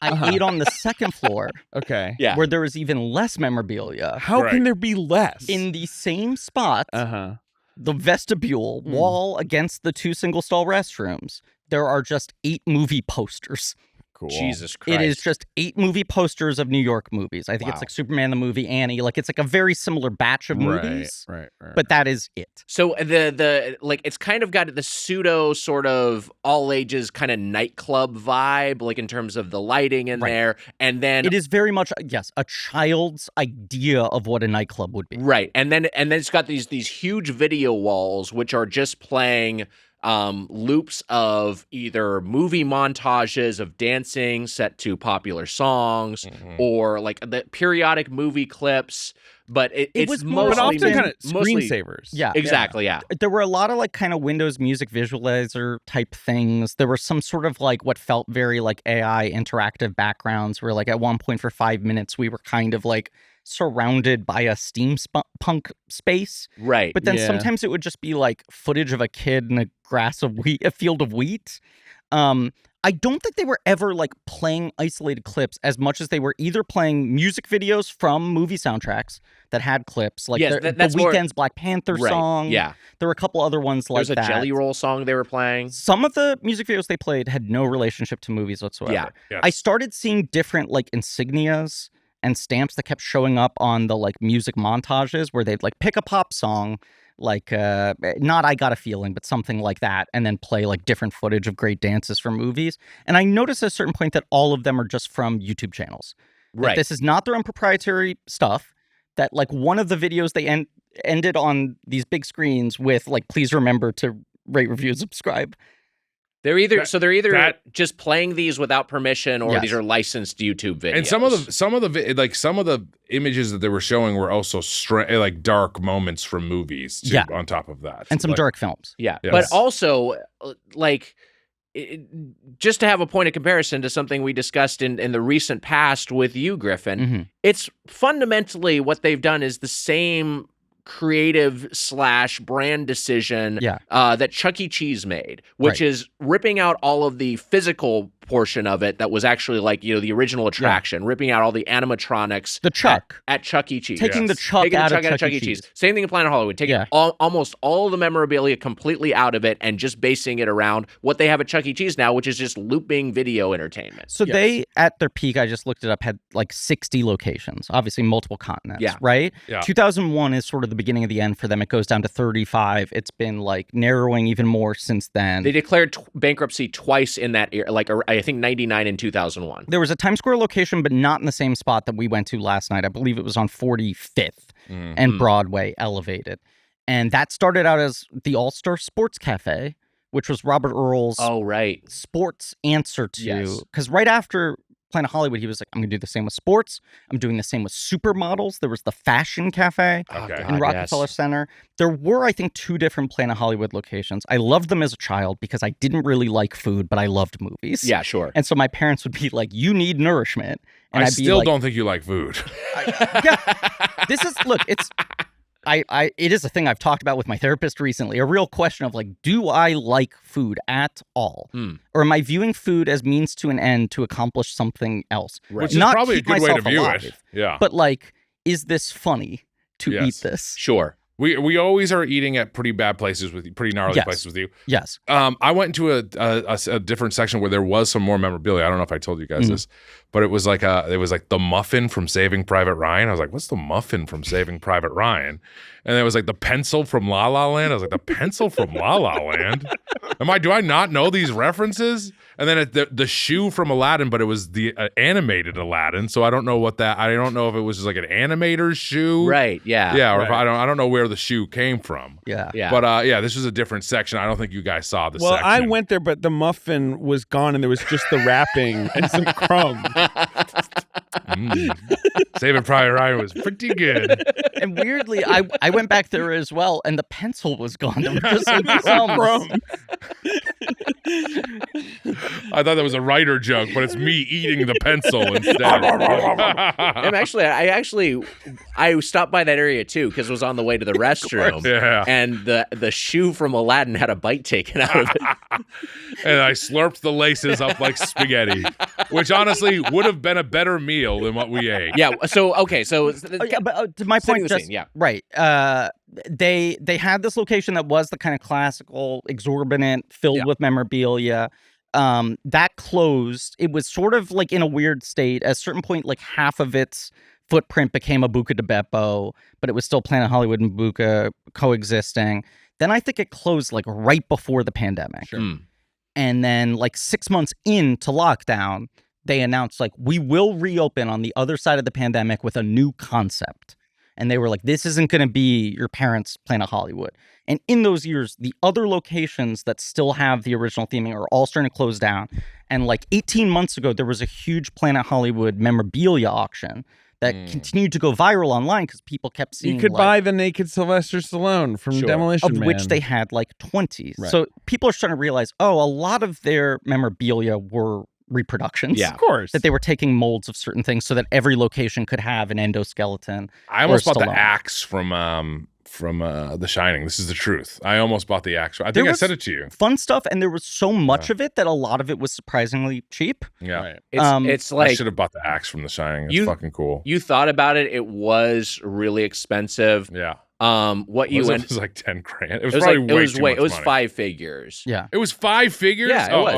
I ate on the second floor. Okay. Yeah. Where there was even less memorabilia. How Right. can there be less? In the same spot, the vestibule Hmm. wall against the 2 single stall restrooms, there are just 8 movie posters. Cool. Jesus Christ. It is just 8 movie posters of New York movies. I think it's Wow. like Superman the movie, Annie. Like it's like a very similar batch of movies. Right. But that is it. So the like it's kind of got the pseudo sort of all ages kind of nightclub vibe, like in terms of the lighting in there, and then It is very much a child's idea of what a nightclub would be. right, and then it's got these huge video walls which are just playing loops of either movie montages of dancing set to popular songs or like the periodic movie clips, but it's was more- mostly But often kind of mostly- screensavers. Yeah. Exactly, yeah. There were a lot of like kind of Windows music visualizer type things. There were some sort of like what felt very like AI interactive backgrounds where like at one point for 5 minutes we were kind of like surrounded by a steampunk space. Right. But then Yeah. sometimes it would just be like footage of a kid in a field of wheat. I don't think they were ever like playing isolated clips as much as they were either playing music videos from movie soundtracks that had clips, like Yes, the that's more- Weeknd's Black Panther Right, song. yeah. There were a couple other ones like There's a that. Jelly Roll song they were playing. Some of the music videos they played had no relationship to movies whatsoever. Yeah. Yes. I started seeing different like insignias and stamps that kept showing up on the like music montages where they'd like pick a pop song, like not I Got a Feeling, but something like that, and then play like different footage of great dances from movies. And I noticed at a certain point that all of them are just from YouTube channels. That Right. this is not their own proprietary stuff. That like one of the videos they ended on these big screens with like, please remember to rate, review, and subscribe. They're either that- just playing these without permission, or Yes. these are licensed YouTube videos. And some of the images that they were showing were also like dark moments from movies too, Yeah. on top of that. And some Like, dark films. yeah, Yes. but also like just to have a point of comparison to something we discussed in the recent past with you, Griffin. Mhm. It's fundamentally what they've done is the same creative / brand decision that Chuck E. Cheese made, which is ripping out all of the physical portion of it that was actually like, you know, the original attraction, ripping out all the animatronics. The Chuck. At Chuck E. Cheese. Taking the Chuck out of Chuck E. Cheese. Same thing in Planet Hollywood. Taking almost all of the memorabilia completely out of it and just basing it around what they have at Chuck E. Cheese now, which is just looping video entertainment. So they, at their peak, I just looked it up, had like 60 locations, obviously multiple continents, right? Yeah. 2001 is sort of the beginning of the end for them. It goes down to 35. It's been like narrowing even more since then. They declared bankruptcy twice in that era, like I think 99 and 2001. There was a Times Square location, but not in the same spot that we went to last night. I believe it was on 45th and Broadway, elevated. And that started out as the All-Star Sports Cafe, which was Robert Earl's sports answer to, because right after Planet Hollywood, he was like, I'm going to do the same with sports. I'm doing the same with supermodels. There was the Fashion Cafe in Rockefeller Center. There were, I think, 2 different Planet Hollywood locations. I loved them as a child because I didn't really like food, but I loved movies. Yeah, sure. And so my parents would be like, you need nourishment. And I I'd be still like, don't think you like food. this is, look, it's, it is a thing I've talked about with my therapist recently, a real question of like, do I like food at all? Or am I viewing food as means to an end to accomplish something else? Which is Not probably a keep good way to myself view alive, it. Yeah. But like, is this funny to eat this? Sure. We always are eating at pretty bad places with you, pretty gnarly places with you. Yes. I went into a different section where there was some more memorabilia. I don't know if I told you guys this, but it was like the muffin from Saving Private Ryan. I was like, what's the muffin from Saving Private Ryan? And it was like the pencil from La La Land. I was like, the pencil from La La Land? Do I not know these references? And then the shoe from Aladdin, but it was the animated Aladdin. So I don't know I don't know if it was just like an animator's shoe. Right. Yeah. Yeah. Or if I don't know where the shoe came from. Yeah. Yeah. But this was a different section. I don't think you guys saw this Well, section. I went there, but the muffin was gone, and there was just the wrapping and some crumbs. Saving Private Ryan was pretty good. And weirdly, I went back there as well, and the pencil was gone. There were just some crumbs. I thought that was a writer joke, but it's me eating the pencil instead. I stopped by that area too because it was on the way to the restroom. Yeah. And the shoe from Aladdin had a bite taken out of it. And I slurped the laces up like spaghetti, which honestly would have been a better meal than what we ate. Yeah. So okay. So but to my point, just scene, yeah. Right. They had this location that was the kind of classical, exorbitant, filled with memorabilia. That closed. It was sort of like in a weird state. At a certain point, like half of its footprint became a Buca de Beppo, but it was still Planet Hollywood and Buca coexisting. Then I think it closed like right before the pandemic. Sure. And then like 6 months into lockdown, they announced like, we will reopen on the other side of the pandemic with a new concept. And they were like, this isn't going to be your parents' Planet Hollywood. And in those years, the other locations that still have the original theming are all starting to close down. And like 18 months ago, there was a huge Planet Hollywood memorabilia auction that continued to go viral online because people kept seeing. You could buy the naked Sylvester Stallone from Demolition Man, of which they had like 20. Right. So people are starting to realize, a lot of their memorabilia were reproductions. Yeah, of course. That they were taking molds of certain things so that every location could have an endoskeleton. I almost bought the axe from The Shining. This is the truth. I almost bought the axe. I think I said it to you. Fun stuff, and there was so much of it that a lot of it was surprisingly cheap. Yeah. Right. It's like I should have bought the axe from The Shining. It's fucking cool. You thought about it. It was really expensive. Yeah. It was like 10 grand. It was probably way too much money. It was 5 figures. Yeah. It was 5 figures? Yeah, it was.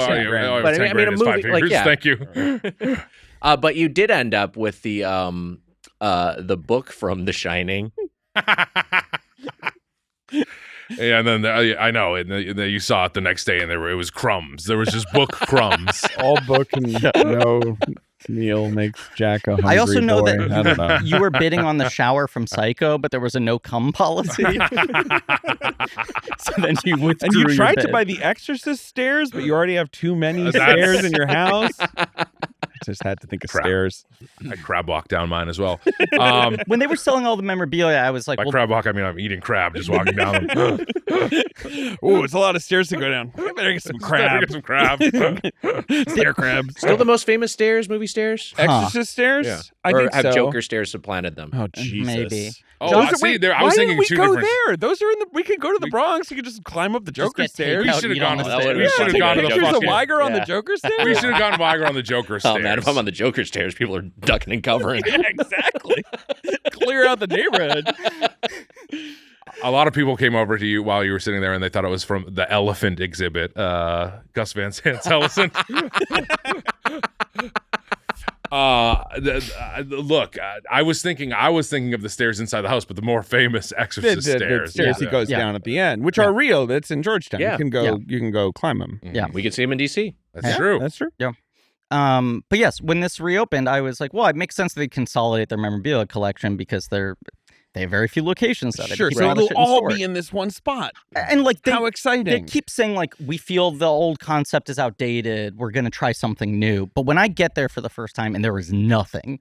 But I mean, a movie, 5 figures. Thank you. But you did end up with the book from The Shining. Yeah, and then I know, and you saw it the next day, and it was crumbs. There was just book crumbs. All book and no meal makes Jack a hungry I also know boy. that I don't know. you were bidding on the shower from Psycho, but there was a no cum policy. So then you withdrew. And you tried your to bid. buy the Exorcist stairs, but you already have too many stairs in your house. I just had to think of stairs. I crab walk down mine as well. When they were selling all the memorabilia, I was like, by crab walk, I mean I'm eating crab, just walking down them. Oh, it's a lot of stairs to go down. I better get some crab. Get some crab. Stair crabs. Still the most famous stairs, movie stairs? Exorcist stairs? Yeah. I think have so. Joker stairs supplanted them? Oh, Jesus. Maybe. Oh, I see. I was thinking two different. There? Those are in the. We could go to the Bronx. You could just climb up the Joker stairs. We should have gone to the stairs. We should have gone to the There's a fucking. Weiger on the Joker stairs. We should have gone Weiger on the Joker stairs. Oh man, if I'm on the Joker stairs, people are ducking and covering. Yeah, exactly. Clear out the neighborhood. A lot of people came over to you while you were sitting there, and they thought it was from the elephant exhibit. Gus Van Sant's elephant. Look, I was thinking of the stairs inside the house, but the more famous Exorcist stairs. Stairs he goes down at the end, which are real. That's in Georgetown. Yeah. You can go climb them. Yeah. We could see them in DC. That's true. That's true. Yeah. But yes, when this reopened, I was like, well, it makes sense that they consolidate their memorabilia collection because they have very few locations of it. Sure, so it'll all be in this one spot. And like, how exciting! They keep saying like, we feel the old concept is outdated. We're going to try something new. But when I get there for the first time and there is nothing,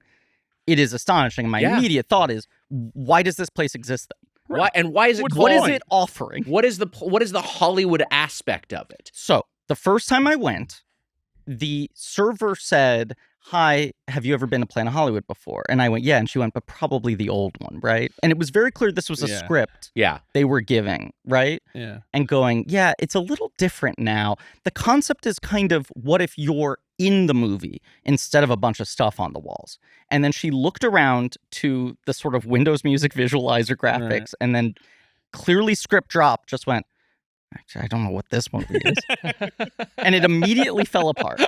it is astonishing. My immediate thought is, why does this place exist then? Why and why is it? What is it offering? What is the Hollywood aspect of it? So the first time I went, the server said, "Hi, have you ever been to Planet Hollywood before?" And I went, "Yeah." And she went, "But probably the old one, right?" And it was very clear this was a script they were giving, right? Yeah. And going, "Yeah, it's a little different now. The concept is kind of, what if you're in the movie instead of a bunch of stuff on the walls?" And then she looked around to the sort of Windows Music visualizer graphics and then clearly script drop just went, "Actually, I don't know what this movie is." And it immediately fell apart.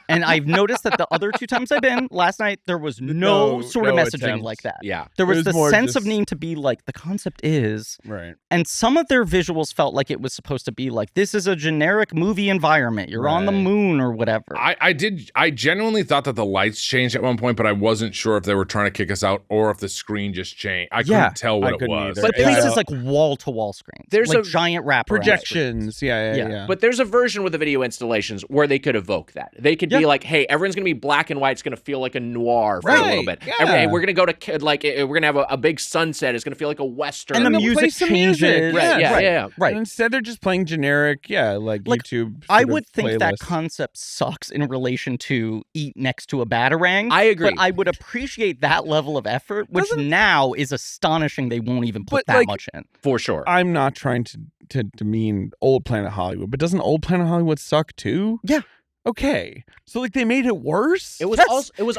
And I've noticed that the other two times I've been, last night, there was no sort of messaging attempt. like that. Yeah. There was the more sense just- of needing to be like, the concept is. Right. And some of their visuals felt like it was supposed to be like, this is a generic movie environment. You're on the moon or whatever. I genuinely thought that the lights changed at one point, but I wasn't sure if they were trying to kick us out or if the screen just changed. I couldn't tell what it was. But this is like wall-to-wall screens. There's like a giant wrap projections. Yeah. But there's a version with the video installations where they could evoke that. They could be like, hey, everyone's going to be black and white. It's going to feel like a noir for a little bit. Yeah. Hey, we're going to go to, like, we're going to have a big sunset. It's going to feel like a Western. And the music changes. Right. And instead they're just playing generic, like YouTube. I would think playlist. that concept sucks in relation to Eat Next to a Batarang. I agree. But I would appreciate that level of effort, which now is astonishing they won't even put that much in. For sure. I'm not trying to demean Old Planet Hollywood, but doesn't Old Planet Hollywood suck too? Yeah. Okay. So like they made it worse? It was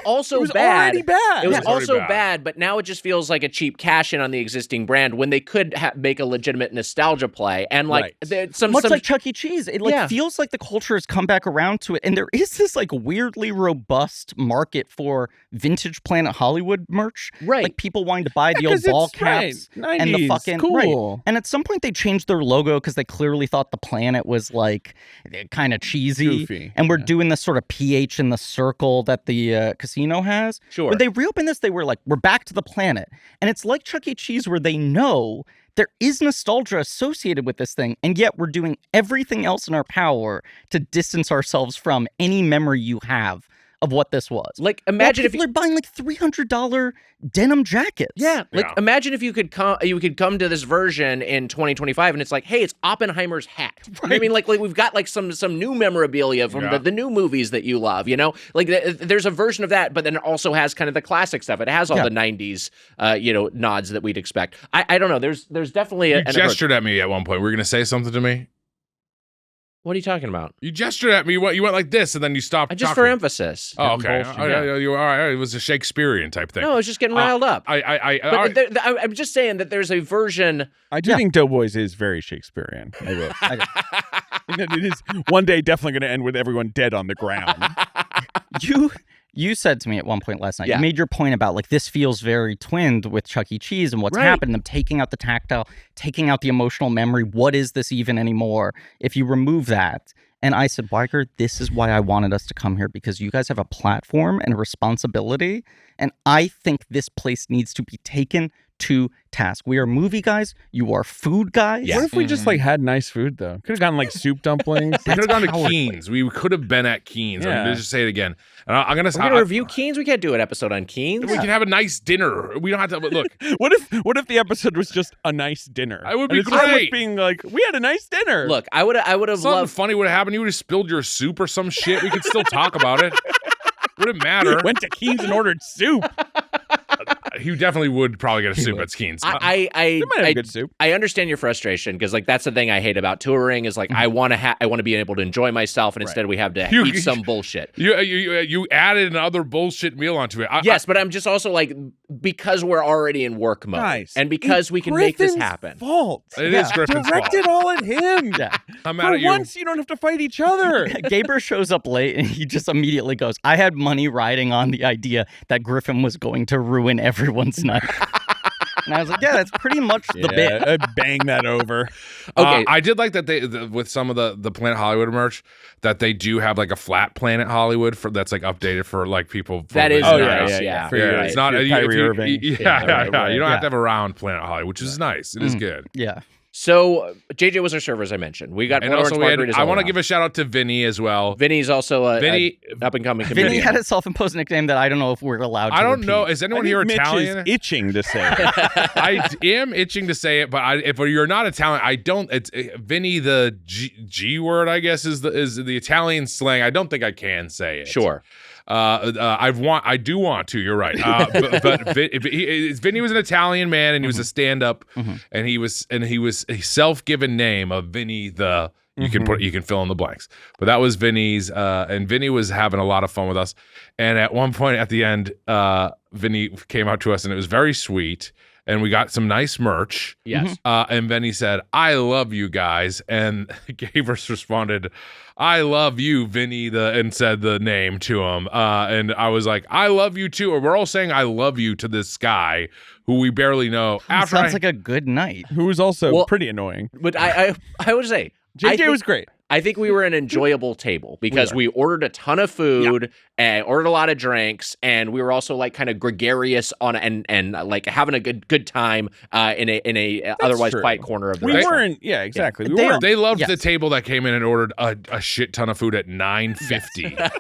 also bad. Already bad. It was also bad, but now it just feels like a cheap cash in on the existing brand when they could make a legitimate nostalgia play. And like like Chuck E. Cheese. It feels like the culture has come back around to it. And there is this like weirdly robust market for vintage Planet Hollywood merch. Right. Like people wanting to buy the old ball caps and the fucking cool. And at some point they changed their logo because they clearly thought the planet was like kind of cheesy. Goofy. And we're doing this sort of pH in the circle that the casino has. Sure. When they reopened this, they were like, we're back to the planet. And it's like Chuck E. Cheese where they know there is nostalgia associated with this thing, and yet we're doing everything else in our power to distance ourselves from any memory you have of what this was. Like, imagine if people are buying like $300 denim jackets. Yeah. Like, imagine if you could come to this version in 2025 and it's like, hey, it's Oppenheimer's hat. Right. You know what I mean? Like we've got like some new memorabilia from the new movies that you love, you know? Like there's a version of that, but then it also has kind of the classic stuff. It has all the 90s nods that we'd expect. I don't know. There's definitely You gestured at me at one point. Were you going to say something to me? What are you talking about? You gestured at me. You went like this, and then you stopped. Just for emphasis. Oh, okay. You all right? It was a Shakespearean type thing. No, I was just getting riled up. I'm just saying that there's a version. I do think Doughboys is very Shakespearean. It is one day definitely going to end with everyone dead on the ground. You said to me at one point last night, you made your point about like this feels very twinned with Chuck E. Cheese and what's happened, them taking out the tactile, taking out the emotional memory. What is this even anymore if you remove that? And I said, Weiger, this is why I wanted us to come here, because you guys have a platform and a responsibility. And I think this place needs to be taken to task. We are movie guys. You are food guys. Yeah. What if we just like had nice food though? Could have gotten like soup dumplings. We could have gone to Keen's. We could have been at Keen's. I'm going to just say it again. And I'm going to review Keen's. We can't do an episode on Keen's. We can have a nice dinner. We don't have to look. What if the episode was just a nice dinner? I would be great. Being like, we had a nice dinner. Look, I would have loved. Something funny would have happened. You would have spilled your soup or some shit. We could still talk about it. Wouldn't matter. Went to Keen's and ordered soup. He definitely would probably get a soup at Keen's. They might have good soup. I understand your frustration because like that's the thing I hate about touring is like I want to be able to enjoy myself, and instead we have to eat some bullshit. You added another bullshit meal onto it. Yes, but I'm just also like, because we're already in work mode, and because we can make this happen. Fault. It is Griffin's fault. Directed all at him. I'm mad at you. For once, you don't have to fight each other. Gaber shows up late and he just immediately goes, I had money riding on the idea that Griffin was going to ruin everyone's night. And I was like, yeah, that's pretty much the bit. I bang that over. Okay. I did like that they with some of the Planet Hollywood merch that they do have like a flat Planet Hollywood that's like updated for like people. That is nice. Yeah. It's not Kyrie Irving. You don't have to have a round Planet Hollywood, which is nice. It is good. Yeah. So JJ was our server, as I mentioned. We got, and also I want to give a shout out to Vinny as well. Vinny's also a up and coming comedian. Vinny had a self-imposed nickname that I don't know if we're allowed to I don't repeat. know. Is anyone here Italian? Mitch is itching to say it. I am itching to say it, but if you're not Italian, I don't. It's Vinny, the G word, I guess, is the Italian slang. I don't think I can say it. Sure. I do want to. You're right. But Vinny was an Italian man, and he was a stand-up, and he was a self-given name of Vinny the. You can fill in the blanks, but that was Vinny's, and Vinny was having a lot of fun with us. And at one point at the end, Vinny came out to us, and it was very sweet. And we got some nice merch. Yes. And Vinny said, "I love you guys," and Gavers responded, "I love you, Vinny," and said the name to him. And I was like, "I love you too." Or we're all saying "I love you" to this guy who we barely know. Sounds like a good night. Who was also pretty annoying. But I would say JJ was great. I think we were an enjoyable table because we ordered a ton of food and ordered a lot of drinks, and we were also like kind of gregarious on and like having a good time in a otherwise quiet corner of the restaurant. We weren't. Yeah, exactly. Yeah. They loved the table that came in and ordered a shit ton of food at $9.50.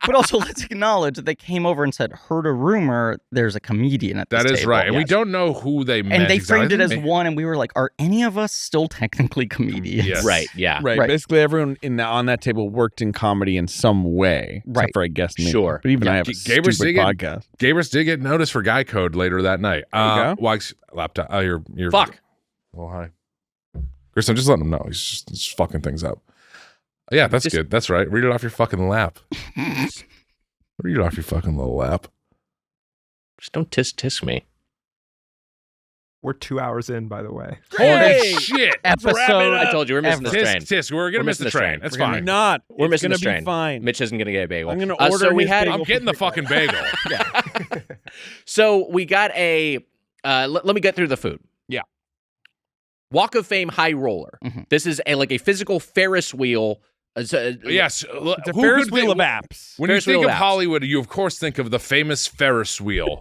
But also, let's acknowledge that they came over and said, heard a rumor there's a comedian at this table. That is right. And we don't know who they met. And they framed it as one, and we were like, are any of us still technically comedians? Yes. Right, yeah. Right. Basically, everyone on that table worked in comedy in some way. Except for, I guess, me. Sure. But even I have a stupid podcast. Gabrus did get noticed for guy code later that night. Laptop. Oh, you're Fuck. Oh, hi. Chris, I'm just letting him know. He's just fucking things up. Yeah, that's good. That's right. Read it off your fucking lap. Read it off your fucking little lap. Just don't tisk me. We're 2 hours in, by the way. Holy shit. Episode. I told you, we're missing the train. Tisk. We're going to miss the train. That's fine. Not. We're missing the train. train. Fine. Mitch isn't going to get a bagel. I'm going to order I'm getting the fucking bagel. So we got a, let me get through the food. Yeah. Walk of Fame High Roller. Mm-hmm. This is like a physical Ferris wheel. Yes. It's a Ferris wheel of apps. When you think of Hollywood, you of course think of the famous Ferris wheel.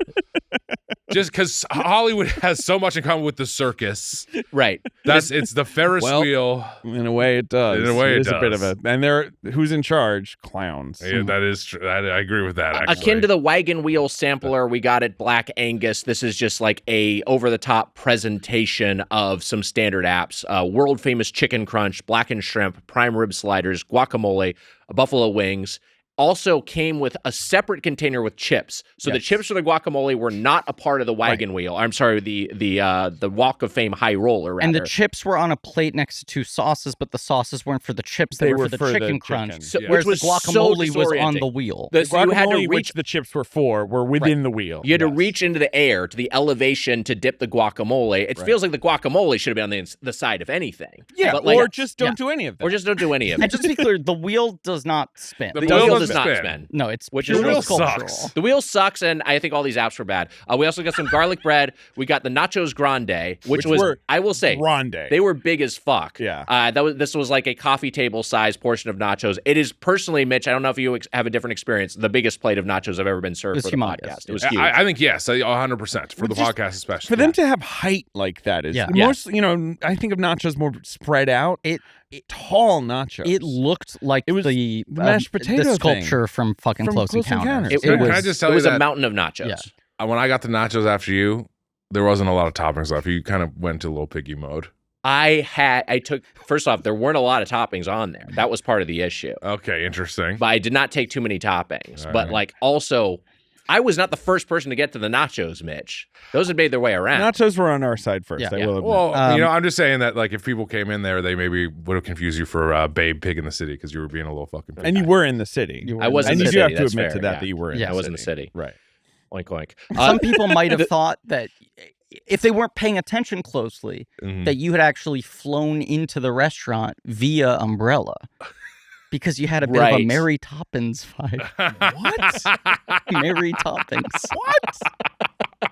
Just because Hollywood has so much in common with the circus. Right. It's the Ferris wheel. In a way it does. In a way it does. A bit of a, and who's in charge? Clowns. Yeah, that is true. I agree with that, actually. Akin to the wagon wheel sampler we got at Black Angus, this is just like a over-the-top presentation of some standard apps. World famous chicken crunch, blackened shrimp, prime rib sliders, guacamole, buffalo wings. Also came with a separate container with chips. So the chips for the guacamole were not a part of the wagon wheel. I'm sorry, the Walk of Fame High Roller, rather. And the chips were on a plate next to two sauces, but the sauces weren't for the chips. They were for the chicken crunch. So, whereas which the guacamole was on the wheel. The guacamole, you had to reach, which the chips were for, were within the wheel. You had to reach into the air, to the elevation, to dip the guacamole. It feels like the guacamole should have been on the side, if anything. Yeah, but or just don't do any of that. Or just don't do any of it. And just to be clear, the wheel does not spin. The wheel does not spin. No, it's which the is wheel sculptural. sucks. The wheel sucks, and I think all these apps were bad. We also got some garlic bread. We got the nachos grande, which was, I will say, grande. They were big as fuck. Yeah. This was like a coffee table size portion of nachos. It is personally, Mitch, I don't know if you have a different experience, the biggest plate of nachos I've ever been served for the podcast. It was huge. I think yes, 100% for the podcast especially. For them to have height like that is most, I think of nachos more spread out. Tall nachos. It looked like it was the mashed potato the sculpture from fucking Close Encounters. It was, can I just tell you a mountain of nachos. Yeah. When I got the nachos after you, there wasn't a lot of toppings left. You kind of went to little piggy mode. First off, there weren't a lot of toppings on there. That was part of the issue. Okay, interesting. But I did not take too many toppings. But also, I was not the first person to get to the nachos, Mitch. Those had made their way around. Nachos were on our side first. I will admit. Well, I'm just saying that if people came in there, they maybe would have confused you for Babe Pig in the City because you were being a little fucking pig. And you were in the city. I was in the city. And you do have to That's admit fair, to that you were in the city. I was in the city. Right. Oink, oink. Some people might have thought that if they weren't paying attention closely, that you had actually flown into the restaurant via umbrella. Because you had a bit of a Mary Toppins vibe. What? Mary Toppins. What? I'm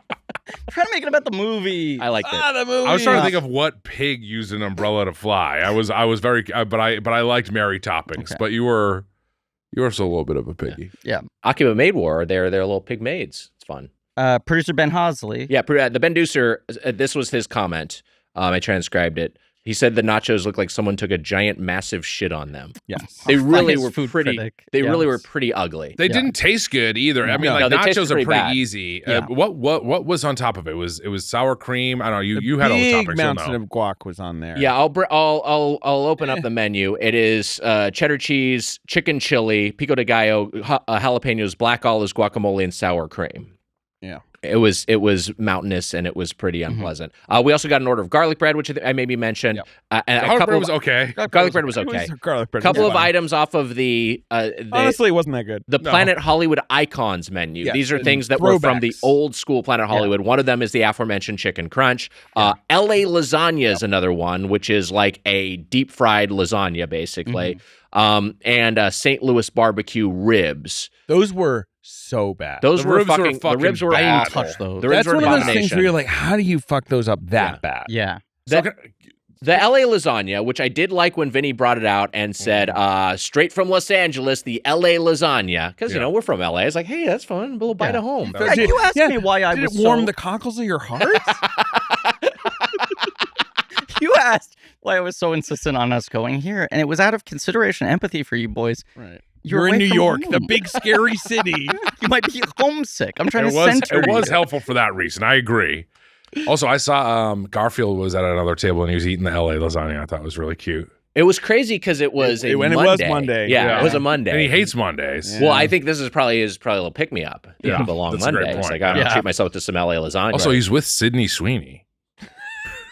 trying to make it about the movie. I liked it. The movie. I was trying to think of what pig used an umbrella to fly. I was very, but I liked Mary Toppings. Okay. But you were still a little bit of a piggy. Yeah. Akiba Maid War. They're little pig maids. It's fun. Producer Ben Hosley. Yeah, the Ben-Deucer, this was his comment. I transcribed it. He said the nachos looked like someone took a giant, massive shit on them. Yes. They really were pretty. They really were pretty ugly. They didn't taste good either. I mean, nachos are pretty easy. Yeah. What was on top of it? It was sour cream. I don't know. You had all the toppings. Big mountain of guac was on there. Yeah, I'll open up the menu. It is cheddar cheese, chicken chili, pico de gallo, jalapenos, black olives, guacamole, and sour cream. Yeah. It was mountainous and it was pretty unpleasant. We also got an order of garlic bread, which I maybe mentioned. Yep. Garlic bread was okay. Garlic bread was okay. Garlic bread. A couple of items off of the honestly, it wasn't that good. The Planet Hollywood Icons menu. These are things that were from the old school Planet Hollywood. One of them is the aforementioned Chicken Crunch. LA lasagna is another one, which is like a deep fried lasagna, basically. And St. Louis barbecue ribs. Those were so bad. The ribs were I bad. didn't touch those. That's one of those things where you're like, how do you fuck those up that bad? Yeah. So The LA lasagna, which I did like when Vinny brought it out and said, straight from Los Angeles, the LA lasagna. Because, you know, we're from LA. It's like, hey, that's fun. A little bite of home. You asked me why I was Did it warm the cockles of your heart? You asked why I was so insistent on us going here, and it was out of consideration, empathy for you boys. Right. You're in away New from York, home. the big scary city. You might be homesick. I'm trying to center It was you. helpful for that reason. I agree. Also, I saw Garfield was at another table and he was eating the LA lasagna. I thought it was really cute. It was crazy because it was a Monday. It was Monday. Yeah, it was a Monday. And he hates Mondays. Yeah. Well, I think this is probably a little pick-me-up. Yeah, the long that's a great Monday. It's point. like, I'm going to treat myself to some LA lasagna. Also, he's with Sydney Sweeney.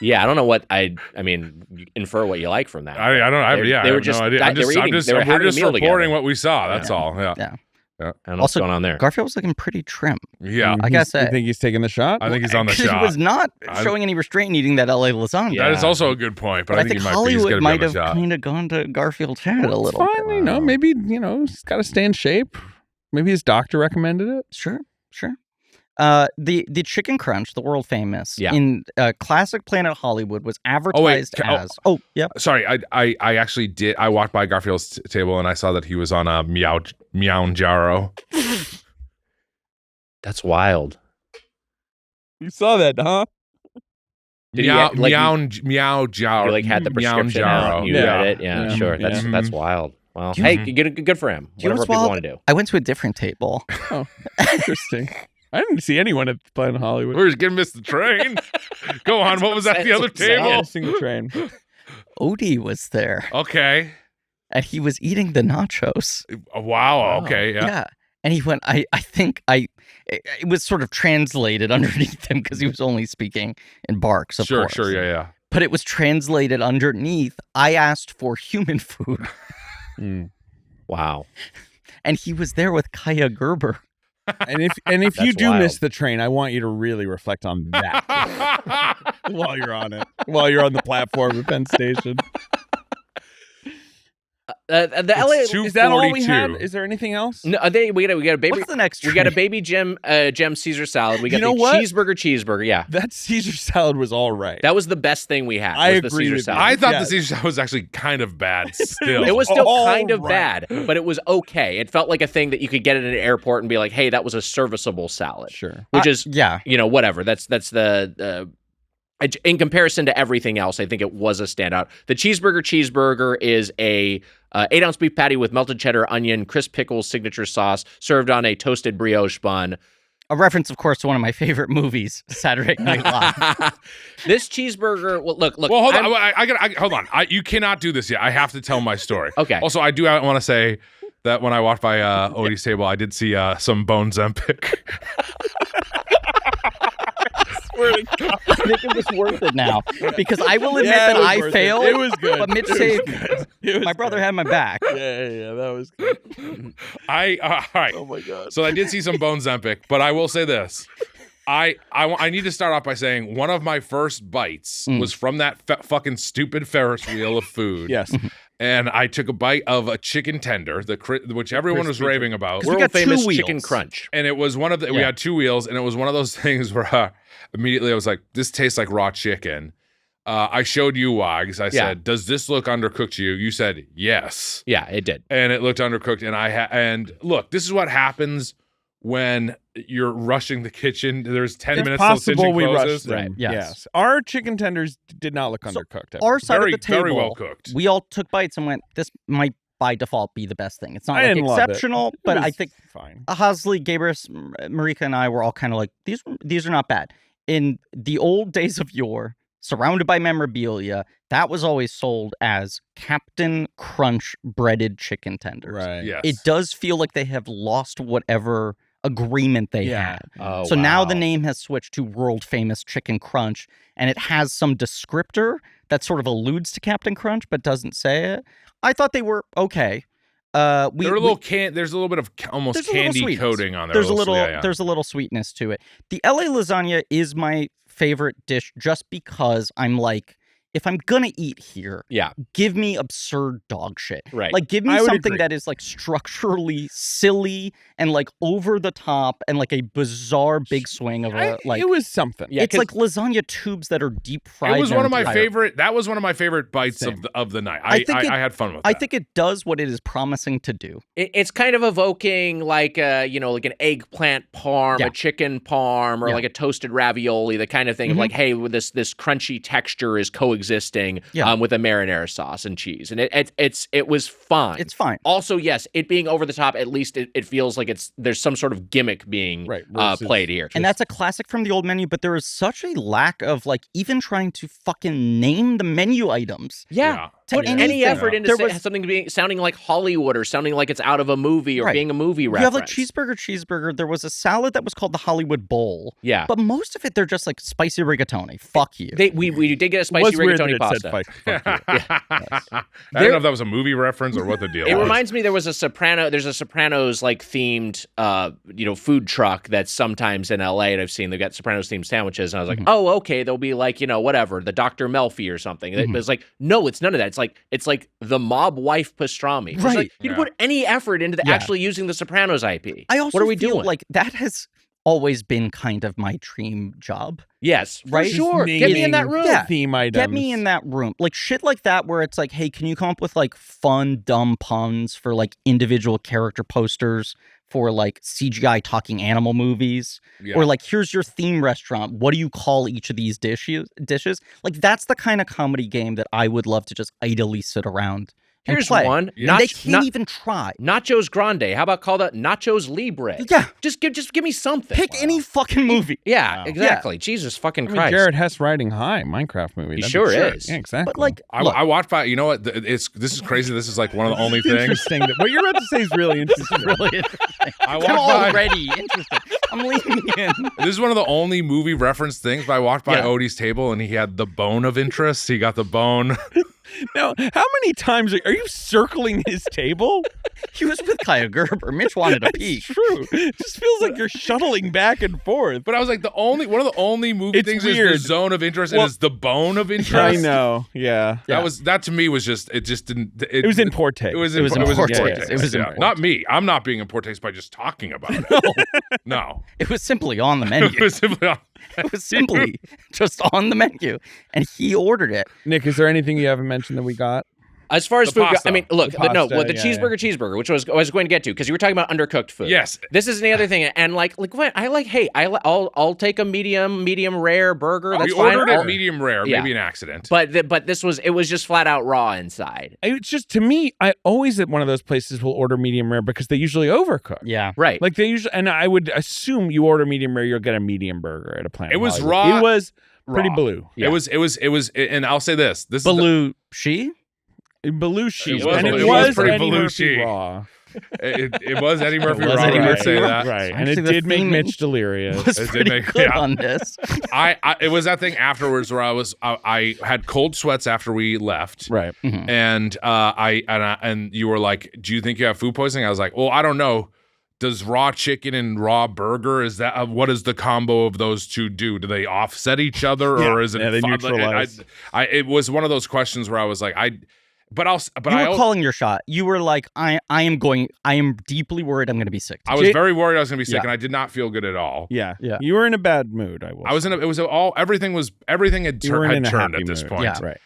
Yeah, I don't know what I mean, infer what you like from that. I don't. They were just. no idea. We're just reporting together. what we saw. That's all. Yeah. I don't know Also, what's going on there. Garfield was looking pretty trim. Yeah. I gotta say. You think he's taking the shot? I think he's on the He shot. was not showing any restraint in eating that LA lasagna. That is also a good point, but I think he Hollywood might have shot. kind of gone to Garfield's head a little. Fine, you know, maybe, he's got to stay in shape. Maybe his doctor recommended it. Sure. The chicken crunch, the world famous, in classic Planet Hollywood, was advertised as. Oh, yeah. Sorry, I actually did. I walked by Garfield's table and I saw that he was on a Meow-Jaro. That's wild. You saw that, huh? Did he have, Meow-Jaro. You like had the prescription out, you read it? Yeah, sure. That's wild. Well, hey, good for him. Whatever people want to do. I went to a different table. Oh, interesting. I didn't see anyone at Planet Hollywood. We're just gonna miss the train. Go on. What was at the other table? Missing the train. Odie was there. Okay. And he was eating the nachos. Wow. Okay. Yeah. And he went, I think it was sort of translated underneath him because he was only speaking in barks, of course. Sure. Yeah. But it was translated underneath. I asked for human food. Wow. And he was there with Kaya Gerber. And if you do miss the train, I want you to really reflect on that while you're on it, while you're on the platform at Penn Station. The LA is that all we had? Is there anything else? No, we got a baby. What's the next? We got a baby Gem Caesar salad. We got cheeseburger. Yeah, that Caesar salad was all right. That was the best thing we had. I agree. The Caesar salad. I thought the Caesar salad was actually kind of bad. Still, it was still kind of bad, but it was okay. It felt like a thing that you could get at an airport and be like, "Hey, that was a serviceable salad." Sure, which is whatever. That's the. In comparison to everything else, I think it was a standout. The cheeseburger is a 8-ounce beef patty with melted cheddar, onion, crisp pickles, signature sauce, served on a toasted brioche bun. A reference, of course, to one of my favorite movies, Saturday Night Live. This cheeseburger, look. Well, hold on. Hold on. You cannot do this yet. I have to tell my story. Okay. Also, I want to say that when I walked by Odie's table, I did see some Bone Zempic. I think it was worth it now because I will admit that I failed. It was good. But Mitch saved me. My brother had my back. Yeah, that was good. All right. Oh my god. So I did see some Bone Zempic, but I will say this. I need to start off by saying one of my first bites was from that fucking stupid Ferris wheel of food. Yes. And I took a bite of a chicken tender, which everyone was raving about. World famous chicken crunch. And it was one of we had 2 wheels, and it was one of those things where immediately I was like, this tastes like raw chicken. I showed you, Wags. I said, does this look undercooked to you? You said, yes. Yeah, it did. And it looked undercooked. And look, this is what happens when you're rushing the kitchen. There's 10 minutes till the kitchen we closes. rushed them. Right. Yes. Our chicken tenders did not look undercooked. Our side of the table, very well cooked. We all took bites and went, this might by default be the best thing. It's not I like didn't love exceptional, but I think fine. Hasley, Gabrus, Marika, and I were all kind of like, these are not bad. In the old days of yore, surrounded by memorabilia, that was always sold as Captain Crunch breaded chicken tenders. Right. Yes. It does feel like they have lost whatever agreement they had. Oh, so now the name has switched to world famous Chicken Crunch, and it has some descriptor that sort of alludes to Captain Crunch but doesn't say it. I thought they were okay. There's a little bit of almost candy coating on there. There's a little sweetness to it. The LA lasagna is my favorite dish just because I'm like, if I'm gonna eat here, Yeah. give me absurd dog shit. Right. Like, give me I would something agree. that is like structurally silly and like over the top and like a bizarre big swing of a like. It was something. Yeah, It's like lasagna tubes that are deep fried. It was one of my entire- favorite. That was one of my favorite bites of the night. I had fun with that. I think it does what it is promising to do. It's kind of evoking like like an eggplant parm, a chicken parm, or like a toasted ravioli, the kind of thing of like, hey, with this crunchy texture is coexisting with a marinara sauce and cheese, and it was fine. It's fine. Also, yes, it being over the top, at least it feels like there's some sort of gimmick being played here, and that's a classic from the old menu. But there is such a lack of like even trying to fucking name the menu items. Yeah. Put any effort into something sounding like Hollywood or sounding like it's out of a movie or being a movie reference. You have like cheeseburger. There was a salad that was called the Hollywood Bowl. Yeah. But most of it, they're just like spicy rigatoni. Fuck you. We did get a spicy rigatoni pasta. I don't know if that was a movie reference or what the deal was. It reminds me there's a Sopranos like themed food truck that's sometimes in LA, and I've seen they've got Sopranos themed sandwiches, and I was like, oh, okay, they'll be like, whatever, the Dr. Melfi or something. But it's like, no, it's none of that. It's like the mob wife pastrami. It's like, you didn't put any effort into actually using the Sopranos IP. I also what are we feel doing? like that has always been kind of my dream job. Yes, right? For sure. Get me in that room. Yeah. Theme items. Get me in that room. Like shit like that where it's like, hey, can you come up with like fun, dumb puns for like individual character posters for like CGI talking animal movies? Or like, here's your theme restaurant. What do you call each of these dishes? Like that's the kind of comedy game that I would love to just idly sit around. Here's play. one. And they can't even try. Nachos Grande. How about call that Nachos Libre? Yeah. Just give me something. Pick any fucking movie. Yeah, exactly. Jesus fucking Christ. Jared Hess riding high, Minecraft movie. He sure is. Yeah, exactly. But like, I watched by. You know what? This is crazy. This is like one of the only things. What you're about to say is really interesting. really interesting. I watched I'm by. already interested. I'm leaning in. This is one of the only movie reference things. But I walked by Odie's table and he had the bone of interest. He got the bone. Now, how many times are you circling his table? He was with Kaya Gerber. Mitch wanted a peek. True. It just feels like you're shuttling back and forth. But I was like, one of the only movie It's things weird. is the zone of interest and is the bone of interest. I know. Yeah. That to me was just it just didn't. It was in poor taste. It was in poor taste. taste. It was in poor not me. I'm not being in poor taste by just talking about it. No. It was simply on the menu. It was simply on. It was simply just on the menu, and he ordered it. Nick, is there anything you haven't mentioned that we got? As far as The food, pasta. I mean, look, The pasta, the cheeseburger, which I was going to get to, because you were talking about undercooked food. Yes. This is the other thing, and like what I'll take a medium rare burger. That's We fine. ordered it medium rare, maybe an accident. But it was just flat out raw inside. It's just, to me, I always at one of those places will order medium rare because they usually overcook. Yeah. Right. Like they usually, and I would assume you order medium rare, you'll get a medium burger at a Planet It was Hollywood. raw. It was pretty Raw. blue. It was, and I'll say this. This is Belushi? Belushi. It was and Belushi. it It was was pretty Eddie Murphy Belushi. raw. it was Eddie Murphy. It was raw, Eddie I would Murphy say raw. that. Right. And Actually, it the did make theme Mitch delirious. Was It did pretty make- good yeah. on this. It was that thing afterwards where I had cold sweats after we left. Right. And and you were like, "Do you think you have food poisoning?" I was like, "Well, I don't know. Does raw chicken and raw burger, is that what does the combo of those two do? Do they offset each other, or is it? Yeah, they fun? neutralize. It was one of those questions where I was like, You were calling your shot. You were like, I am deeply worried I'm going to be sick. I was very worried I was going to be sick, Yeah. and I did not feel good at all. Yeah. Yeah. You were in a bad mood, I will I was in. Everything had You weren't in a turned happy at this mood. point. Yeah. Right.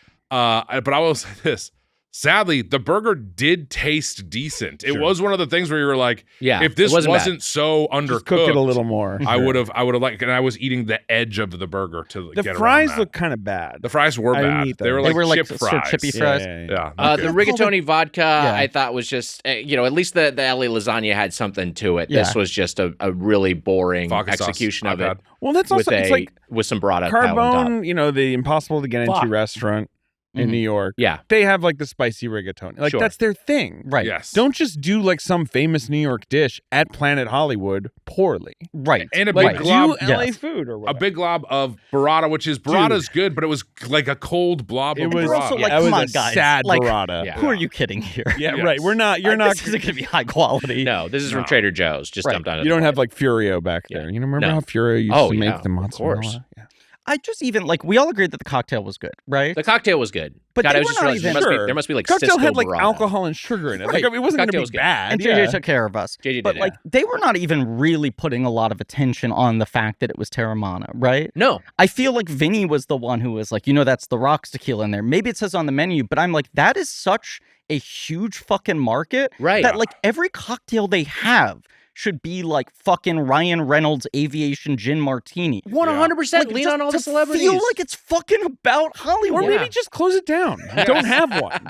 But I will say this. Sadly, the burger did taste decent. It was one of the things where you were like, Yeah, if this it wasn't wasn't so undercooked, Just cook it a little more. I would have liked, and I was eating the edge of the burger to The get fries around that. look kind of bad. The fries were I didn't bad. eat They were those. like chip sort fries. of chippy fries. Yeah. The rigatoni vodka, Yeah. I thought was just, at least the LA lasagna had something to it. Yeah. This was just a really boring Vodka sauce, execution of not it. bad. Well, that's With also, it's like some burrata piled on top. Carbone, the impossible to get into Fuck. restaurant in New York. Yeah. They have like the spicy rigatoni. Like Sure. that's their thing. Right. Yes. Don't just do like some famous New York dish at Planet Hollywood poorly. Right. And a Like big do glob, LA yes. food or a whatever. big glob of burrata, which is burrata's good, but it was like a cold blob It of was We're also burrata. like, that come was on, a guys. sad Like, burrata. Yeah. Who are you kidding here? Yeah, Yes. right. You're not This isn't going to be high quality. No, this is from No. Trader Joe's. Just Right. dumped on it. You don't have like Furio back there. You remember No. how Furio used Oh, to yeah, make the of mozzarella? course. Yeah. I just even like we all agreed that the cocktail was good, right? The cocktail was good. But God, they I was were just not realizing even there must be like cocktail Cisco had like Verano. alcohol and sugar in it. Right. Like it wasn't going to Cocktail was be good. bad. And JJ took care of us. JJ but did, like they were not even really putting a lot of attention on the fact that it was Terramana, right? No. I feel like Vinny was the one who was like, that's the rocks tequila in there. Maybe it says on the menu, but I'm like, that is such a huge fucking market. Right. That like every cocktail they have should be like fucking Ryan Reynolds Aviation Gin Martini. 100%. Like, Lean just on all the to celebrities. feel like it's fucking about Hollywood. Or maybe just close it down. Don't have one.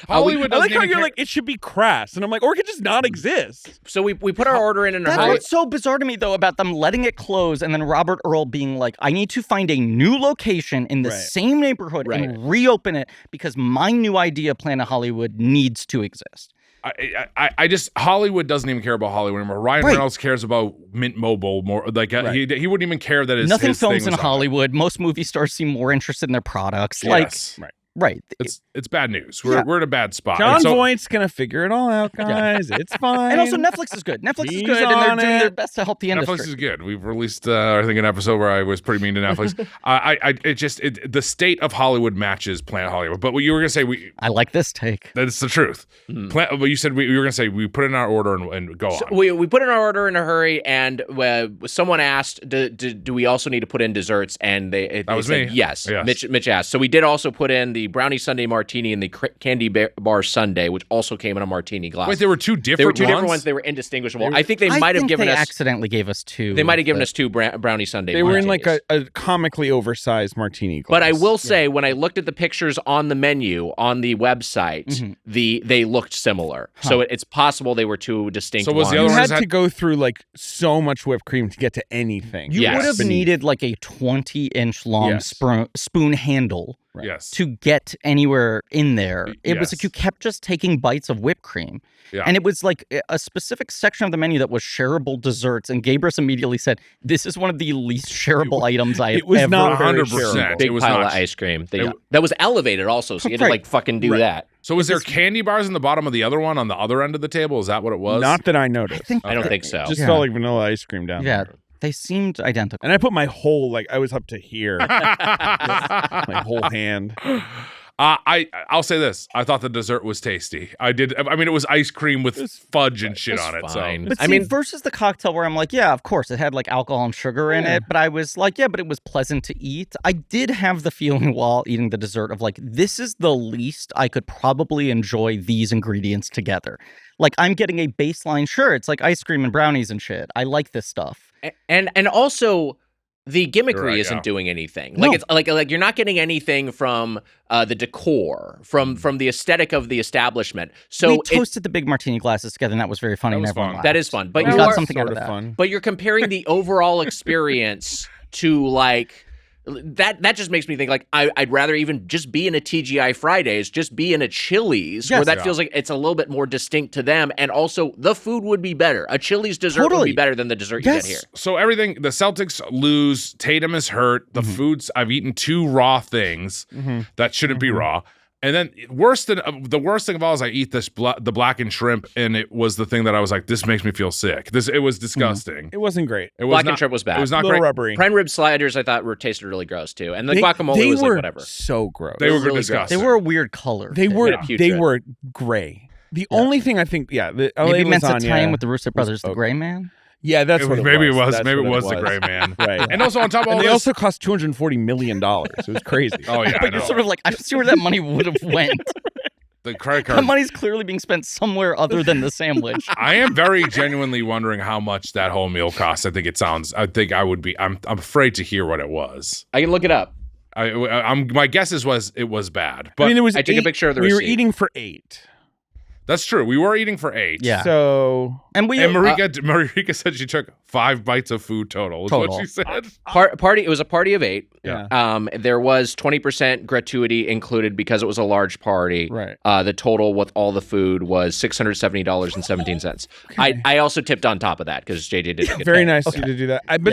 Hollywood I like doesn't how even you're care. like, it should be crass. And I'm like, or it could just not exist. So we put our order in a That's hurry. what's so bizarre to me, though, about them letting it close and then Robert Earl being like, I need to find a new location in the same neighborhood and reopen it because my new idea Planet Hollywood needs to exist. I just Hollywood doesn't even care about Hollywood anymore. Ryan Reynolds cares about Mint Mobile more. Like he wouldn't even care that his nothing his films thing in was on Hollywood. Most movie stars seem more interested in their products. Yes. Right. It's bad news. We're in a bad spot. John Voight's gonna figure it all out, guys. It's fine. And also Netflix is good. Netflix is good, and they're doing their best to help the industry. Netflix is good. We've released, I think, an episode where I was pretty mean to Netflix. The state of Hollywood matches Planet Hollywood. But what you were gonna say, I like this take. That's the truth. But you said you were gonna say we put it in our order and go on. We put in our order in a hurry, and someone asked, "Do we also need to put in desserts?" And they was said me. yes. Yes. Mitch asked. So we did also put in the brownie sundae martini and the candy bar sundae, which also came in a martini glass. Wait, there were two different ones? There were two different ones. They were indistinguishable. I think they might have given us. Accidentally gave us two. They might have given us two brownie sundae. They were in martinis. like a comically oversized martini glass. But I will say, when I looked at the pictures on the menu on the website, they looked similar. So it's possible they were two distinct. So was ones. the you other had ones to go through like so much whipped cream to get to anything. You would have beneath. needed like a 20-inch long spoon handle Yes. to get anywhere in there. It was Yes. like you kept just taking bites of whipped cream. Yeah. And it was like a specific section of the menu that was shareable desserts. And Gabrus immediately said, this is one of the least shareable items I have was ever not heard. 100%. Big It was pile not. of ice cream. That was elevated also, so you had to like fucking do that. So was there candy bars in the bottom of the other one on the other end of the table? Is that what it was? Not that I noticed. I don't think so. Just felt like vanilla ice cream down Yeah. there. They seemed identical. And I put my whole, I was up to here. My whole hand. I'll say this. I thought the dessert was tasty. I mean, it was ice cream with fudge and shit on it. fine. So But see, versus the cocktail where I'm like, yeah, of course, it had like alcohol and sugar in it. But I was like, yeah, but it was pleasant to eat. I did have the feeling while eating the dessert of like, this is the least I could probably enjoy these ingredients together. Like, I'm getting a baseline, sure, it's like ice cream and brownies and shit. I like this stuff. And also, the gimmickry right, isn't yeah. doing anything. No. Like it's like you're not getting anything from the decor, from the aesthetic of the establishment. So we toasted the big martini glasses together, and that was very funny. That was and everyone fun. laughed. that is fun. But We you got are something out Sort of of that. fun. But you're comparing the overall experience to like that just makes me think like I'd rather even just be in a TGI Fridays, just be in a Chili's where that feels like it's a little bit more distinct to them, and also the food would be better. A Chili's dessert would be better than the dessert you get here. So everything, the Celtics lose. Tatum is hurt. The foods, I've eaten 2 raw things that shouldn't be raw. And then the worst thing of all is I eat this the blackened shrimp, and it was the thing that I was like, this makes me feel sick. It was disgusting. It wasn't great. It was Blackened shrimp was bad. It was not A little great. rubbery. Prime rib sliders I thought tasted really gross too, and the guacamole was were like whatever. so gross. They were really disgusting. They were a weird color. They were Yeah, putrid. they were gray. The only thing I think, the LA Maybe meant to lasagna tie in with the Russo Brothers, was the okay. Gray Man. Yeah, that's what Maybe it was. That's Maybe it what was the gray man. Right. And also on top of all And they this, also cost $240 million. It was crazy. oh yeah, I But you're know. sort of like, I don't see where that money would have went. The credit That card. money's clearly being spent somewhere other than the sandwich. I am very genuinely wondering how much that whole meal costs. I'm afraid to hear what it was. I can look it up. My guess was it was bad. But I mean, it was I took a 8 picture of the We were receipt. eating for 8. that's true. We were eating for 8. Yeah. So And we And Marika said she took 5 bites of food total. Is what Total. she said. Party. It was a party of 8. Yeah. There was 20% gratuity included because it was a large party. Right. The total with all the food was $670.17. I also tipped on top of that because JJ did a good very pay. nice of you to do that. But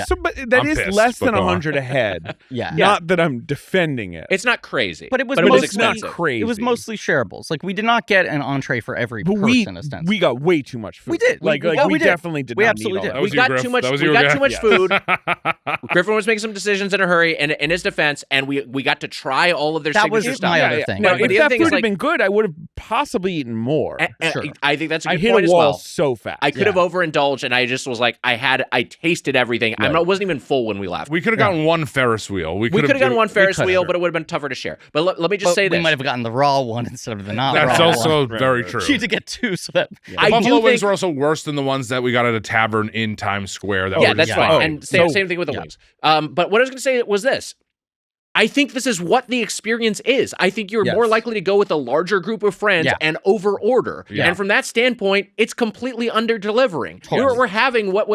that I'm is pissed, less but than go on. 100 a head. Yeah. Not that I'm defending it. It's not crazy, But it was was mostly expensive. crazy. It was mostly shareables. Like, we did not get an entree for every But person, ostensibly. we got way too much food. We did. We we did. definitely did We not absolutely need all did. that. We got too much. We got too much food. Griffin was making some decisions in a hurry, and in his defense, and we got to try all of their That was signature stuff. my other thing. Now, But if the other that thing food is, had like, been good, I would have possibly eaten more. Sure. I think that's a I good hit point a as wall well. so fast. I could have overindulged, and I just was like, I tasted everything. Right. I wasn't even full when we left. We could have gotten one Ferris wheel. We could have gotten one Ferris could've. wheel, but it would have been tougher to share. But let me just say we this. might have gotten the raw one instead of the not That's raw also one. very true. You need to get two so that The I buffalo do wings think- were also worse than the ones that we got at a tavern in Times Square. That Yeah, were that's just fine. fine. And same thing with the wings. But what I was going to say was this. I think this is what the experience is. I think you're more likely to go with a larger group of friends and over order. Yeah. And from that standpoint, it's completely under delivering. Totally. We're having what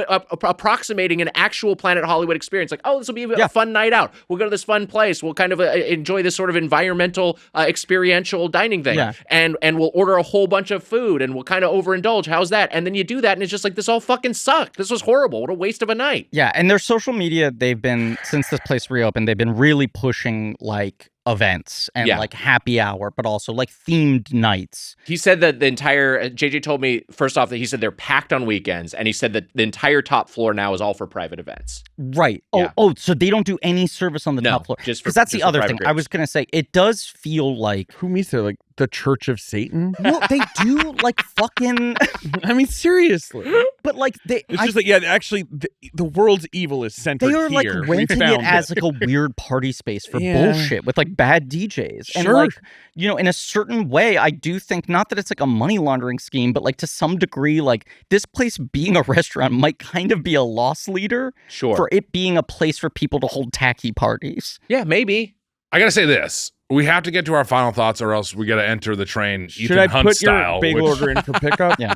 approximating an actual Planet Hollywood experience. Like, oh, this will be a fun night out. We'll go to this fun place. We'll kind of enjoy this sort of environmental, experiential dining thing. Yeah. And we'll order a whole bunch of food and we'll kind of overindulge. How's that? And then you do that and it's just like, this all fucking sucked. This was horrible. What a waste of a night. Yeah, and their social media, they've been, since this place reopened, they've been really pushing like events and like happy hour, but also like themed nights. He said that the entire, JJ told me first off that he said they're packed on weekends, and he said that the entire top floor now is all for private events. Right. Yeah. Oh, so they don't do any service on the No, top floor. just for- Because that's just the for other private thing. I was going to say, it does feel like, Who meets there? Like the Church of Satan? no, they do like fucking, I mean, seriously. but like they, It's just like, yeah, actually, the world's evil is centered they are like here. We renting it found as like a weird party space for Yeah. bullshit with like bad DJs. And Sure. like, you know, in a certain way, I do think not that it's like a money laundering scheme, but like to some degree, like this place being a restaurant might kind of be a loss leader Sure. for it being a place for people to hold tacky parties. Yeah, maybe. I gotta say this: we have to get to our final thoughts, or else we gotta enter the train. Should Ethan I Hunt put style. your bagel which- order in for pickup? Yeah.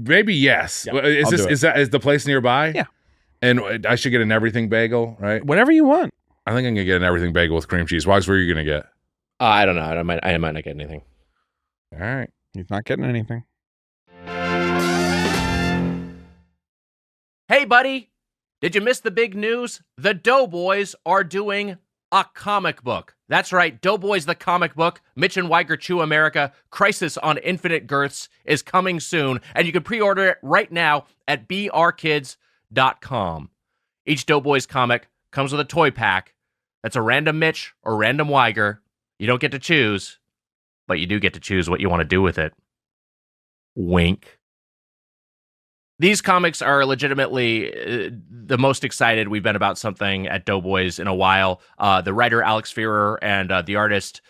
Maybe yes. Yeah, is I'll this do it. is the place nearby? Yeah. And I should get an everything bagel, right? Whatever you want. I think I'm gonna get an everything bagel with cream cheese. Wags, what are you gonna get? I don't know. I might not get anything. All right. He's not getting anything. Hey, buddy. Did you miss the big news? The Doughboys are doing a comic book. That's right. Doughboys the comic book, Mitch and Weiger Chew America, Crisis on Infinite Girths is coming soon, and you can pre-order it right now at brkids.com. Each Doughboys comic comes with a toy pack that's a random Mitch or random Weiger. You don't get to choose, but you do get to choose what you want to do with it. Wink. These comics are legitimately the most excited we've been about something at Doughboys in a while. The writer Alex Fearer and the artist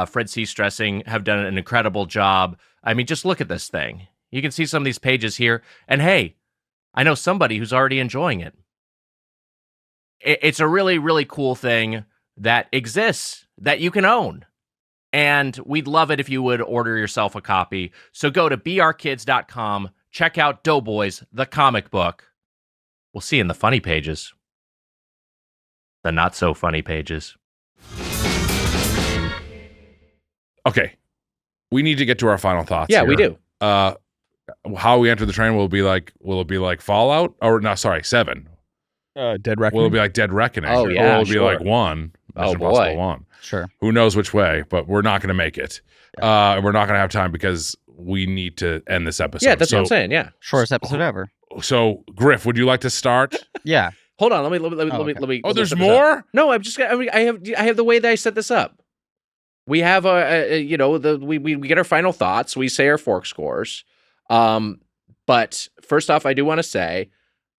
Fred C. Stressing have done an incredible job. I mean, just look at this thing. You can see some of these pages here. And hey, I know somebody who's already enjoying it. It's a really, really cool thing that exists that you can own. And we'd love it if you would order yourself a copy. So go to brkids.com. Check out Doughboys, the comic book. We'll see you in the funny pages. The not so funny pages. Okay. We need to get to our final thoughts. Yeah, here. we do. How we enter the train will it be like Fallout? Or no, sorry, 7. Dead Reckoning. Will it be like Dead Reckoning? Oh, yeah, Or will it be sure. like 1? Oh, Mission boy. Impossible 1. Sure. Who knows which way, but we're not going to make it. We're not going to have time because we need to end this episode. Yeah, that's what I'm saying. Yeah. Shortest episode ever. So, Griff, would you like to start? Yeah. Hold on. Let me. Oh, there's set this up. more? No, I have the way that I set this up. We have we get our final thoughts. We say our fork scores. But first off, I do want to say,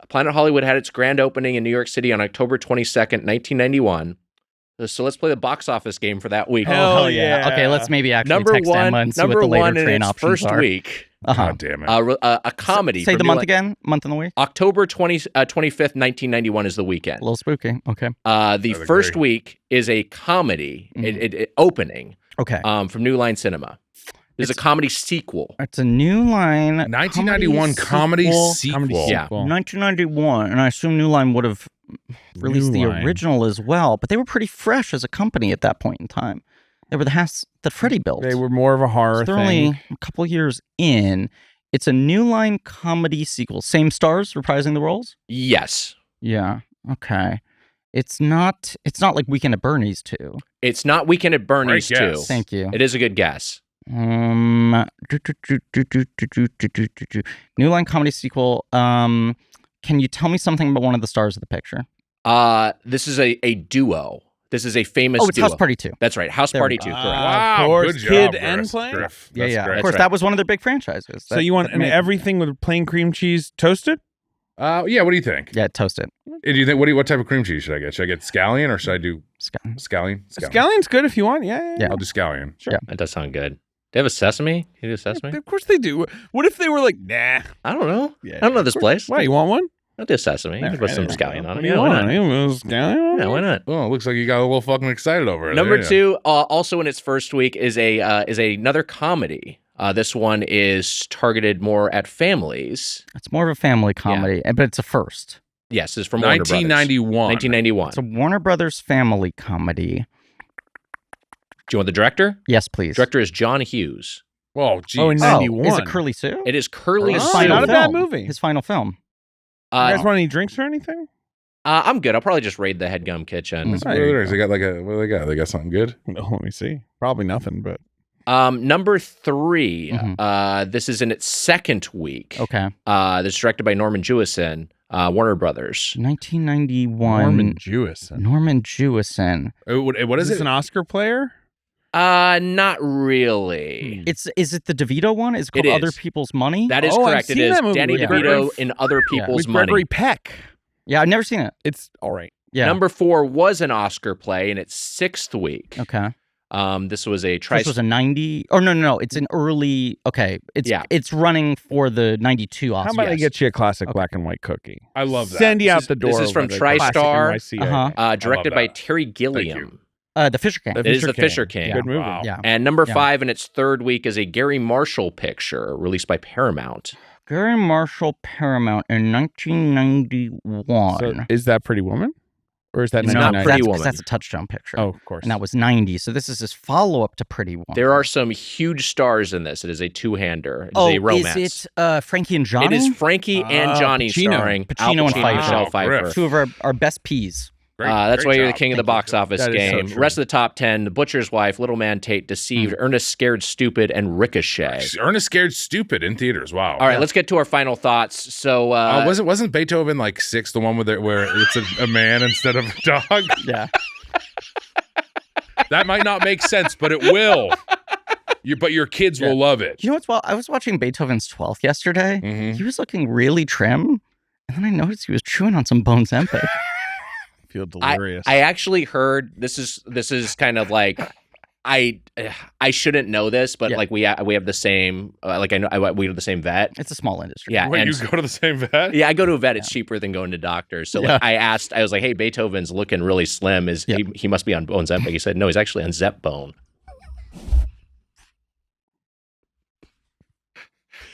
Planet Hollywood had its grand opening in New York City on October 22nd, 1991. So let's play the box office game for that week. Hell yeah. Okay, let's maybe actually Number text one, Emma and see number what the later one in train its options first are. week. Uh-huh. God damn it. A comedy. Say from the New month Li- again. Month and the week. October 25th, 1991 is the weekend. A little spooky. Okay. The I'd first agree. week is a comedy it opening Okay. from New Line Cinema. There's a comedy sequel. It's a New Line 1991 comedy sequel. Yeah. 1991, and I assume New Line would have released New the Line. original as well, but they were pretty fresh as a company at that point in time. They were the house that Freddie built. They were more of a horror So they're thing. only a couple years in. It's a New Line comedy sequel. Same stars reprising the roles? Yes. Yeah. Okay. It's not like Weekend at Bernie's 2. It's not Weekend at Bernie's Great 2. guess. Thank you. It is a good guess. New Line comedy sequel. Can you tell me something about one of the stars of the picture? This is a duo. This is a famous Oh, it's duo. House Party 2. That's right. House There Party we 2, go. correct. Wow, of course, good job, kid Griff. and plane? Griff. Yeah, That's yeah. great. Of course, right. that was one of their big franchises. So you want everything with plain cream cheese toasted? Yeah, what do you think? Yeah, toast it. Do you think what type of cream cheese should I get? Should I get scallion or should I do scallion? Scallion's good if you want. Yeah. Yeah. I'll do scallion. Sure. Yeah. That does sound good. They have a sesame? Can you do sesame? Of course they do. What if they were like, nah? I don't know. Yeah, I don't know this place. Why, you want one? I'll do sesame. You can put some scallion on it. Yeah, Yeah, why not? Scallion? Yeah, why not? Oh, it looks like you got a little fucking excited over it. Number there, yeah. 2, also in its first week, is another comedy. This one is targeted more at families. It's more of a family comedy, but it's a first. Yes, it's from Warner Brothers. 1991. 1991. It's a Warner Brothers family comedy. Do you want the director? Yes, please. Director is John Hughes. Oh, geez. Oh, in 91. Is it Curly Sue? It is Curly His Sue. final not a bad film. movie. His final film. You guys want any drinks or anything? I'm good. I'll probably just raid the Headgum kitchen. What do they got? They got something good? No, let me see. Probably nothing, but. Number 3. This is in its second week. Okay. This is directed by Norman Jewison, Warner Brothers. 1991. Norman Jewison. Norman Jewison. What is Is this it? an Oscar player? Not really. Is it the DeVito one? Is it called It is. Other People's Money? That is Oh, I've correct. It seen is that movie Danny with DeVito Gregory- in Other People's With Gregory Money. Peck. Yeah, I've never seen it. It's all right. Yeah. Number 4 was an Oscar play in its 6th week. Okay. This was a This was a 90. Oh, no. It's an early. Okay. It's running for the 92 Oscar. How about I Yes. get you a classic black and white cookie? I love that. Send you out is- the door. this is from with a classic TriStar. NYCA. Uh-huh. Directed I by love that. Terry Thank Gilliam. you. The Fisher King. It is The Fisher King. Good movie. Wow. Yeah. And number Yeah. 5 in its 3rd week is a Gary Marshall picture released by Paramount. Gary Marshall Paramount in 1991. So is that Pretty Woman? Or is that It's no, not 99? Pretty that's, Woman. That's a Touchdown picture. Oh, of course. And that was 90. So this is his follow-up to Pretty Woman. There are some huge stars in this. It is a two-hander. It is a romance. Is it Frankie and Johnny? It is Frankie and Johnny Pacino. starring Pacino Al and Pacino Pfeiffer. Michelle Wow, Pfeiffer. Griff. Two of our best peas. That's Great why you're the job. king of the box office That is so game. true. Rest of the top 10, The Butcher's Wife, Little Man Tate, Deceived, Ernest Scared Stupid, and Ricochet. Ernest Scared Stupid in theaters. Wow. All right, let's get to our final thoughts. So, wasn't Beethoven like 6 the one where it's a man instead of a dog? Yeah. That might not make sense, but it will. But your kids will love it. You know what's I was watching Beethoven's 12th yesterday. Mhm. He was looking really trim. And then I noticed he was chewing on some Bone Zempic. Feel delirious. I actually heard this is kind of like I shouldn't know this, but Yeah. like we have the same like I know we have the same vet. It's a small industry. Yeah, Wait, and you go to the same vet? yeah, I go to a vet. It's cheaper than going to doctors. So like I was like, hey, Beethoven's looking really slim. He must be on Bone Zempic? He said no, he's actually on Zepbone.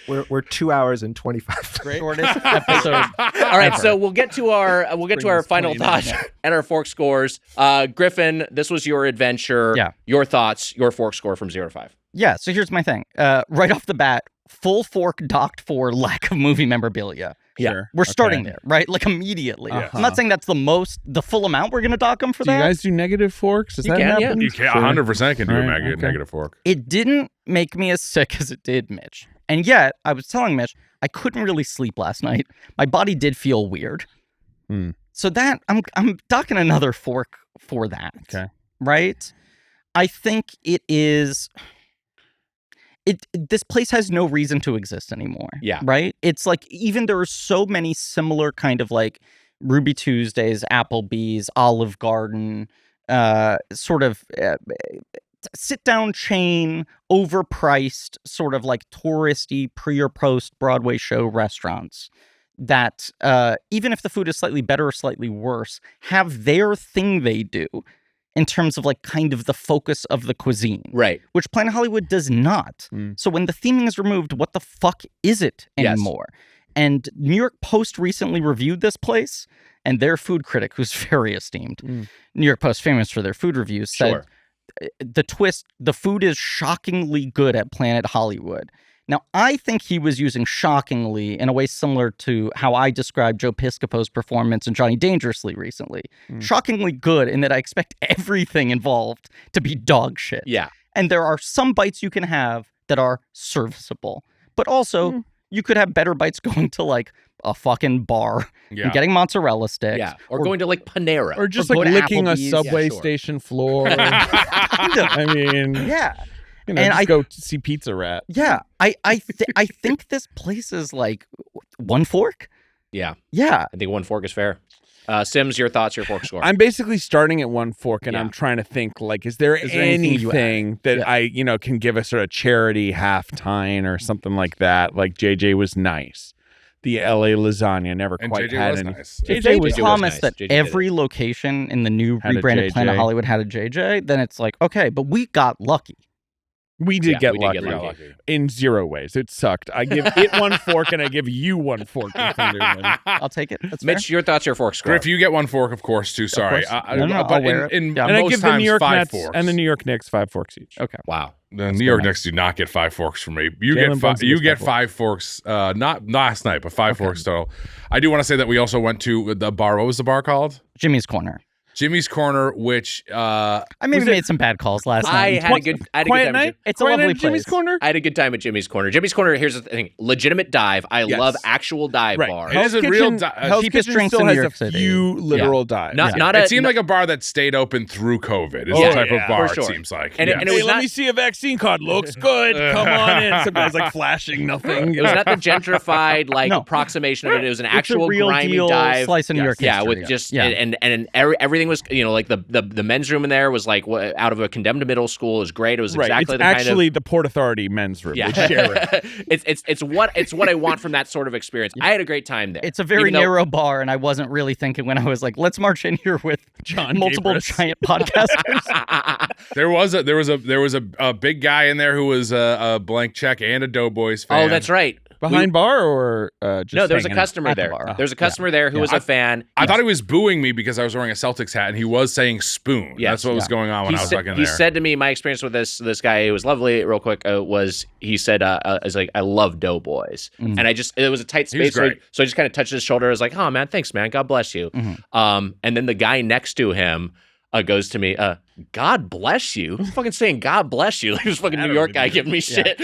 We're 2 hours and 25 minutes. Shortest episode. All right, so we'll get to our us final 29 thoughts and our fork scores. Griffin, this was your adventure. Yeah. Your thoughts, your fork score from 0 to 5. Yeah, so here's my thing. Right off the bat, full fork docked for lack of movie memorabilia. Sure. We're starting Okay. there, right? Like immediately. Uh-huh. I'm not saying that's the full amount we're going to dock them for Do that. you guys do negative forks? Does You that can, yeah. happen? You can Sure. 100% can do a Right, okay. negative fork. It didn't make me as sick as it did Mitch. And yet, I was telling Mitch, I couldn't really sleep last night. My body did feel weird. So that I'm docking another fork for that. Okay. Right? I think it is this place has no reason to exist anymore. Yeah. Right? It's like even there are so many similar kind of like Ruby Tuesdays, Applebee's, Olive Garden, sort of sit-down chain, overpriced, sort of like touristy pre or post Broadway show restaurants that even if the food is slightly better or slightly worse, have their thing they do in terms of like kind of the focus of the cuisine. Right. Which Planet Hollywood does not. So when the theming is removed, what the fuck is it Yes. anymore? And New York Post recently reviewed this place, and their food critic, who's very esteemed, New York Post, famous for their food reviews, said Sure. the twist, the food is shockingly good at Planet Hollywood. Now, I think he was using shockingly in a way similar to how I described Joe Piscopo's performance in Johnny Dangerously recently. Shockingly good in that I expect everything involved to be dog shit. Yeah. And there are some bites you can have that are serviceable. But also, you could have better bites going to like a fucking bar and getting mozzarella sticks. Yeah. Or going to like Panera. Or just Or like go to licking a Applebee's. subway Yeah, sure. station floor. I mean, Yeah. you know, And just go see Pizza Rat. Yeah. I think this place is like one fork. Yeah. Yeah. I think 1 fork is fair. Sims, your thoughts, your fork score. I'm basically starting at 1 fork, and Yeah. I'm trying to think, like, is there anything you anything that Yeah. I, you know, can give a sort of charity halftime or something like that? Like JJ was nice. The LA lasagna never And quite JJ had was any. nice. If they was promise nice. that JJ did every location in the new Had a rebranded Planet JJ. Hollywood had a JJ, then it's like, okay, but we got lucky. We did get we did lucky. get lucky. In 0 ways. It sucked. I give it 1 fork, and I give you 1 fork. Griffin Newman. I'll take it. That's fair. Mitch, your thoughts, your fork score. Griff, you get 1 fork, of course, too. Sorry. course. No, but I'll wear it. in Yeah. And I most give the times, New York 5 Nets forks. and the New York Knicks 5 forks each. Okay. Wow. The New York good. Knicks do not get 5 forks from me. You Jalen get Brunson you gets get 5 5 forks. Not last night, but 5 forks total. I do want to say that we also went to the bar. What was the bar called? Jimmy's Corner. Jimmy's Corner, which I maybe made some bad calls last I night. had a good Quiet time. night. It's a Quiet lovely night at Jimmy's place. Corner. I had a good time at Jimmy's Corner. Jimmy's Corner, here's the thing. Legitimate dive. I Yes. love actual dive Right. bars. It is a real Hell's cheapest Kitchen drinks still in New has York a City. few literal dives. Not it a seemed not- like a bar that stayed open through COVID. Is Yeah. the type Yeah, of bar for sure. it seems like. And it- Yeah. and it Hey, was let not- me see a vaccine card. Looks good. Come on in. Some guy's like flashing nothing. It was not the gentrified like No. approximation of it. It was an It's a actual real grimy deal dive. slice of New York Yeah, history. with just Yeah. and everything was, you know, like the men's room in there was like out of a condemned middle school. It was great. It was Right. exactly It's the actually kind of the Port Authority men's room. yeah. We share it. it's what I want from that sort of experience. I had a great time there. It's a very Even though- narrow bar, and I wasn't really thinking when I was like, let's march in here with John multiple Gabris. giant podcasters. There was a big guy in there who was a blank check and a Doughboys fan. Oh, that's right. Behind bar or just No, there was a hanging out? customer At the there. bar. There was a customer there who was a fan. I thought he was booing me because I was wearing a Celtics hat, and he was saying spoon. Yes. That's what was going on when I was like in He there. said to me, my experience with this guy, who was lovely, real quick, was he said, I was like, I love Doughboys. Mm. And it was a tight He was space. So I great. just kind of touched his shoulder. I was like, oh man, thanks man. God bless you. Mhm. And then the guy next to him goes to me, God bless you. Who's fucking saying God bless you? Like this fucking New York guy giving me shit.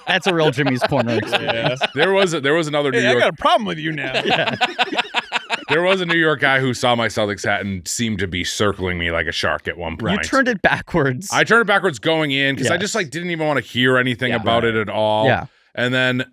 That's a real Jimmy's Corner experience. There was another New Hey, I York. got a problem with you now. There was a New York guy who saw my Celtics hat and seemed to be circling me like a shark at one You point. turned it backwards. I turned it backwards going in because I Yes. just like didn't even want to hear anything Yeah. about it at all. Yeah. And then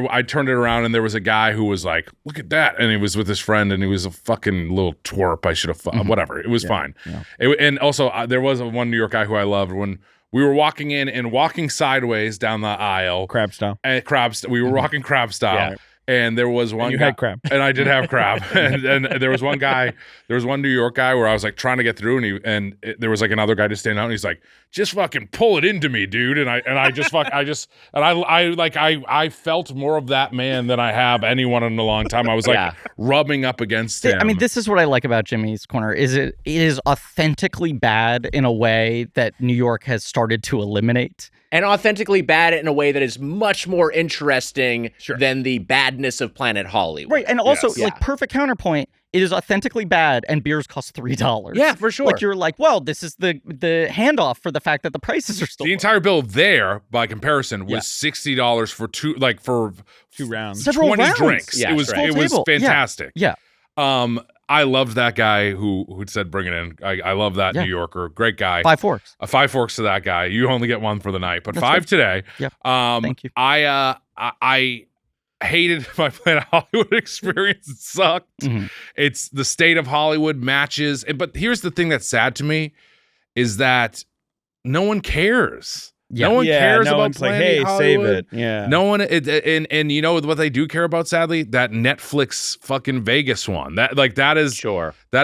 I turned it around and there was a guy who was like, "Look at that!" And he was with his friend and he was a fucking little twerp. I should have whatever. It was fine. yeah. And also there was one New York guy who I loved when we were walking in and walking sideways down the aisle. Crab style. At we were walking crab style. Yeah. And there was one you guy, had crab. and I did have crab, and there was one guy, there was one New York guy where I was like trying to get through, and there was like another guy just standing out, and he's like, "Just fucking pull it into me, dude," and I felt more of that man than I have anyone in a long time. I was like Yeah. rubbing up against him. I mean, this is what I like about Jimmy's Corner. It is authentically bad in a way that New York has started to eliminate. And authentically bad in a way that is much more interesting than the badness of Planet Hollywood. Right. And also, Yes. like, perfect counterpoint, it is authentically bad and beers cost $3. Yeah, for sure. Like, you're like, well, this is the handoff for the fact that the prices are still the entire bill there, by comparison, was $60 for two rounds. several 20 rounds. drinks. Yeah, it was right. it was Full table. Yeah. fantastic. Yeah. I loved that guy who said bring it in. I love that Yeah. New Yorker. Great guy. 5 forks. 5 forks to that guy. You only get one for the night, but That's 5 today. Yeah. Thank you. I hated my Planet Hollywood experience. It sucked. Mhm. It's the state of Hollywood matches. But here's the thing that's sad to me is that no one cares. Yeah. No one cares no about one's like, Planet hey, Hollywood. save it. Yeah. No one, and you know what they do care about? Sadly, that Netflix fucking Vegas one. That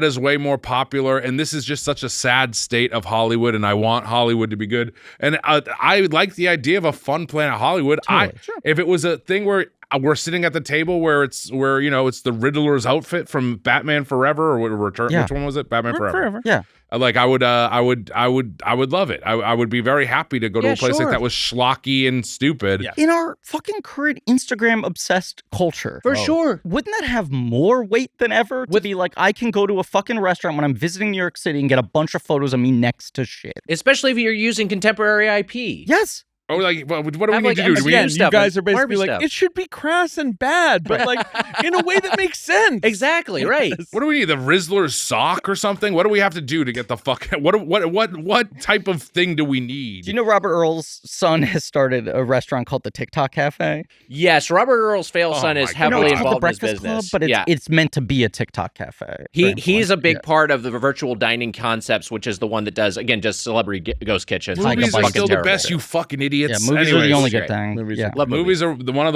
is way more popular. And this is just such a sad state of Hollywood. And I want Hollywood to be good. And I like the idea of a fun Planet Hollywood. Totally. If it was a thing where we're sitting at the table where it's the Riddler's outfit from Batman Forever or Return. Yeah. Which one was it? Batman Forever. Yeah. Like I would love it. I would be very happy to go to a place like that was schlocky and stupid. Yeah. In our fucking current Instagram obsessed culture, For sure. wouldn't that have more weight than ever to be like, I can go to a fucking restaurant when I'm visiting New York City and get a bunch of photos of me next to shit? Especially if you're using contemporary IP. Yes. Oh, like, what do we Have, need like, to do? Do we Again, stuff, you guys like are basically Barbie like, stuff. it should be crass and bad, but like in a way that makes sense. Exactly, right. What do we need? The Rizzler's sock or something? What do we have to do to get the fuck? What type of thing do we need? Do you know Robert Earl's son has started a restaurant called the TikTok Cafe? Yes, Robert Earl's fail Oh son is my heavily God. It's called involved the in his Breakfast business. Club, but it's meant to be a TikTok Cafe. He's a big part of the virtual dining concepts, which is the one that does, again, just Celebrity Ghost Kitchen. Movies are Fucking still the terrible. best, you fucking idiots. Yeah, movies are the Anyways, only great. good thing. Movies Yeah. are- Love Movies are one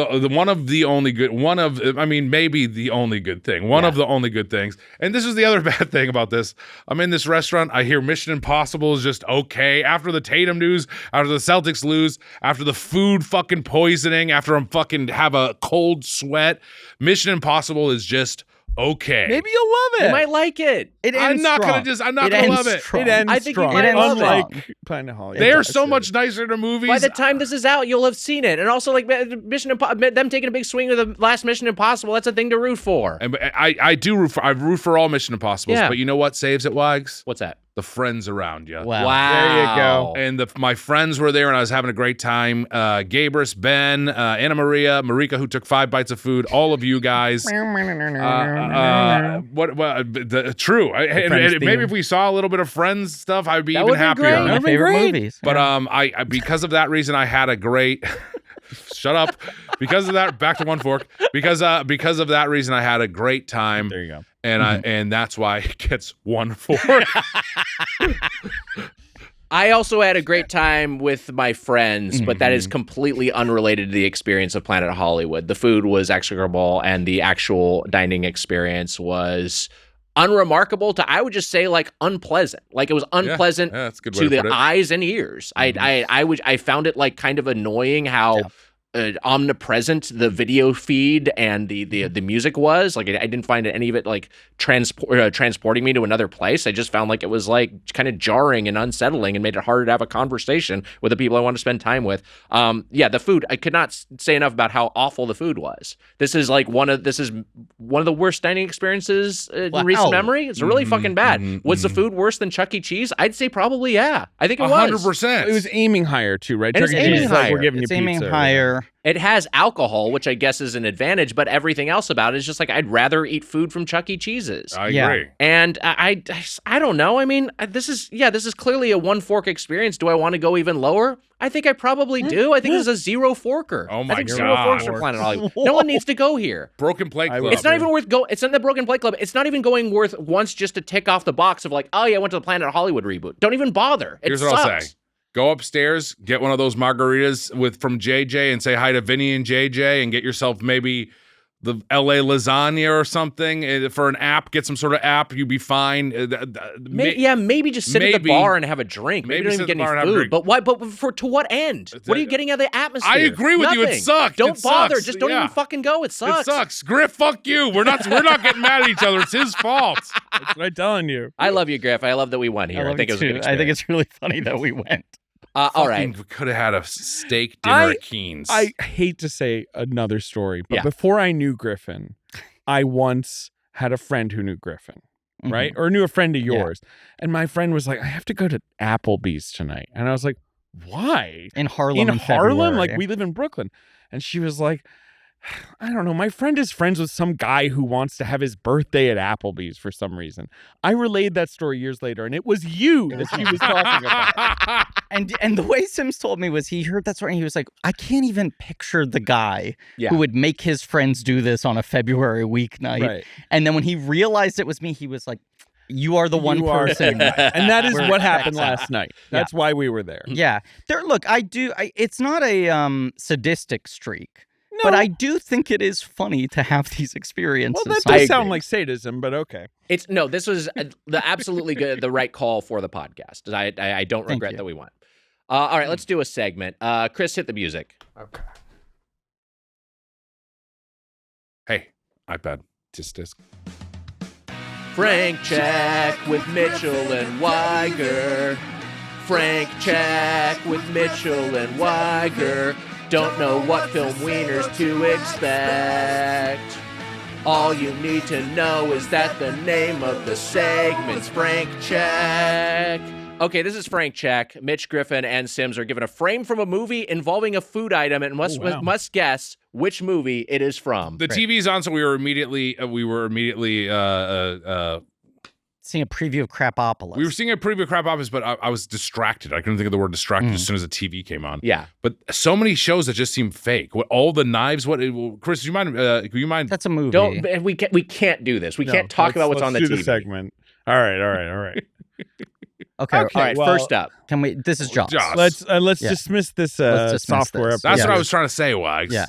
of the only good. Maybe the only good thing. One of the only good things. And this is the other bad thing about this. I'm in this restaurant. I hear Mission Impossible is just okay. After the Tatum news, after the Celtics lose, after the food fucking poisoning, after I'm fucking have a cold sweat, Mission Impossible is just okay. Maybe you'll love it. You might like it. I'm not gonna love it. It ends I think you strong. might love it. Unlike Planet Hollywood. They are so much nicer to movies. By the time this is out, you'll have seen it. And also, like, Mission Impossible, them taking a big swing with the last Mission Impossible, that's a thing to root for. And I do root for all Mission Impossibles, Yeah. but you know what saves it, Wags? What's that? The friends around you. Wow. There you go. And my friends were there, and I was having a great time. Gabrus, Ben, Anna Maria, Marika, who took 5 bites of food, all of you guys. True. Maybe if we saw a little bit of Friends stuff, I'd be That even would've been happier. great. One of my That'd be favorite great. movies. But I because of that reason, I had a great. Shut up. Because of that, back to One Fork. Because of that reason, I had a great time. There you go. And and that's why it gets 1 fork. I also had a great time with my friends, but that is completely unrelated to the experience of Planet Hollywood. The food was execrable, and the actual dining experience was unremarkable to, I would just say, like, unpleasant. Like, it was unpleasant that's a good way to to the put it. eyes and ears. I found it, like, kind of annoying how omnipresent the video feed and the music was. Like, I didn't find any of it like transporting me to another place. I just found like it was like kind of jarring and unsettling and made it harder to have a conversation with the people I want to spend time with. The food, I could not say enough about how awful the food was. This is one of the worst dining experiences in recent memory. It's really fucking bad. Was the food worse than Chuck E. Cheese? I'd say probably yeah. I think it was 100%. It was aiming higher too, right? It was Chuck E. aiming Cheese is like, higher. we're giving you It's aiming pizza. higher. It has alcohol, which I guess is an advantage, but everything else about it is just like I'd rather eat food from Chuck E. Cheese's. I Yeah. agree. And I don't know. I mean, this is clearly a one fork experience. Do I want to go even lower? I think I probably do. I think this is a 0 forker. Oh my I think God. 0 forks for Planet Hollywood. No one needs to go here. Broken Plate Club. It's not even worth go. It's in the Broken Plate Club. It's not even going worth once just to tick off the box of like, oh yeah, I went to the Planet Hollywood reboot. Don't even bother. Here's sucks. what I'll say. Go upstairs, get one of those margaritas from JJ and say hi to Vinny and JJ and get yourself maybe the LA lasagna or something for an app. Get some sort of app. You'd be fine. Maybe just sit at the bar and have a drink. Maybe don't sit even at the get bar and any have a food. drink. But why? But to what end? What are you getting out of the atmosphere? I agree with you. It Nothing. sucks. Don't It bother. sucks. Just don't Yeah. even fucking go. It sucks. It sucks. Griff, fuck you. We're not getting mad at each other. It's his fault. That's what I'm telling you. I love you, Griff. I love that we went here. I think it was a good experience. I think it's really funny that we went. All right. We could have had a steak dinner at Keen's. I hate to say another story, but Yeah. before I knew Griffin, I once had a friend who knew Griffin, Mm-hmm. right? Or knew a friend of yours. And my friend was like, I have to go to Applebee's tonight. And I was like, why? In Harlem In in Harlem? February. Like, we live in Brooklyn. And she was like, I don't know. My friend is friends with some guy who wants to have his birthday at Applebee's for some reason. I relayed that story years later, and it was you that she was talking about. And the way Sims told me was he heard that story and he was like, I can't even picture the guy Yeah. who would make his friends do this on a February weeknight. Right. And then when he realized it was me, he was like, you are the one You are person. And that is We're what happened friends. last night. That's why we were there. Yeah. Look, it's not a sadistic streak. No. But I do think it is funny to have these experiences. Well, that I does sound agree. like sadism, but okay. This was the absolutely good, the right call for the podcast. I don't Thank regret you. that we went. All right, let's do a segment. Chris, hit the music. Okay. Hey, iPad. Disc. Frank check with Mitchell and Weiger. Frank check with Mitchell and Weiger. Don't know what film wieners to expect. All you need to know is that the name of the segment's Frank Check. Okay, this is Frank Check. Mitch, Griffin, and Sims are given a frame from a movie involving a food item and must guess which movie it is from. The TV's on, so we were immediately seeing a preview of Crapopolis. We were seeing a preview of Crapopolis, but I was distracted. I couldn't think of the word distracted as soon as the TV came on. Yeah. But so many shows that just seem fake. What all the knives? Chris, do you mind? That's a movie. We can't do this. We can't talk about what's on the TV. The segment. All right. Okay. All right. Well, first up, can we? This is Jaws. Let's dismiss this software. That's what I was trying to say, Wags. Yeah.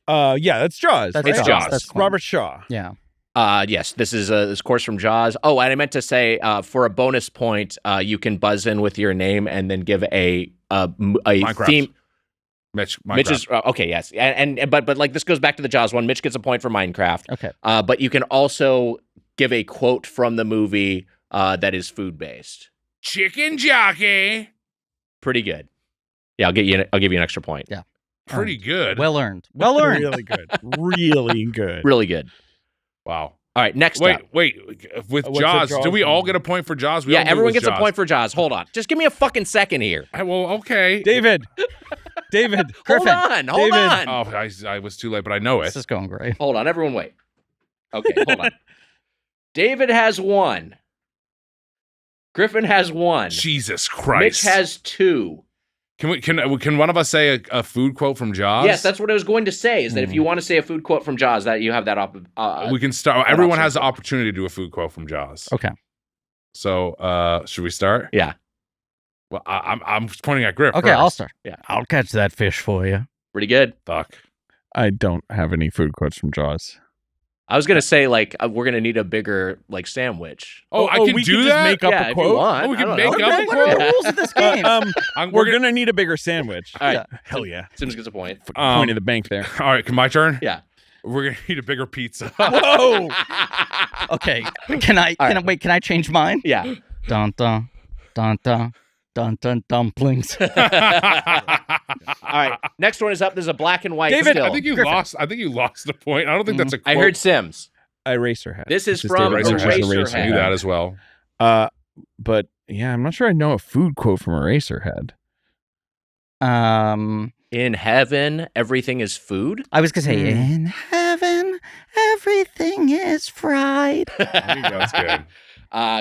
That's Jaws. It's Jaws. That's Robert Shaw. Yeah. Yes, this is this course from Jaws. Oh, and I meant to say, for a bonus point, you can buzz in with your name and then give a theme. Mitch is okay. Yes, but like this goes back to the Jaws one. Mitch gets a point for Minecraft. Okay. But you can also give a quote from the movie that is food based. Chicken jockey. Pretty good. Yeah, I'll give you an extra point. Yeah. Pretty good. Well earned. Well earned. Really good. Really good. Really good. Wow. All right, next up. Wait. With Jaws, do we all get a point for Jaws? Yeah, everyone gets a point for Jaws. Hold on. Just give me a fucking second here. Okay. David. Griffin. Hold on. Oh, I was too late, but I know it. This is going great. Hold on, everyone wait. Okay, hold on. David has 1. Griffin has 1. Jesus Christ. Mitch has 2. Can one of us say a food quote from Jaws? Yes, that's what I was going to say, is that if you want to say a food quote from Jaws, that you have that we can start. Everyone has the opportunity to do a food quote from Jaws. Okay. So, should we start? Yeah. Well, I'm pointing at Griff. Okay, first. I'll start. Yeah. I'll catch that fish for you. Pretty good. Fuck. I don't have any food quotes from Jaws. I was going to say, like, we're going to need a bigger, like, sandwich. I can we do can that? just make up Yeah, a if quote. you want. We can I make don't know. up a What are the quote. rules of this game? We're gonna need a bigger sandwich. All right. Hell yeah. Sims gets a point. Point of the bank there. All right, my turn? Yeah. We're going to need a bigger pizza. Whoa! Okay. Can I change mine? Yeah. Dun dun dun dun dun dun dumplings. All right. Next one is up. There's a black and white David, still. I think you lost a point. I don't think that's a quote. I heard Sims. Eraserhead. This is from Eraserhead. I knew that as well. But yeah, I'm not sure I know a food quote from Eraserhead. In heaven, everything is food. I was gonna say in heaven, everything is fried. There you go. That's good.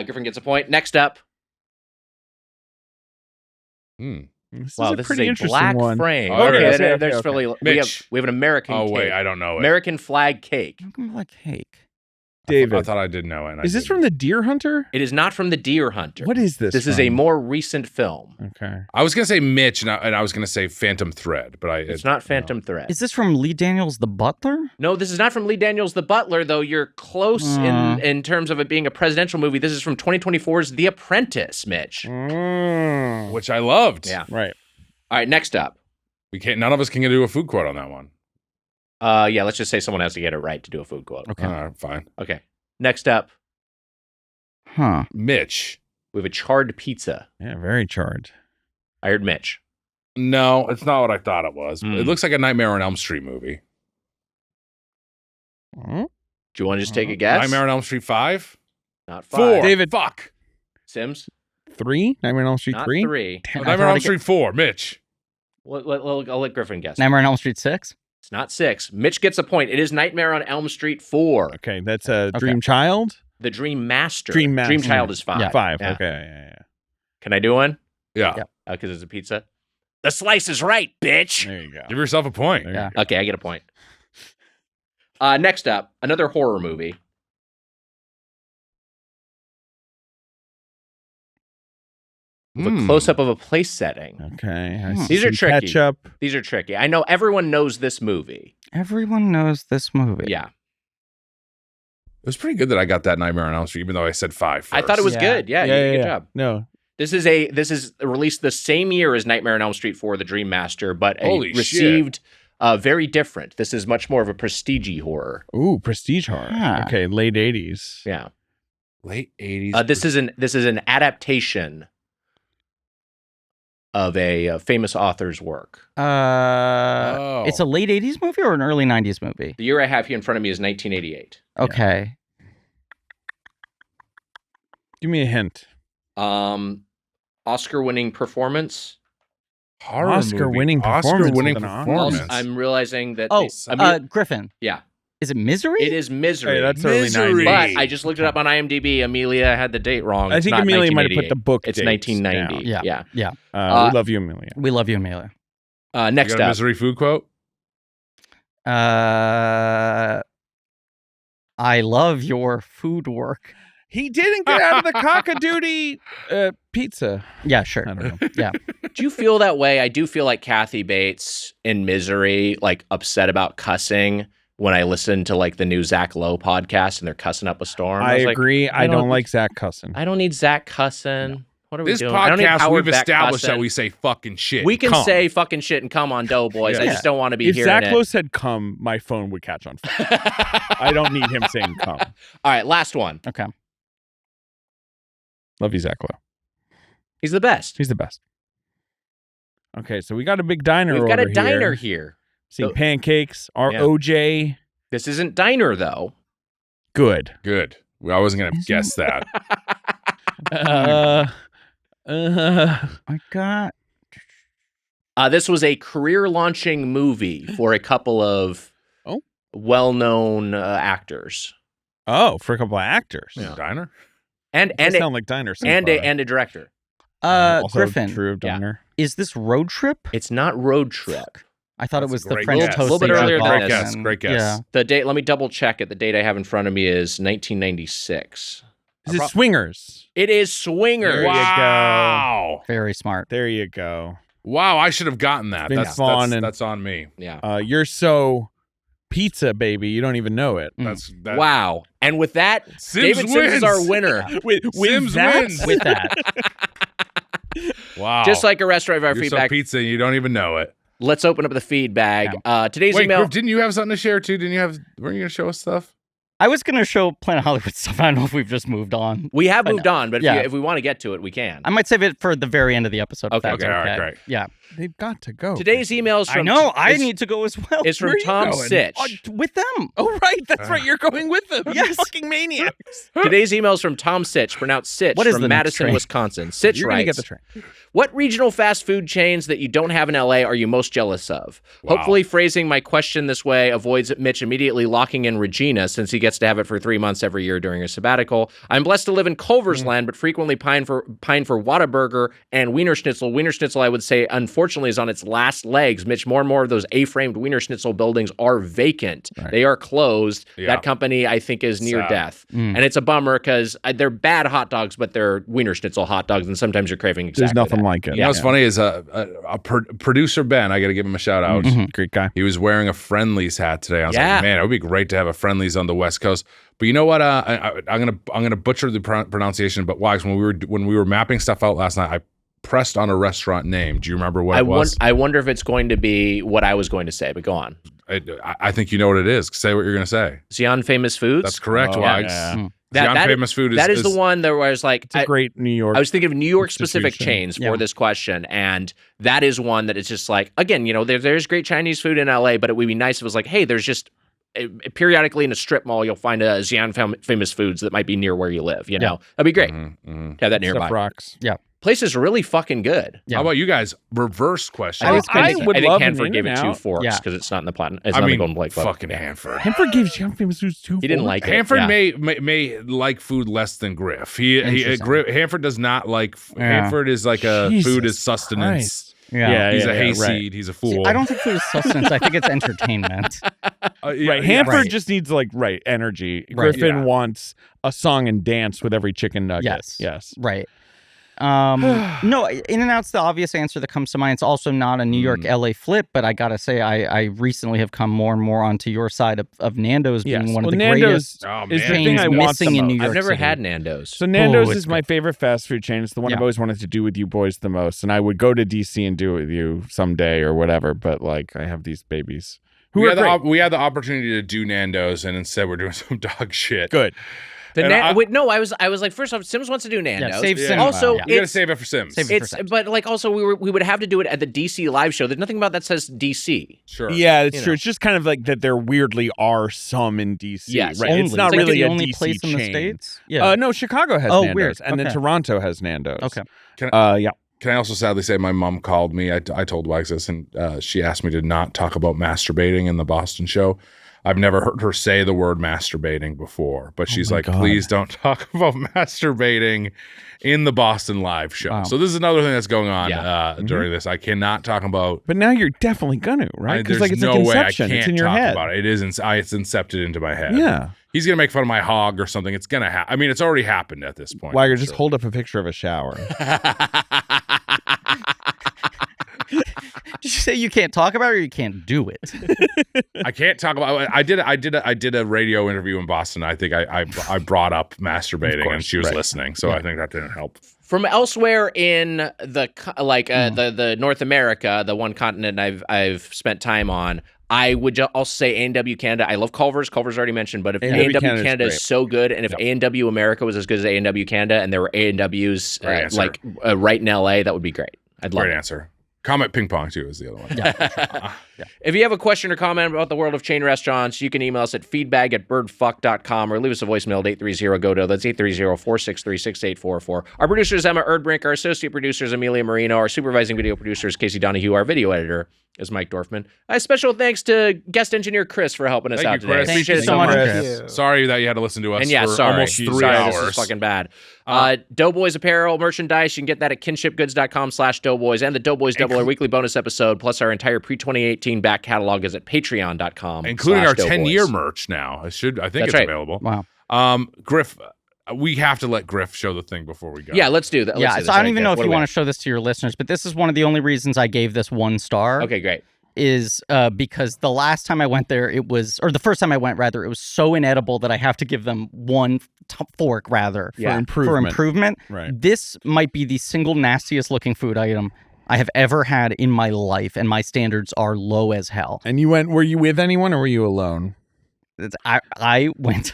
Griffin gets a point. Next up. This Wow, is this pretty is a interesting black one. frame. Okay, there's Philly. Mitch. We have an American cake. Oh, wait, I don't know it. American flag cake. Like cake. David. I thought I did know it. Is this from The Deer Hunter? It is not from The Deer Hunter. What is this? This is a more recent film. Okay. I was going to say Mitch, and I was going to say Phantom Thread, but It's not Phantom Thread. Is this from Lee Daniels the Butler? No, this is not from Lee Daniels the Butler, though you're close in terms of it being a presidential movie. This is from 2024's The Apprentice, Mitch. which I loved. Yeah. Right. All right, next up. None of us can do a food quote on that one. Yeah, let's just say someone has to get it right to do a food quote. Okay. Fine. Okay. Next up, Mitch. we have a charred pizza. Yeah, very charred. I heard Mitch. No, it's not what I thought it was. It looks like a Nightmare on Elm Street movie. Do you want to just take a guess? Nightmare on Elm Street 5? Not 5. 4. David. Fuck. Sims? 3? Nightmare on Elm Street Not 3? 3. Nightmare on Elm Street 4. Mitch. I'll let Griffin guess. Nightmare on Elm Street 6? It's not 6. Mitch gets a point. It is Nightmare on Elm Street 4. Okay, that's a Dream Child? The Dream Master. Dream Master. Dream Child is 5. Yeah. 5. Yeah. Okay, yeah. Can I do one? Yeah. Because it's a pizza. The slice is right, bitch. There you go. Give yourself a point. There you Yeah. go. Okay, I get a point. Next up, another horror movie. With a close-up of a place setting. Okay. I Hmm. see These are some tricky. ketchup. These are tricky. I know everyone knows this movie. Everyone knows this movie. Yeah. It was pretty good that I got that Nightmare on Elm Street, even though I said 5 first. I thought it was Yeah. good. Yeah, you did a good job. No. This is released the same year as Nightmare on Elm Street 4, The Dream Master, but Holy received very different. This is much more of a prestige horror. Ooh, prestige horror. Ah. Okay, late 80s. Yeah. Late 80s. This is an adaptation of a famous author's work. It's a late 80s movie or an early 90s movie? The year I have here in front of me is 1988. Okay. Give me a hint. Oscar-winning performance. Oscar-winning performance. I'm realizing that. Griffin. Yeah. Is it Misery? It is Misery. Hey, that's early 90s. But I just looked it up on IMDb. Amelia had the date wrong. I think Amelia might have put the book It's dates 1990. down. Yeah. We love you, Amelia. We love you, Amelia. Next you got a up. Misery food quote? I love your food work. He didn't get out of the cock-a-doodle pizza. Yeah, sure. I don't know. Yeah. Do you feel that way? I do feel like Kathy Bates in Misery, like upset about cussing when I listen to like the new Zach Lowe podcast and they're cussing up a storm. I was agree. Like, I don't like Zach cussing. I don't need Zach cussing. No. What are we This doing? I don't need podcast, Howard we've Beck established cussing. that we say fucking shit. We can Come. say fucking shit and come on Doughboys. I just don't want to be if hearing Zach it. Lowe said come, my phone would catch on fire. I don't need him saying come. All right, last one. Okay. Love you, Zach Lowe. He's the best. He's the best. Okay, so we got a big diner We've got a over diner here. See pancakes, our OJ. This isn't diner, though. Good. Good. I wasn't going to guess that. I got... This was a career-launching movie for a couple of well-known actors. Oh, for a couple of actors. Yeah. Diner? And sound like diner so and far. a director. Also Griffin. True of diner. Is this Road Trip? It's not Road Trip. I thought it was the great French guess. toast. A little bit they earlier took than off this. and- Great guess. Yeah. The date, let me double check it. The date I have in front of me is 1996. Is it Swingers? It is Swingers. Wow. Very smart. There you go. Wow, I should have gotten that. Vince Vaughn and- That's on me. Yeah. You're so pizza, baby. You don't even know it. That. Wow. And with that, Sims David Sims is wins. our winner. With Sims that? wins. With that. Wow. Just like a restaurant of our You're feedback. so pizza and you don't even know it. Let's open up the feed bag. Today's Wait, email. Griff, didn't you have something to share too? Weren't you going to show us stuff? I was going to show Planet Hollywood stuff. I don't know if we've just moved on. We have moved on, but Yeah. if we want to get to it, we can. I might save it for the very end of the episode. if Okay, that's all right, great. Yeah. They've got to go. Today's email is from I know. I is- need to go as well. is from Where are you Tom going? Sitch. With them. Oh, right. That's right. You're going with them. Yes. You fucking maniacs. Today's email is from Tom Sitch, pronounced Sitch, What is from the next Madison, train? Wisconsin. Sitch You're going to writes, get the train. what regional fast food chains that you don't have in LA are you most jealous of? Wow. Hopefully phrasing my question this way avoids Mitch immediately locking in Regina since he gets to have it for 3 months every year during a sabbatical. I'm blessed to live in Culver's land, but frequently pine for Whataburger and Wiener Schnitzel. Wiener Schnitzel, I would say, unfortunately, is on its last legs. Mitch, more and more of those A-framed Wiener Schnitzel buildings are vacant. Right. They are closed. Yeah. That company, I think, is near Sad. death. And it's a bummer because they're bad hot dogs, but they're Wiener Schnitzel hot dogs, and sometimes you're craving exactly There's nothing that. like it. You know what's funny is producer Ben, I got to give him a shout out. Great guy. He was wearing a Friendly's hat today. I was Yeah. like, man, it would be great to have a Friendly's on the West Coast. But you know what? I'm gonna butcher the pronunciation. But Wags, when we were mapping stuff out last night, I pressed on a restaurant name. Do you remember what it was? I wonder if it's going to be what I was going to say, but go on. I think you know what it is. Say what you're gonna say. Zion Famous Foods? That's correct, Oh, Wags. yeah. Zion Famous Food that is the one that was like It's a great New York. I was thinking of New York specific institution. chains for Yeah. this question, and that is one that it's just like, again, there's great Chinese food in LA, but it would be nice if it was like, hey, there's just periodically in a strip mall you'll find a Zion Famous Foods that might be near where you live. You know, that'd be great. Mm-hmm. To have that nearby. Stuff rocks. Place is really fucking good. Yeah. How about you guys? Reverse question. I would I love think an Hanford gave it In-N-Out. 2 forks Yeah. because it's not in the platinum. It's I not in mean, the Golden Blake Club. fucking Hanford. Hanford gives Young Famous Foods 2. He didn't like it. Hanford Yeah. may like food less than Griff. Interesting. Hanford does not like. Yeah. Hanford is like a Jesus food is sustenance. Christ. Yeah. He's a right. hayseed. He's a fool. I don't think there's substance. I think it's entertainment. Right. Hanford Right. just needs energy. Right. Griffin Yeah. wants a song and dance with every chicken nugget. Yes. Yes. Right. No, In-N-Out's the obvious answer that comes to mind. It's also not a New York LA flip, but I gotta say, I recently have come more and more onto your side of Nando's being Yes. one of Well, the Nando's greatest Oh, is man. the thing chains I want missing the in New most. York I've never City. had Nando's. So Nando's it's is my favorite fast food chain. It's the one Yeah. I've always wanted to do with you boys the most, and I would go to DC and do it with you someday or whatever. But I have these babies who we are had, great. we had the opportunity to do Nando's, and instead we're doing some dog shit. Good. I was like, first off, Sims wants to do Nando's. Save Sims. Also, you gotta save it for Sims. But like, also, we would have to do it at the DC live show. There's nothing about that says DC. Sure. Yeah, it's true. It's just kind of like that. There weirdly are some in DC. Yes, right. It's not like really the a only DC place chain. in the States. Yeah. No, Chicago has Nando's, weird. and then Toronto has Nando's. Okay. Can I also sadly say my mom called me? I told Wags this, and she asked me to not talk about masturbating in the Boston show. I've never heard her say the word masturbating before, but she's like, please don't talk about masturbating in the Boston live show. Wow. So this is another thing that's going on during this. I cannot talk about. But now you're definitely gonna, right? Because like it's no like way I Inception. can't It's in your talk head. about it. It's incepted into my head. Yeah. He's gonna make fun of my hog or something. It's gonna happen. I mean, it's already happened at this point. Wagger, just hold up a picture of a shower. Did you say you can't talk about it or you can't do it? I can't talk about. I did a radio interview in Boston. I think I brought up masturbating, and she was listening. So I think that didn't help. From elsewhere in the North America, the one continent I've spent time on, I would also say A&W Canada. I love Culver's. Culver's already mentioned, but if A&W Canada is so good, and if A&W America was as good as A&W Canada, and there were A&Ws right in LA, that would be great. I'd love it. Great answer. Comet Ping Pong, too, is the other one. If you have a question or comment about the world of chain restaurants, you can email us at feedbag@birdfuck.com or leave us a voicemail at 830-GODO. That's 830-463-6844. Our producer is Emma Erdbrink. Our associate producer is Amelia Marino. Our supervising video producer is Casey Donahue. Our video editor is Mike Dorfman. A special thanks to guest engineer Chris for helping us out today. Chris. Appreciate it so much, Chris. Sorry that you had to listen to us for almost 3 hours. This is fucking bad. Doughboys apparel, merchandise, you can get that at kinshipgoods.com/doughboys, and the Doughboys Double, our weekly bonus episode, plus our entire pre-2018 back catalog is at patreon.com. Including our 10-year merch now. I think it's available. Wow. Griff, we have to let Griff show the thing before we go. Yeah, let's do that. So I don't even know if you want to show this to your listeners, but this is one of the only reasons I gave this 1 star. Okay, great. Is because the last time I went there, the first time I went, rather, it was so inedible that I have to give them 1 fork, rather, for improvement. Right. This might be the single nastiest looking food item I have ever had in my life, and my standards are low as hell. And were you with anyone or were you alone? I went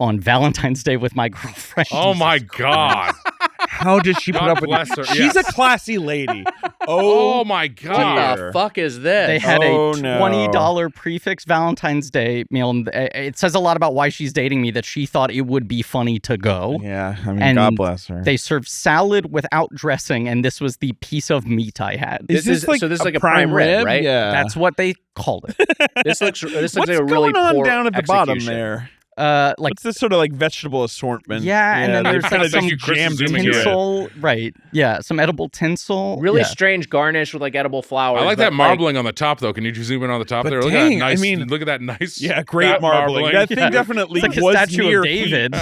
on Valentine's Day with my girlfriend. Oh my God. How does she put up with bless her. She's a classy lady. Oh my God. What the fuck is this? They had a $20 prefix Valentine's Day meal. And it says a lot about why she's dating me, that she thought it would be funny to go. Yeah, I mean, God bless her. They served salad without dressing, and this was the piece of meat I had. This is like a prime rib, right? Yeah. That's what they called it. This looks like What's a really going on poor down at the bottom there? Like it's this sort of like vegetable assortment. Yeah, and then there's kind of some jammed tinsel, right? Yeah, some edible tinsel. Really strange garnish with like edible flowers. I like that marbling on the top, though. Can you zoom in on the top there? Look at that nice. Look at that nice. Yeah, great marbling. That thing definitely it's like was a statue near of David.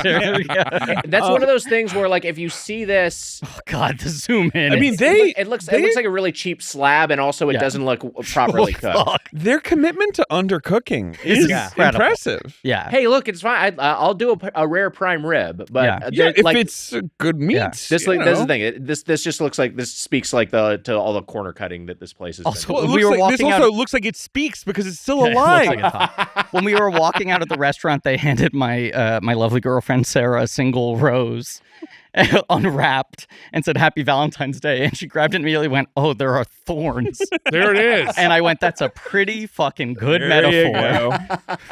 That's one of those things where, like, if you see this, oh God, the zoom in. I mean, it looks like a really cheap slab, and also it doesn't look properly cooked. Their commitment to undercooking is impressive. Yeah. Hey, look, it's fine. I'll do a rare prime rib, but if it's good meat. This is the thing. This just looks like this speaks like to all the corner cutting that this place is. Also, this also looks like it speaks because it's still alive. When we were walking out of the restaurant, they handed my lovely girlfriend Sarah a single rose, unwrapped, and said "Happy Valentine's Day," and she grabbed it and immediately went, "Oh, there are thorns." There it is. And I went, "That's a pretty fucking good metaphor."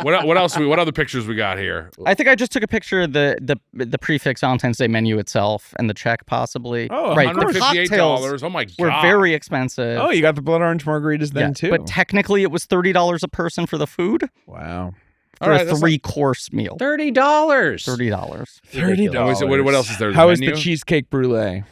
What else? What other pictures we got here? I think I just took a picture of the prefix Valentine's Day menu itself and the check, possibly. Oh, right. $158. The cocktails oh my God, were very expensive. Oh, you got the blood orange margaritas then too. But technically, it was $30 a person for the food. Wow. For a 3-course meal. $30. $30. What else is there? How is the cheesecake brulee?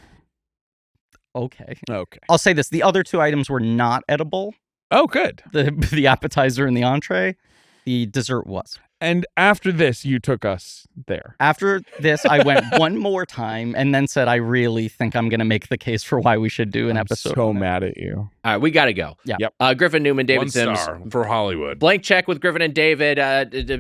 Okay. Okay. I'll say this: the other 2 items were not edible. Oh, good. The appetizer and the entree. The dessert was. And after this, you took us there. After this, I went one more time and then said, I really think I'm going to make the case for why we should do an episode. So mad at you. All right, we got to go. Yeah. Yep. Griffin Newman, David 1 Sims. star for Hollywood. Blank Check with Griffin and David.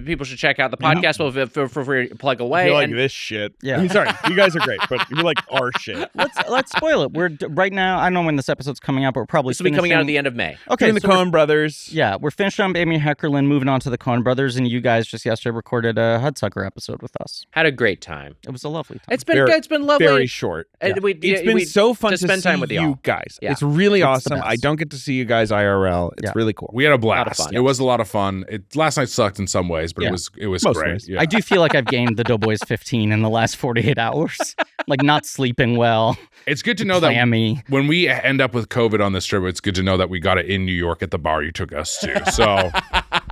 People should check out the podcast. We'll feel free to plug away. If you like this shit. Yeah. I mean, sorry, you guys are great, but if you like our shit. Let's spoil it. We're right now. I don't know when this episode's coming out, but we're probably This will be coming out at the end of May. Okay, Doing the Coen Brothers. Yeah, we're finishing up Amy Heckerling, moving on to the Coen Brothers, and you guys just yesterday recorded a Hudsucker episode with us. Had a great time. It was a lovely time. It's been good. It's been lovely. Very short. It's been so fun to spend see time with you guys. Yeah. It's really It's the awesome. best. I don't get to see you guys IRL. It's really cool. We had a Lot of blast. fun. It was a lot of fun. Last night sucked in some ways, but it was Most great. ways. Yeah. I do feel like I've gained the Doughboys 15 in the last 48 hours. Like not sleeping well. It's good to know clammy. that when we end up with COVID on this trip, it's good to know that we got it in New York at the bar you took us to. So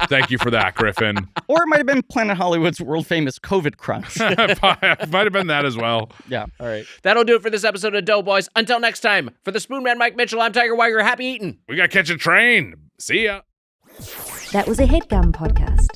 thank you for that, Griffin. Or it might have been Planet Hollywood's world famous COVID crunch. Might have been that as well. Yeah. All right. That'll do it for this episode of Doughboys. Until next time, for the Spoon Man Mike Mitchell, I'm Tiger Weiger. Happy eating. We got to catch a train. See ya. That was a Headgum podcast.